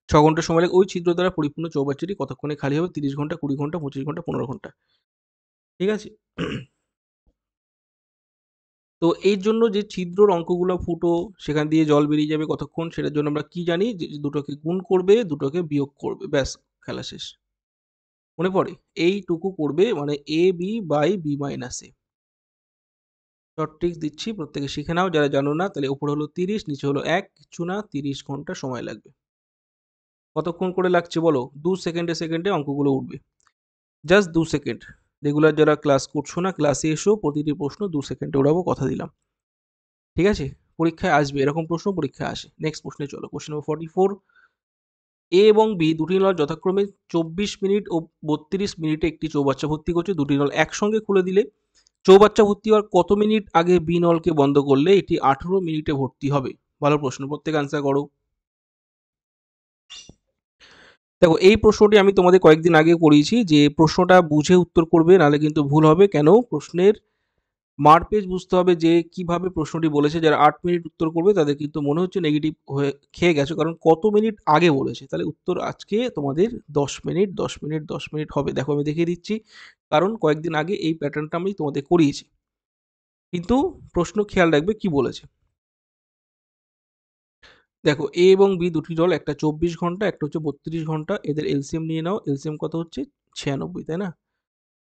6 ঘন্টা সময় লাগে। ওই ছিদ্র দ্বারা পরিপূর্ণ চৌবাচ্চাটি কতক্ষণে খালি হবে? 30 ঘন্টা, 20 ঘন্টা, 25 ঘন্টা, 15 ঘন্টা। ঠিক আছে, তো এর জন্য যে ছিদ্রর অঙ্কগুলো ফুটো, সেখান দিয়ে জল বেরিয়ে যাবে কতক্ষণ, সেটার জন্য আমরা কি জানি? যে দুটোকে গুণ করবে, দুটোকে বিয়োগ করবে, ব্যাস, খেলা শেষ। মনে পড়ে? এইটুকু করবে, মানে AB/B-A। শর্ট ট্রিক্স দিচ্ছি, প্রত্যেকে শিখে নাও যারা জানো না। তাহলে উপরে হলো 30, নিচে হলো 1, কিচ্ছু না, 30 ঘন্টা সময় লাগবে। কতক্ষণ করে লাগছে বলো? 2 সেকেন্ডে সেকেন্ডে অঙ্কগুলো উঠবে, জাস্ট 2 সেকেন্ড। রেগুলার যারা ক্লাস করছো না, ক্লাসে এসো, প্রতিটি প্রশ্ন 2 সেকেন্ডে উঠাবো, কথা দিলাম। ঠিক আছে, পরীক্ষায় আসবে, এরকম প্রশ্ন পরীক্ষায় আসে। নেক্সট প্রশ্নে চলো, কোশ্চেন নম্বর 44। এ এবং বি দুটি নল যথাক্রমে 24 মিনিট ও 32 মিনিটে একটি চৌবাচ্চা ভর্তি করছে। দুটি নল একসঙ্গে খুলে দিলে চৌবাচ্চা ভর্তি হওয়ার কত মিনিট আগে বি নলকে বন্ধ করলে এটি 18 মিনিটে ভর্তি হবে? ভালো প্রশ্ন, প্রত্যেক আনসার করো। দেখো, এই প্রশ্নটি আমি তোমাদের কয়েকদিন আগে করিয়েছি, যে প্রশ্নটা বুঝে উত্তর করবে, নাহলে কিন্তু ভুল হবে। কেন? প্রশ্নের মারপেজ বুঝতে হবে, যে কিভাবে প্রশ্নটি বলেছে। যারা 8 মিনিট উত্তর করবে তাদের কিন্তু মনে হচ্ছে নেগেটিভ হয়ে খেয়ে গেছো, কারণ কত মিনিট আগে বলেছে। তাহলে উত্তর আজকে তোমাদের 10 মিনিট, 10 মিনিট, 10 মিনিট হবে। দেখো, আমি দেখিয়ে দিচ্ছি, কারণ কয়েকদিন আগে এই প্যাটার্নটা আমি তোমাদের করিয়েছি। কিন্তু প্রশ্ন খেয়াল রাখবে কি বলেছে। দেখো, এ এবং বি দুটি দল, একটা 24 ঘন্টা, একটা হচ্ছে 32 ঘন্টা। এদের এলসিএম নিয়ে নাও। এলসিএম কত হচ্ছে? 96, তাই না?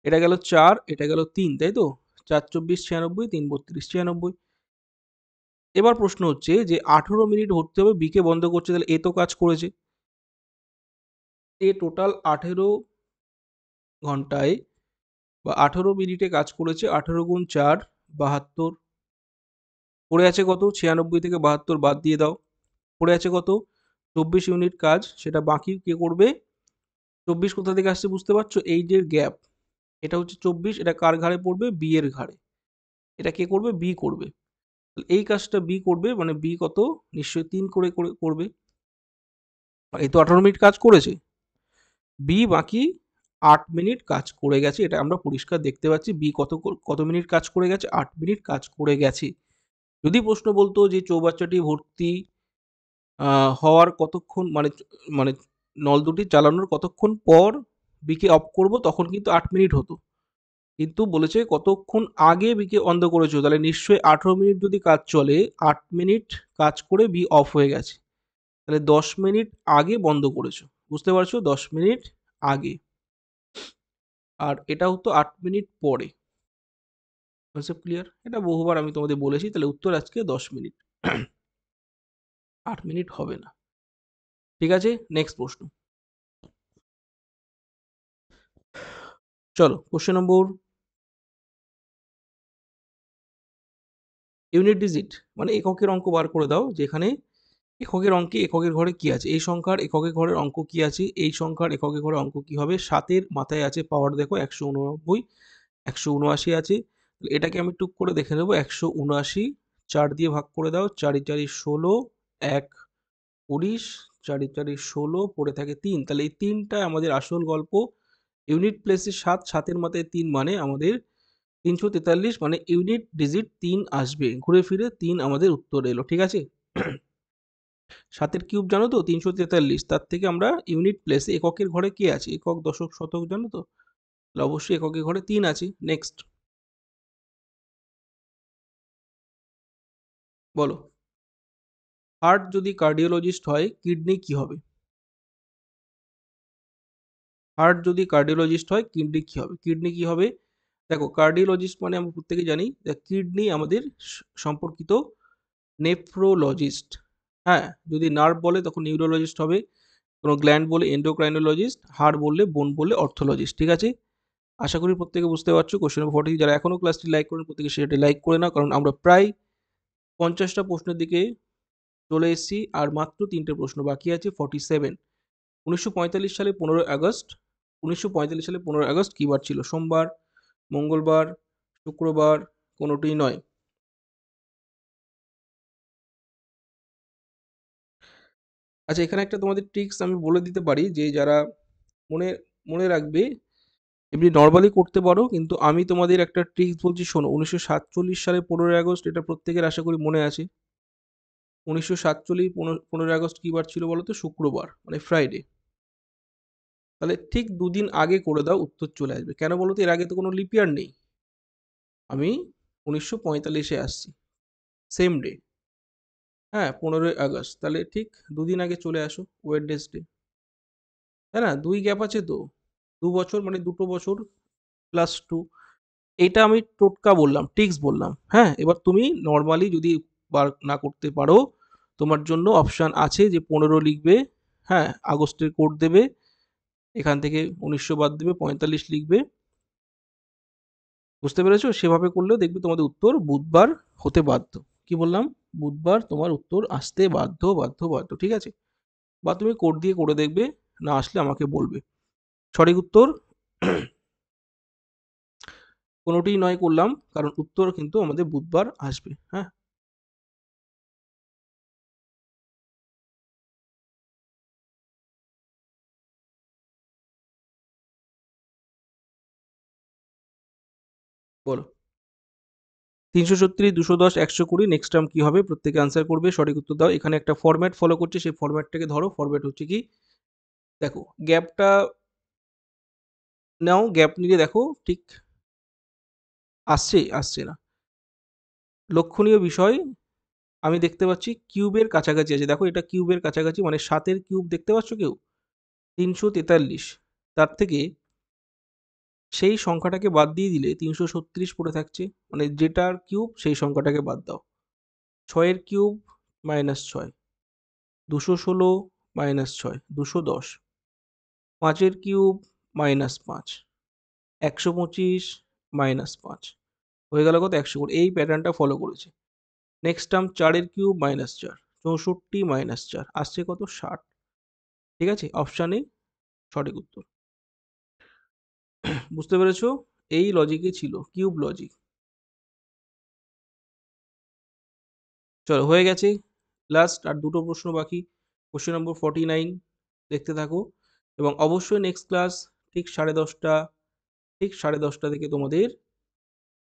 এটা গেল 4, এটা গেল 3, তাই তো? 4 24 96, 3 32 96। এবার প্রশ্ন হচ্ছে যে 18 মিনিট ধরতে হবে, বিকে বন্ধ করছে, তাহলে এ তো কাজ করেছে। এ টোটাল 18 ঘন্টায় বা 18 মিনিটে কাজ করেছে। 18 গুণ 4 72। পড়ে আছে কত? 96 থেকে 72 বাদ দিয়ে দাও। পড়ে আছে কত? 24 ইউনিট কাজ, সেটা বাকি কে করবে? 24 কোথা থেকে আসছে বুঝতে পারছো? এই যে গ্যাপ, এটা হচ্ছে 24, এটা কার ঘাড়ে পড়বে? বি এর ঘাড়ে। এটা কে করবে? বি করবে। এই কাজটা বি করবে, মানে বি কত? নিশ্চয়ই 3 করে করবে। এই তো 18 মিনিট কাজ করেছে। বি বাকি 8 মিনিট কাজ করে গেছে, এটা আমরা পরিষ্কার দেখতে পাচ্ছি। বি কত মিনিট কাজ করে গেছে? 8 মিনিট কাজ করে গেছে। যদি প্রশ্ন বলতো যে চৌবাচ্চাটি ভর্তি হওয়ার কতক্ষণ, মানে মানে নল দুটি চালানোর কতক্ষণ পর বিকে অফ করব, তখন কিন্তু 8 মিনিট হতো। কিন্তু বলেছে কতক্ষণ আগে বিকে বন্ধ করেছো, তাহলে নিশ্চয়ই 18 মিনিট যদি কাজ চলে, 8 মিনিট কাজ করে বি অফ হয়ে গেছে, তাহলে 10 মিনিট আগে বন্ধ করেছো। বুঝতে পারছো? 10 মিনিট আগে। আর এটা হতো 8 মিনিট পরে। Concept clear? এটা বহুবার আমি তোমাদের বলেছি। তাহলে উত্তর আজকে 10 মিনিট। 8 মিনিট হবে না। ঠিক আছে, নেক্সট প্রশ্ন। চলো কোশ্চেন নম্বর, ইউনিট ডিজিট মানে এককের অঙ্ক বার করে দাও, যেখানে এককের অঙ্কে এককের ঘরে কি আছে? এই সংখ্যার এককের ঘরের অঙ্ক কি আছে? এই সংখ্যার এককের ঘরের অঙ্ক কি হবে? 7-এর মাথায় আছে পাওয়ার, দেখো 189, 179 আছে। এটাকে আমি টুক করে দেখে নেবো। 179 4 দিয়ে ভাগ করে দাও। 4 4 16, 1 19, 4 4 16, পড়ে থাকে 3। তাহলে এই 3টা আমাদের আসল গল্প। ইউনিট প্লেসে 7, 7-এর মাথায় 3 মানে আমাদের 343, মানে ইউনিট ডিজিট 3 আসবে। ঘুরে ফিরে 3 আমাদের উত্তর এলো। ঠিক আছে? 7-এর কিউব জানো তো? 343। তার থেকে আমরা ইউনিট প্লেসে এককের ঘরে কে আছে? একক, দশক, শতক জানো তো? তাহলে অবশ্যই এককের ঘরে 3 আছে। নেক্সট বলো, হার্ট যদি কার্ডিওলজিস্ট হয়, কিডনি কি হবে? হার্ট যদি কার্ডিওলজিস্ট হয়, কিডনি কি হবে? কিডনি কি হবে? দেখো, কার্ডিওলজিস্ট মানে আমরা প্রত্যেকে জানি কিডনি আমাদের সম্পর্কিত নেফ্রোলজিস্ট। হ্যাঁ, যদি নার্ভ বলে তখন নিউরোলজিস্ট হবে, কোনো গ্ল্যান্ড বলে এন্ডোক্রাইনোলজিস্ট, হাড় বললে, বোন বললে অর্থোলজিস্ট। ঠিক আছে? আশা করি প্রত্যেকে বুঝতে পারছো। কোশ্চেন নম্বর 40, যারা এখনো ক্লাসটি লাইক করেন প্রত্যেকে সেটা লাইক করে নাও, কারণ আমরা প্রায় 50টা প্রশ্নের দিকে চলে এসেছি, আর মাত্র 3টে প্রশ্ন বাকি আছে। 47। 1945 সালে 15 আগস্ট, 1945 সালে 15 আগস্ট কি বার ছিল? সোমবার, মঙ্গলবার, শুক্রবার, কোনোটিই নয়। আচ্ছা, এখানে একটা তোমাদের ট্রিক্স আমি বলে দিতে পারি, যে যারা মনে মনে রাখবে, এমনি নর্মালি করতে পারো, কিন্তু আমি তোমাদের একটা ট্রিক্স বলছি, শোনো। 1947 সালে 15 আগস্ট, এটা প্রত্যেকের আশা করি মনে আছে। 1947 15 আগস্ট কি বার ছিল বলো তো? শুক্রবার, মানে ফ্রাইডে। তাহলে ঠিক দুদিন আগে করে দাও, উত্তর চলে আসবে। কেন বলো তো? এর আগে তো কোনো লিপিয়ার নেই। আমি 1945-এ আসছি, সেম ডে। হ্যাঁ, 15 আগস্ট, তাহলে ঠিক দুদিন আগে চলে আসো, ওয়েডনেসডে। তাই না? 2 গ্যাপ আছে তো, 2 বছর, মানে 2 বছর +2। এটা আমি টোটকা বললাম, টিক্স বললাম। হ্যাঁ, এবার তুমি নর্মালি যদি বার না করতে পারো, তোমার জন্য অপশান আছে যে 15 লিখবে, হ্যাঁ, আগস্টের কোড দেবে, এখান থেকে 1900 বাদ দেবে, 45 লিখবে। বুঝতে পেরেছো? সেভাবে করলেও দেখবে তোমাদের উত্তর বুধবার হতে বাধ্য। কি বললাম? বুধবার তোমার উত্তর আসতে বাধ্য, বাধ্য, বাধ্য। ঠিক আছে? বা তুমি কোড দিয়ে করে দেখবে, না আসলে আমাকে বলবে। সঠিক উত্তর কোনোটিই নয় করলাম, কারণ উত্তর কিন্তু আমাদের বুধবার আসবে। হ্যাঁ, বলো। 336, 210, 120, নেক্সট টার্ম কি হবে? প্রত্যেকে আনসার করবে, সঠিক উত্তর দাও। এখানে একটা ফরম্যাট ফলো করছে, সেই ফরম্যাটটাকে ধরো। ফরম্যাট হচ্ছে কি? দেখো, গ্যাপটা নাও, গ্যাপ নিলে দেখো ঠিক আসছে, আসছে না। লক্ষণীয় বিষয়, আমি দেখতে পাচ্ছি কিউবের কাছাকাছি আছে। দেখো, এটা কিউবের কাছাকাছি, মানে 7-এর কিউব দেখতে পাচ্ছ কেউ? 343। তার থেকে সেই সংখ্যাটাকে বাদ দিয়ে দিলে 336 পড়ে থাকছে, মানে যেটার কিউব সেই সংখ্যাটাকে বাদ দাও। 6-এর কিউব -6, 216 -6, 210। 5 কিউব -5, 125 -5 হয়ে গেল কত 100। এই প্যাটার্নটা ফলো করেছে। নেক্সট টার্ম 4 কিউব -4, 64 -4 আসছে কত 60। ঠিক আছে, অপশানে সঠিক উত্তর। বুঝতে পেরেছো? এই লজিকে ছিল, কিউব লজিক। চলো হয়ে গেছে। লাস্ট আর দুটো প্রশ্ন বাকি। কোশ্চেন নম্বর 49 দেখতে থাকো, এবং অবশ্যই নেক্সট ক্লাস ঠিক 10:30, ঠিক 10:30 থেকে তোমাদের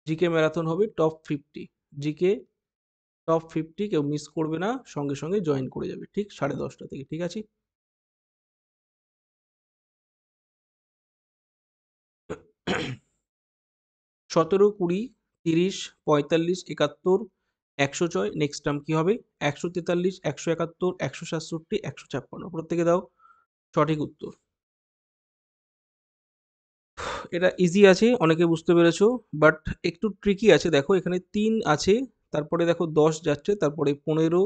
জিকে ম্যারাথন হবে টপ 50। জিকে টপ 50 কেউ মিস করবে না, সঙ্গে সঙ্গে জয়েন করে যাবে ঠিক 10:30 থেকে। ঠিক আছে? 17, 20, 30, 45, 71, 106। নেক্সট টার্ম কি হবে? 143, 171, 167, 156। প্রত্যেকে দাও সঠিক উত্তর। এটা ইজি আছে, অনেকে বুঝতে পেরেছো, বাট একটু ট্রিকি আছে। দেখো এখানে 3 আছে, তারপরে দেখো 10 যাচ্ছে, তারপরে 15,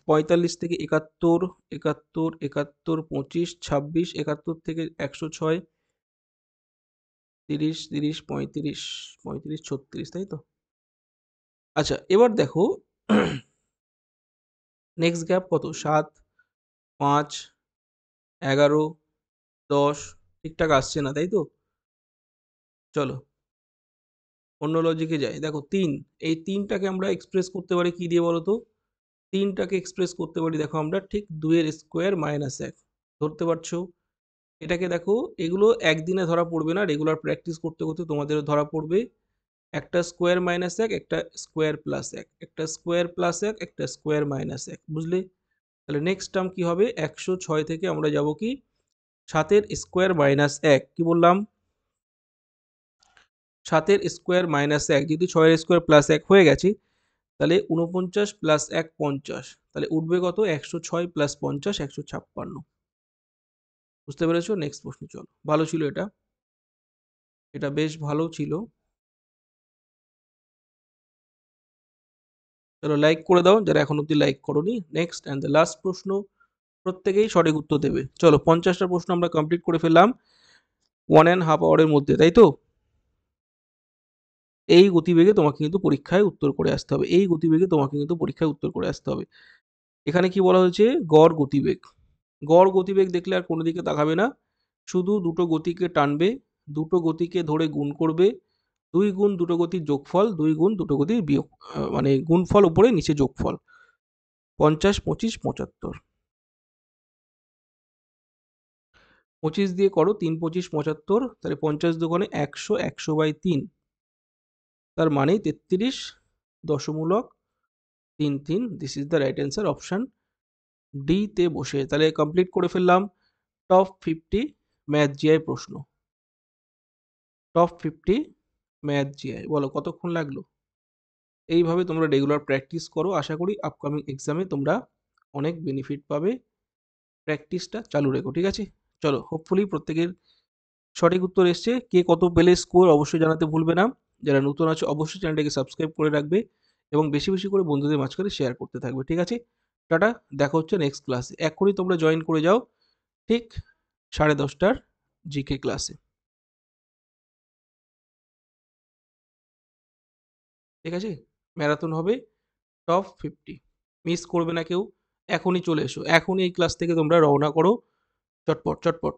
45 থেকে 71, 71, 71, 25, 26, 71 থেকে 106, 30, 30, 35, 35, 36, তাই তো? আচ্ছা এবার দেখো নেক্সট গ্যাপ কত? 7, 5, 11, 10 ঠিকঠাক আসছে না, তাই তো? চলো অন্য লজিকে যাই। দেখো 3, এই 3টাকে আমরা এক্সপ্রেস করতে পারি কি দিয়ে বলো তো? 3টাকে এক্সপ্রেস করতে পারি দেখো আমরা ঠিক 2 এর স্কোয়ার -1 ধরতে পারছো। এটাকে দেখো, এগুলো একদিনে ধরা পড়বে না, রেগুলার প্র্যাকটিস করতে করতে তোমাদেরও ধরা পড়বে। একটা স্কোয়ার -1, একটা স্কোয়ার +1, একটা স্কোয়ার +1, একটা স্কোয়ার -1, বুঝলে? তাহলে নেক্সট টার্ম কি হবে? 106 থেকে আমরা যাব কি 7 এর স্কোয়ার -1, কি বললাম? 7 এর স্কোয়ার -1, যেহেতু 6 এর স্কোয়ার +1 হয়ে গেছে, তাহলে 49 + 1 50, তাহলে উঠবে কত? 106 + 50 156। বুঝতে পেরেছো? নেক্সট প্রশ্ন চলো। ভালো ছিল এটা, এটা বেশ ভালো ছিল। চলো লাইক করে দাও যারা এখন অব্দি লাইক করোনি। নেক্সট অ্যান্ড দ্য লাস্ট প্রশ্ন, প্রত্যেকেই সঠিক উত্তর দেবে। চলো 50টা প্রশ্ন আমরা কমপ্লিট করে ফেললাম 1.5 আওয়ারের মধ্যে, তাই তো? এই গতিবেগে তোমাকে কিন্তু পরীক্ষায় উত্তর করে আসতে হবে, এই গতিবেগে তোমাকে কিন্তু পরীক্ষায় উত্তর করে আসতে হবে। এখানে কি বলা হয়েছে? গড় গতিবেগ। গড় গতিবেগ দেখলে আর কোনো দিকে তাকাবে না, শুধু দুটো গতিকে টানবে, দুটো গতিকে ধরে গুণ করবে, 2 গুণ দুটো গতির যোগফল, 2 গুণ দুটো গতির বিয়োগ, মানে গুণফল উপরে নিচে যোগফল। 50, 25, 75। 25 দিয়ে করো, 3, 25, 75, তাহলে 50 দোকানে 100, 100/3, তার মানে 33.33। This is the right answer, option D তে বসে। তাহলে কমপ্লিট করে ফেললাম টপ 50 ম্যাথ জিআই প্রশ্ন। টপ 50 ম্যাথ জিআই, বলো কতক্ষণ লাগলো? এইভাবে তোমরা রেগুলার প্র্যাকটিস করো, আশা করি আপকামিং এক্সামে তোমরা অনেক বেনিফিট পাবে। প্র্যাকটিসটা চালু রেখো, ঠিক আছে? চলো, হোপফুলি প্রত্যেকের সঠিক উত্তর এসছে। কে কত পেলে স্কোর অবশ্যই জানাতে ভুলবে না। যারা নতুন আছে অবশ্যই চ্যানেলটাকে সাবস্ক্রাইব করে রাখবে, এবং বেশি বেশি করে বন্ধুদের মাঝখানে শেয়ার করতে থাকবে, ঠিক আছে? টাটা, দেখা হচ্ছে নেক্সট ক্লাসে। এক্ষুনি তোমরা জয়েন করে যাও ঠিক 10:30টার জিকে ক্লাসে। ঠিক আছে? ম্যারাথন হবে টপ 50, মিস করবে না কেউ। এখনই চলে এসো, এখনই এই ক্লাস থেকে তোমরা রওনা করো, চটপট চটপট।